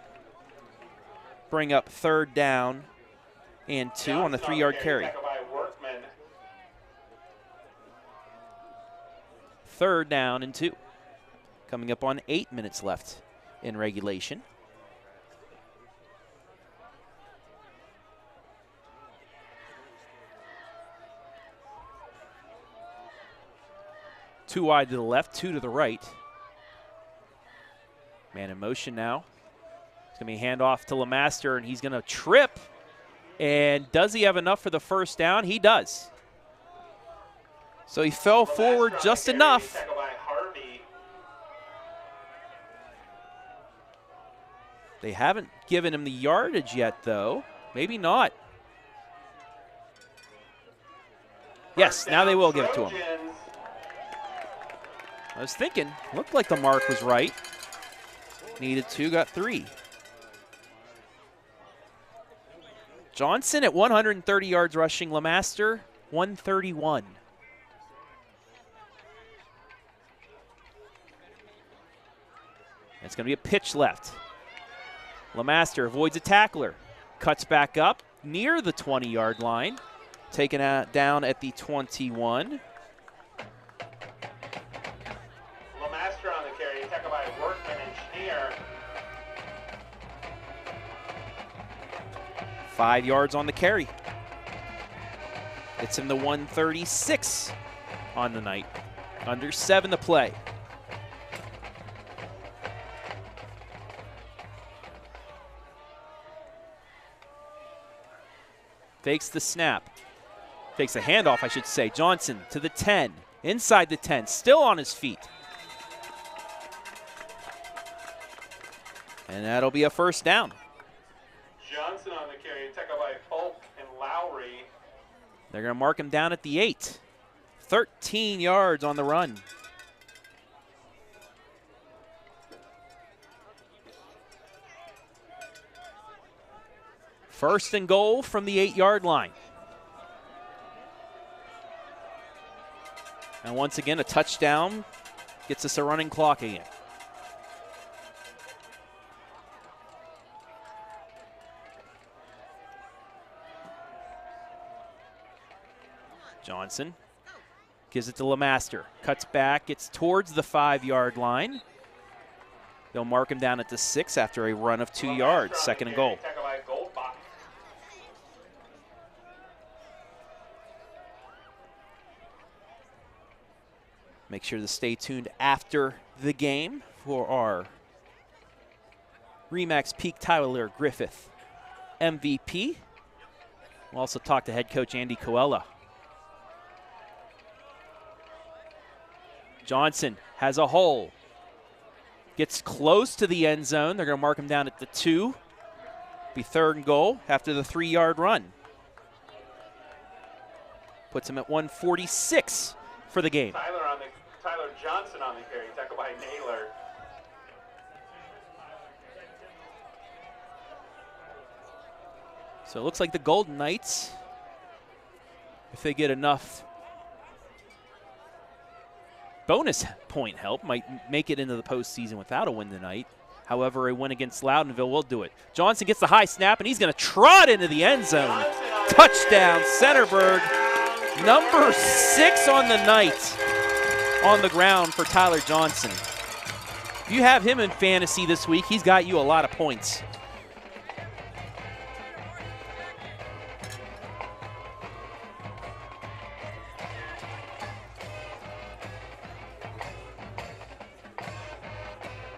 Bring up 3rd down and 2 on the 3-yard carry. 3rd down and 2. Coming up on 8 minutes left in regulation. Two wide to the left, 2 to the right. Man in motion now. It's going to be a handoff to LeMaster, and he's going to trip. And does he have enough for the 1st down? He does. So he fell forward just enough. They haven't given him the yardage yet, though. Maybe not. Yes, now they will give it to him. I was thinking, looked like the mark was right. Needed 2, got 3. Johnson at 130 yards rushing. LeMaster, 131. It's going to be a pitch left. LeMaster avoids a tackler. Cuts back up near the 20-yard line. Taken out, down at the 21. LeMaster on the carry. Tackled by Workman Engineer. 5 yards on the carry. It's him to 136 on the night. Under 7 to play. Fakes the snap. Fakes the handoff, I should say. Johnson to the 10. Inside the 10. Still on his feet. And that'll be a 1st down. Johnson on the carry. Tackled by Polk and Lowry. They're going to mark him down at the 8. 13 yards on the run. First and goal from the 8-yard line. And once again, a touchdown gets us a running clock again. Johnson gives it to LeMaster. Cuts back, gets towards the 5-yard line. They'll mark him down at the 6 after a run of 2 yards. Second and goal. Make sure to stay tuned after the game for our RE/MAX Peak Tyler Griffith MVP. We'll also talk to head coach Andy Coella. Johnson has a hole. Gets close to the end zone. They're going to mark him down at the 2. Be 3rd and goal after the 3-yard run. Puts him at 146 for the game. Tyler Johnson on the carry, tackled by Naylor. So it looks like the Golden Knights, if they get enough bonus point help, might make it into the postseason without a win tonight. However, a win against Loudonville will do it. Johnson gets the high snap, and he's going to trot into the end zone. Touchdown, Centerburg. Number 6 on the night on the ground for Tyler Johnson. If you have him in fantasy this week, he's got you a lot of points.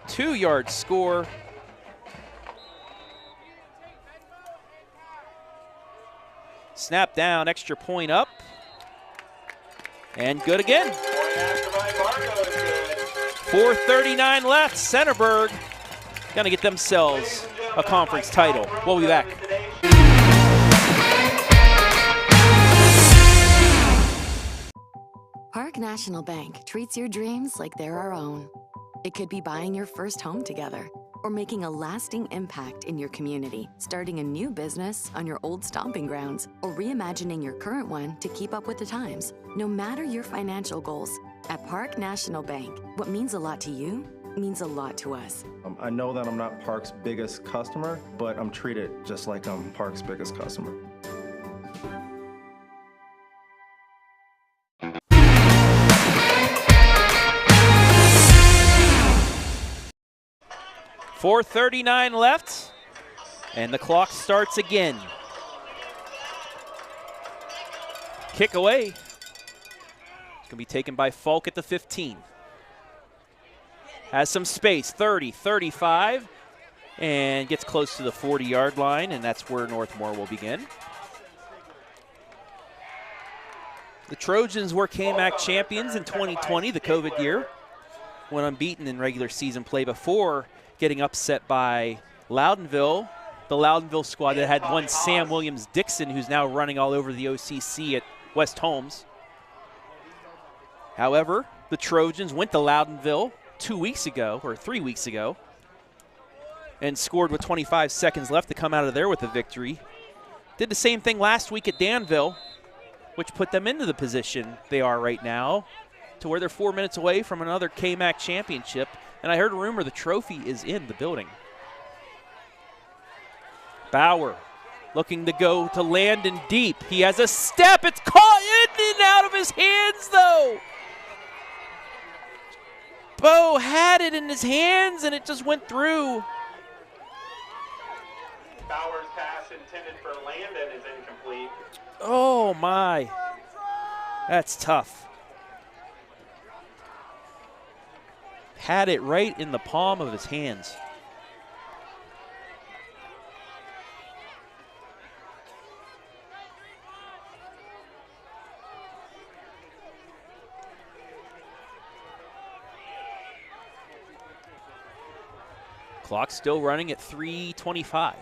Two-yard score. Snap down, extra point up. And good again. 4:39 left. Centerburg going to get themselves a conference title. We'll be back. Park National Bank treats your dreams like they're our own. It could be buying your first home together or making a lasting impact in your community, starting a new business on your old stomping grounds, or reimagining your current one to keep up with the times. No matter your financial goals, at Park National Bank, what means a lot to you means a lot to us. I know that I'm not Park's biggest customer, but I'm treated just like I'm Park's biggest customer. .439 left, and the clock starts again. Kick away. It's going to be taken by Falk at the 15. Has some space, 30, 35, and gets close to the 40-yard line, and that's where Northmor will begin. The Trojans were KMAC champions in 2020, the COVID year, went unbeaten in regular season play before getting upset by Loudonville, the Loudonville squad that had one Sam Williams-Dixon, who's now running all over the OCC at West Holmes. However, the Trojans went to Loudonville 2 weeks ago, or 3 weeks ago, and scored with 25 seconds left to come out of there with a victory. Did the same thing last week at Danville, which put them into the position they are right now, to where they're 4 minutes away from another KMAC championship. And I heard a rumor the trophy is in the building. Bauer looking to go to Landon deep. He has a step. It's caught in and out of his hands, though. Bo had it in his hands, and it just went through. Bauer's pass intended for Landon is incomplete. Oh, my. That's tough. Had it right in the palm of his hands. Clock still running at 3:25.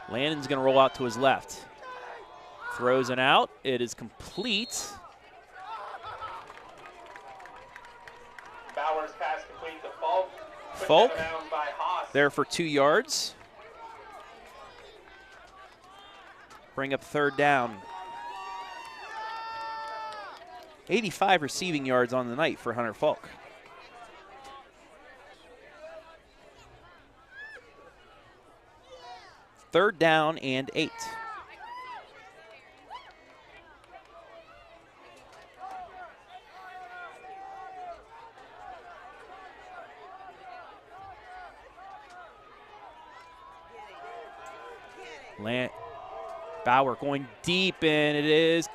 Landon's going to roll out to his left. Throws it out. It is complete. Bauer's pass complete to Falk. Falk there for 2 yards. Bring up third down. 85 receiving yards on the night for Hunter Falk. Third down and 8. Bauer going deep, and it is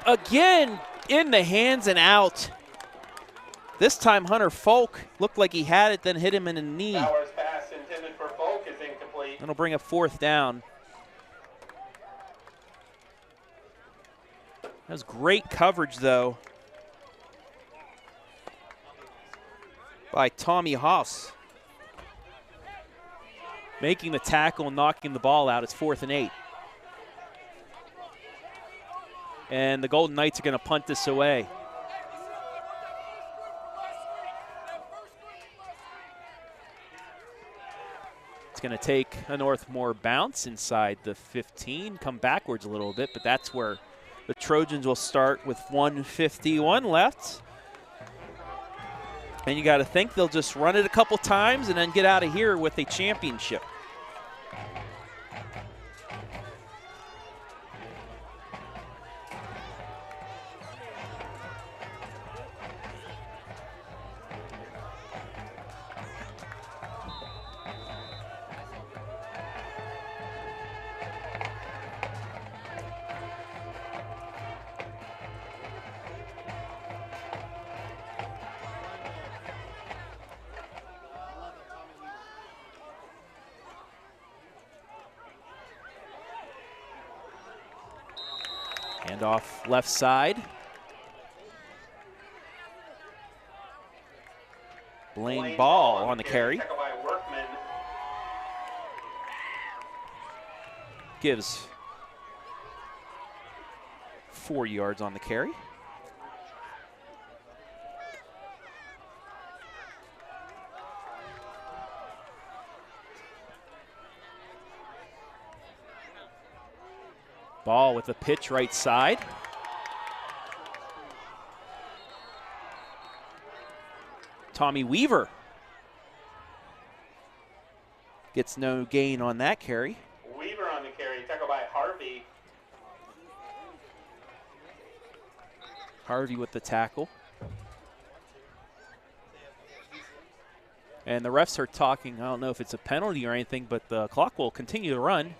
again in the hands and out. This time Hunter Falk looked like he had it, then hit him in the knee. Bauer's pass intended for Falk is incomplete. That'll bring a 4th down. That was great coverage, though, by Tommy Haas. Making the tackle and knocking the ball out. It's 4th and 8. And the Golden Knights are going to punt this away. It's going to take a Northmor bounce inside the 15, come backwards a little bit, but that's where the Trojans will start with 1:51 left. And you got to think they'll just run it a couple times and then get out of here with a championship. Handoff left side. Blaine Ball on the carry. Gives 4 yards on the carry. Ball with the pitch right side. Tommy Weaver gets no gain on that carry. Weaver on the carry, tackled by Harvey. Harvey with the tackle. And the refs are talking, I don't know if it's a penalty or anything, but the clock will continue to run.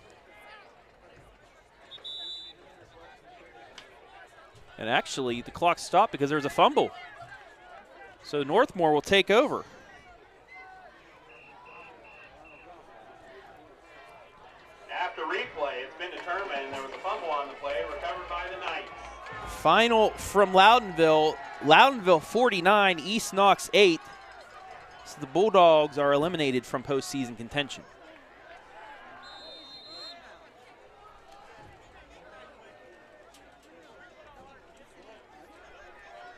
And actually, the clock stopped because there was a fumble. So Northmor will take over. After replay, it's been determined there was a fumble on the play, recovered by the Knights. Final from Loudonville. Loudonville 49, East Knox 8. So the Bulldogs are eliminated from postseason contention.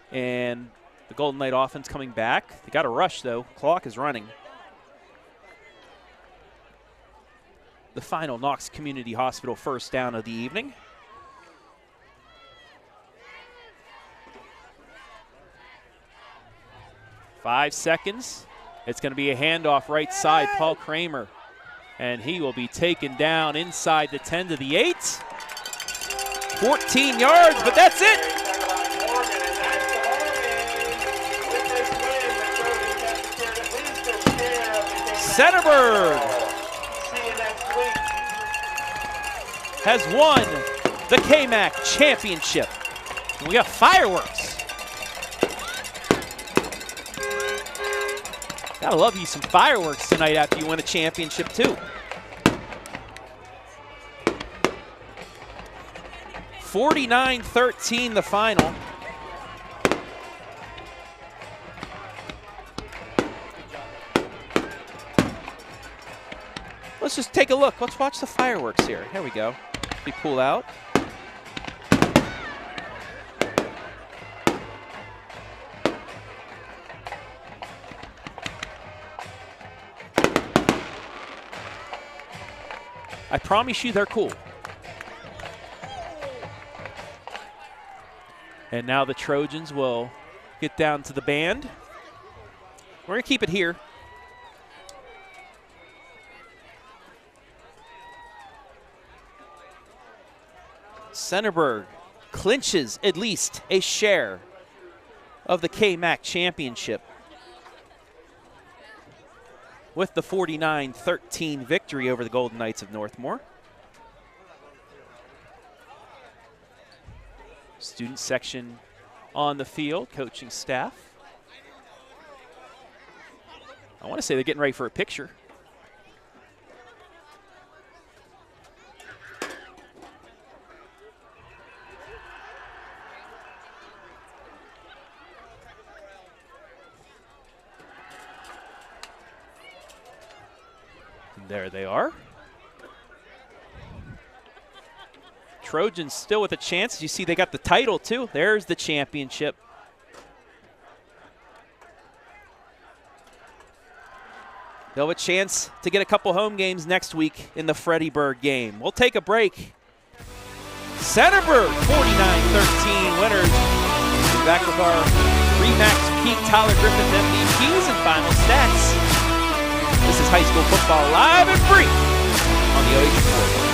And the Golden Knight offense coming back. They got a rush, though. Clock is running. The final Knox Community Hospital first down of the evening. Five seconds. It's going to be a handoff right side, Paul Kramer. And he will be taken down inside the 10 to the 8. 14 yards, but that's it. Centerburg has won the KMAC championship. We got fireworks. Gotta love you some fireworks tonight after you win a championship too. 49-13 the final. Let's just take a look. Let's watch the fireworks here. Here we go. We pull out. I promise you they're cool. And now the Trojans will get down to the band. We're going to keep it here. Centerburg clinches at least a share of the KMAC championship with the 49-13 victory over the Golden Knights of Northmor. Student section on the field, coaching staff. I want to say they're getting ready for a picture. And there they are. Trojans still with a chance. As you see, they got the title too. There's the championship. They'll have a chance to get a couple home games next week in the Pregame game. We'll take a break. Centerburg 49-13 winners. We'll be back with our Remax Peak Tyler Griffith MVPs and final stats. This is high school football live and free on the OH.REPORT.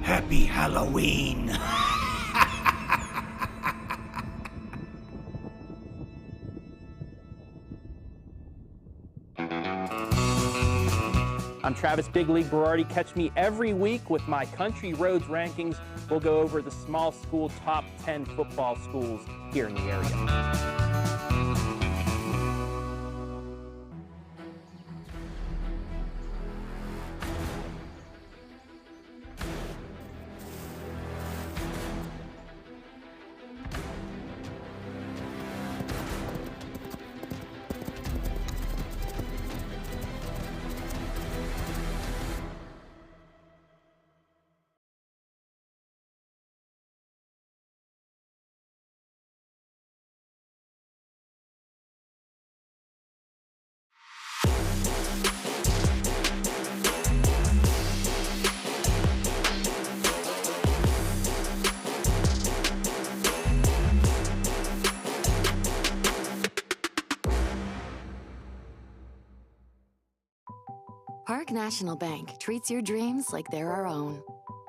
Happy Halloween! I'm Travis Big League Berardi. Catch me every week with my Country Roads rankings. We'll go over the small school top 10 football schools here in the area. Park National Bank treats your dreams like they're our own.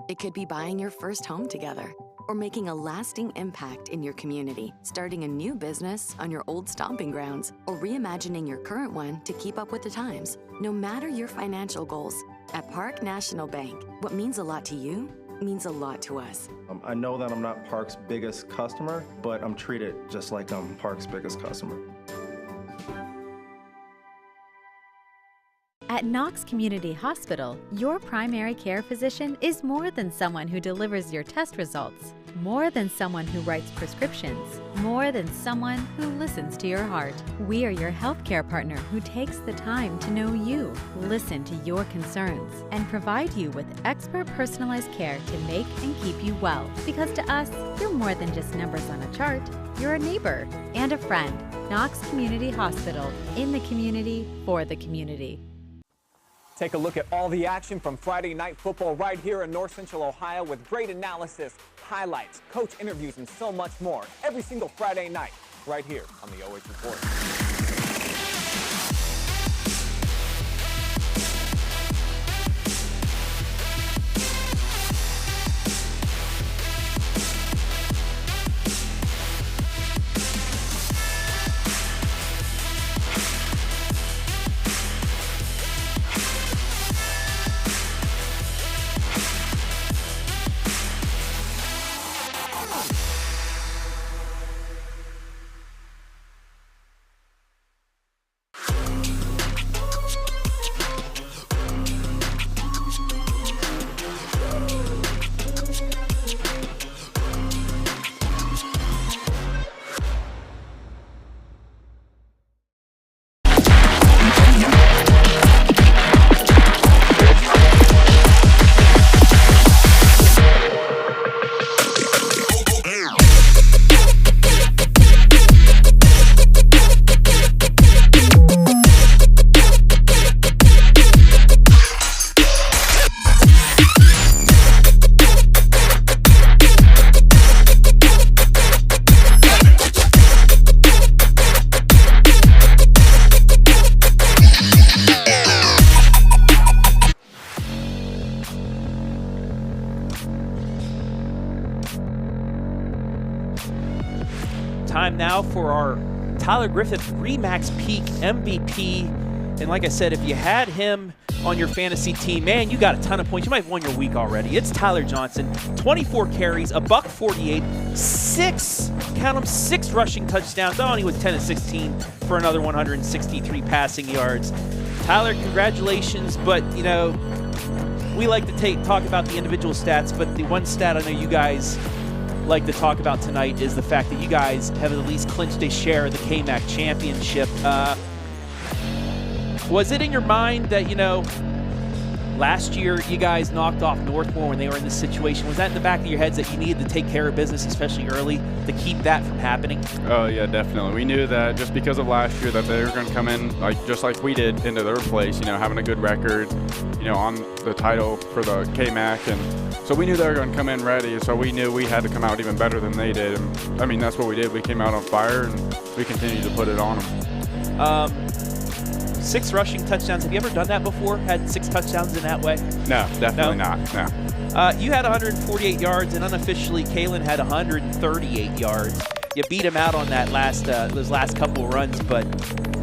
It could be buying your first home together or making a lasting impact in your community, starting a new business on your old stomping grounds, or reimagining your current one to keep up with the times. No matter your financial goals, at Park National Bank, what means a lot to you means a lot to us. I know that I'm not Park's biggest customer, but I'm treated just like I'm Park's biggest customer. At Knox Community Hospital, your primary care physician is more than someone who delivers your test results, more than someone who writes prescriptions, more than someone who listens to your heart. We are your healthcare partner who takes the time to know you, listen to your concerns, and provide you with expert personalized care to make and keep you well. Because to us, you're more than just numbers on a chart. You're a neighbor and a friend. Knox Community Hospital, in the community, for the community. Take a look at all the action from Friday Night Football right here in North Central Ohio with great analysis, highlights, coach interviews, and so much more every single Friday night right here on the OH.REPORT. time now for our Tyler Griffith Remax Peak MVP. And like I said, if you had him on your fantasy team, man, you got a ton of points. You might have won your week already. It's Tyler Johnson, 24 carries, $148, 6 rushing touchdowns. Oh, and he was 10 of 16 for another 163 passing yards. Tyler, congratulations. But, you know, we like to talk about the individual stats, but the one stat I know you guys like to talk about tonight is the fact that you guys have at least clinched a share of the KMAC championship. Was it in your mind that, you know, last year you guys knocked off Northmor when they were in this situation? Was that in the back of your heads that you needed to take care of business, especially early, to keep that from happening? Oh, yeah, definitely. We knew that just because of last year that they were going to come in, just like we did, into their place, you know, having a good record, you know, on the title for the KMAC. And so we knew they were going to come in ready, so we knew we had to come out even better than they did. And, I mean, that's what we did. We came out on fire, and we continued to put it on them. 6 rushing touchdowns. Have you ever done that before? Had 6 touchdowns in that way? No, definitely not. No. You had 148 yards, and unofficially, Kalen had 138 yards. You beat him out on that those last couple of runs, but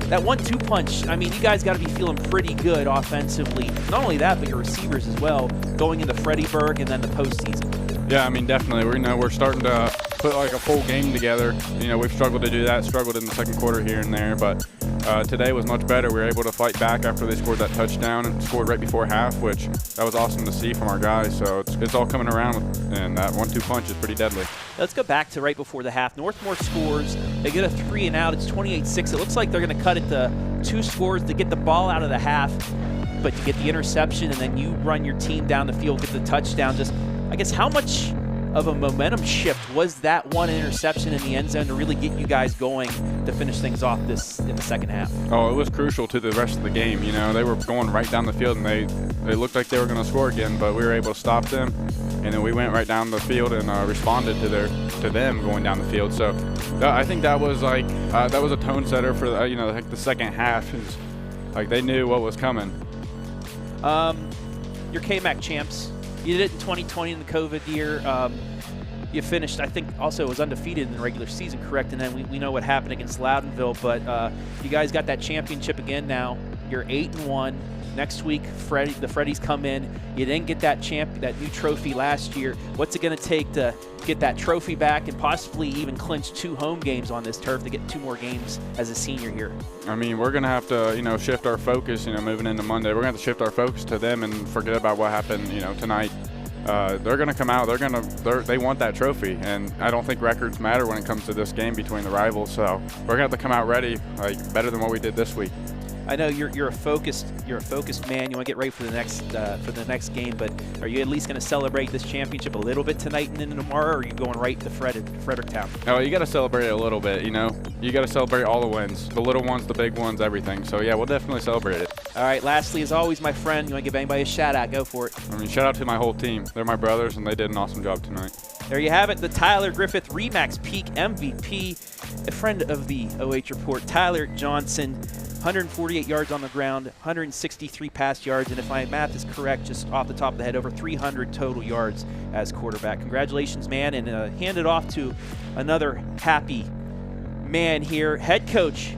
that 1-2 punch, I mean, you guys got to be feeling pretty good offensively. Not only that, but your receivers as well, going into Freddyburg and then the postseason. Yeah, I mean, definitely. We're starting to put like a full game together. You know, we've struggled to do that, struggled in the second quarter here and there, but today was much better. We were able to fight back after they scored that touchdown and scored right before half, which that was awesome to see from our guys. So it's all coming around, and that 1-2 punch is pretty deadly. Let's go back to right before the half. Northmor scores. They get a 3 and out. It's 28-6. It looks like they're going to cut it to 2 scores to get the ball out of the half, but you get the interception, and then you run your team down the field, get the touchdown. Just, I guess, how much of a momentum shift was that one interception in the end zone to really get you guys going to finish things off this in the second half? Oh, it was crucial to the rest of the game. You know, they were going right down the field, and they looked like they were going to score again, but we were able to stop them, and then we went right down the field and responded to them going down the field. So I think that was that was a tone setter for the second half. Is like they knew what was coming. Your KMAC champs. You did it in 2020 in the COVID year. You finished, I think, also was undefeated in the regular season, correct? And then we know what happened against Loudonville, but you guys got that championship again now. You're 8-1. Next week, the Freddies come in. You didn't get that new trophy last year. What's it going to take to get that trophy back and possibly even clinch 2 home games on this turf to get 2 more games as a senior here? I mean, we're going to have to, shift our focus, moving into Monday. We're going to have to shift our focus to them and forget about what happened, tonight. They're going to come out. They want that trophy, and I don't think records matter when it comes to this game between the rivals. So we're going to have to come out ready, better than what we did this week. I know you're a focused man. You want to get ready for the next game, but are you at least going to celebrate this championship a little bit tonight and then tomorrow, or are you going right to Fredericktown? Oh, you got to celebrate it a little bit. You got to celebrate all the wins, the little ones, the big ones, everything. So yeah, we'll definitely celebrate it. All right. Lastly, as always, my friend, you want to give anybody a shout out? Go for it. I mean, shout out to my whole team. They're my brothers, and they did an awesome job tonight. There you have it, the Tyler Griffith Remax Peak MVP, a friend of the OH Report, Tyler Johnson. 148 yards on the ground, 163 pass yards, and if my math is correct, just off the top of the head, over 300 total yards as quarterback. Congratulations, man, and hand it off to another happy man here, head coach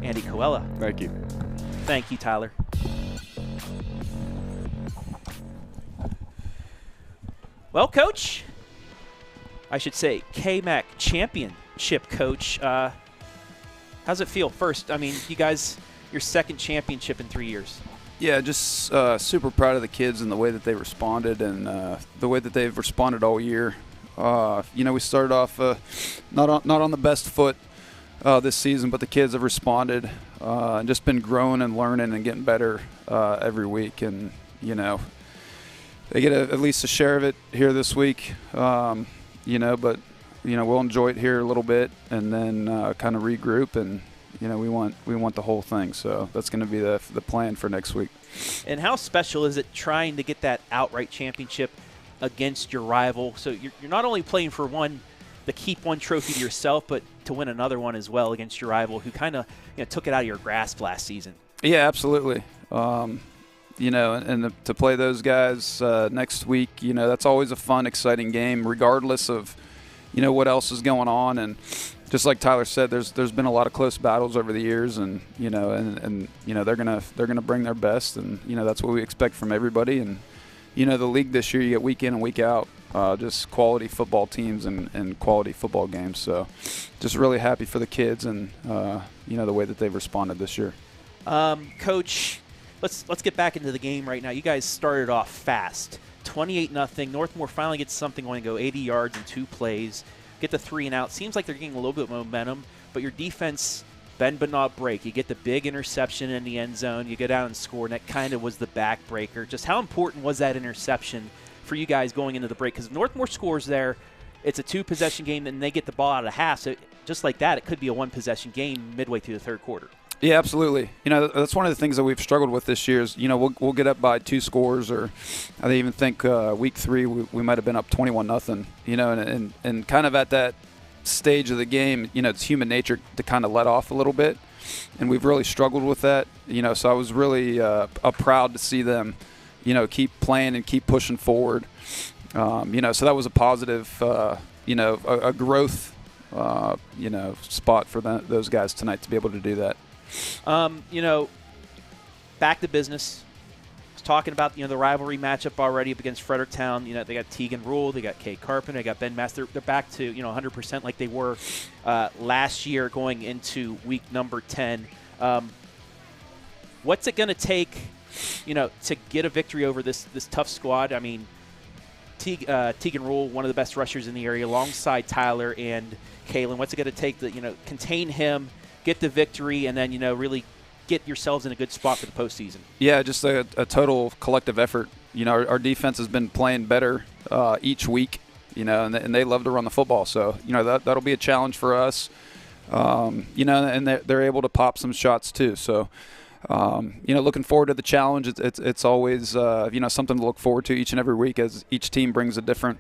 Andy Coella. Thank you. Thank you, Tyler. Well, Coach, I should say KMAC championship coach. How's it feel? First, I mean, you guys, your second championship in 3 years. Yeah, just super proud of the kids and the way that they responded and the way that they've responded all year. We started off not on the best foot this season, but the kids have responded and just been growing and learning and getting better every week. And, they get at least a share of it here this week, but we'll enjoy it here a little bit and then kind of regroup, and we want the whole thing. So that's going to be the plan for next week. And how special is it trying to get that outright championship against your rival? So you're not only playing for to keep one trophy to yourself, but to win another one as well against your rival, who kind of took it out of your grasp last season. Yeah, absolutely. And to play those guys next week, that's always a fun, exciting game, regardless of what else is going on. And just like Tyler said, there's been a lot of close battles over the years, and they're gonna bring their best, and that's what we expect from everybody. And the league this year, you get week in and week out, just quality football teams and quality football games. So just really happy for the kids and the way that they've responded this year. Coach, let's get back into the game right now. You guys started off fast, 28-0. Northmor finally gets something going, go 80 yards in 2 plays. Get the 3 and out. Seems like they're getting a little bit of momentum, but your defense bend but not break. You get the big interception in the end zone. You go down and score, and that kind of was the backbreaker. Just how important was that interception for you guys going into the break? Because if Northmor scores there, it's a 2-possession game, and they get the ball out of half. So just like that, it could be a 1-possession game midway through the third quarter. Yeah, absolutely. That's one of the things that we've struggled with this year is, we'll get up by 2 scores, or I even think week 3 we might have been up 21-0, and kind of at that stage of the game, it's human nature to kind of let off a little bit, and we've really struggled with that, so I was really proud to see them, keep playing and keep pushing forward, so that was a positive, a growth, spot for those guys tonight to be able to do that. Back to business. I was talking about, the rivalry matchup already up against Fredericktown. They got Tegan Rule, they got Kay Carpenter, they got Ben Master. They're back to, 100% like they were last year going into week number 10. What's it going to take, to get a victory over this tough squad? I mean, Tegan Rule, one of the best rushers in the area, alongside Tyler and Kalen. What's it going to take to, contain him, get the victory, and then, really get yourselves in a good spot for the postseason? Yeah, just a total collective effort. Our defense has been playing better each week, and they love to run the football. So, that'll be a challenge for us, and they're able to pop some shots too. So, looking forward to the challenge. It's always, something to look forward to each and every week as each team brings a different,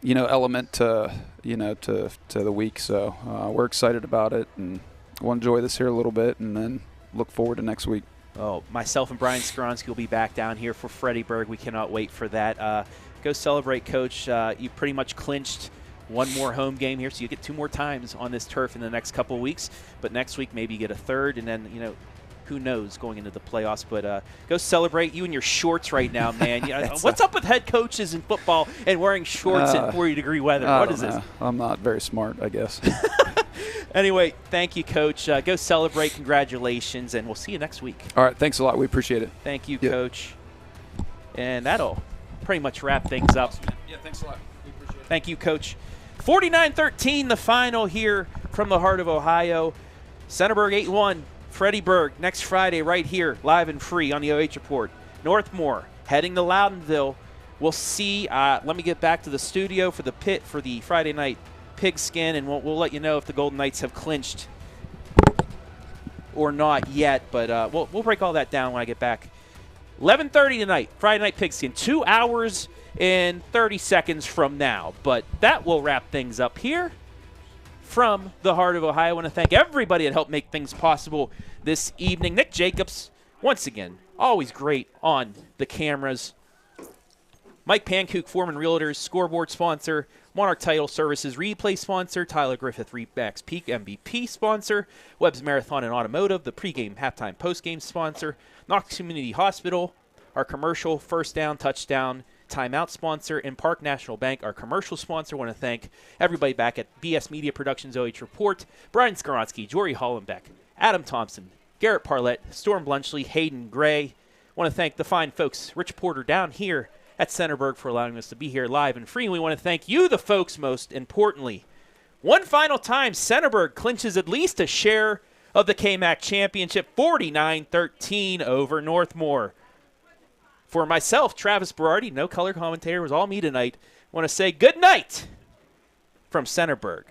element to the week. So we're excited about it, and we'll enjoy this here a little bit, and then look forward to next week. Oh, myself and Brian Skronsky will be back down here for Freddieburg. We cannot wait for that. Go celebrate, Coach. You pretty much clinched one more home game here, so you get 2 more times on this turf in the next couple of weeks. But next week, maybe you get a third, and then, who knows going into the playoffs. But go celebrate. You in your shorts right now, man. What's up with head coaches in football and wearing shorts in 40-degree weather? What is this? I'm not very smart, I guess. Anyway, thank you, Coach. Go celebrate. Congratulations, and we'll see you next week. All right, thanks a lot. We appreciate it. Thank you, Coach. And that'll pretty much wrap things up. Yeah, thanks a lot. We appreciate it. Thank you, Coach. 49-13, the final here from the heart of Ohio. Centerburg 8-1. Freddieburg next Friday right here, live and free on the OH Report. Northmor heading to Loudonville. We'll see. Let me get back to the studio for the pit for the Friday night pigskin, and we'll let you know if the Golden Knights have clinched or not yet. But we'll break all that down when I get back. 11:30 tonight, Friday night pigskin. 2 hours and 30 seconds from now. But that will wrap things up here from the heart of Ohio. I want to thank everybody that helped make things possible this evening. Nick Jacobs, once again, always great on the cameras. Mike Pankook, Foreman Realtors, scoreboard sponsor. Monarch Title Services replay sponsor. Tyler Griffith, Rebacks Peak MVP sponsor. Webb's Marathon and Automotive, the pregame, halftime, postgame sponsor. Knox Community Hospital, our commercial first down, touchdown, timeout sponsor, and Park National Bank, our commercial sponsor. I want to thank everybody back at BS Media Productions OH Report, Brian Skronsky, Jory Hollenbeck, Adam Thompson, Garrett Parlett, Storm Blunchley, Hayden Gray. I want to thank the fine folks, Rich Porter, down here at Centerburg for allowing us to be here live and free. And we want to thank you, the folks, most importantly. One final time, Centerburg clinches at least a share of the KMAC Championship, 49-13 over Northmor. For myself, Travis Berardi, no color commentator, was all me tonight. I want to say good night from Centerburg.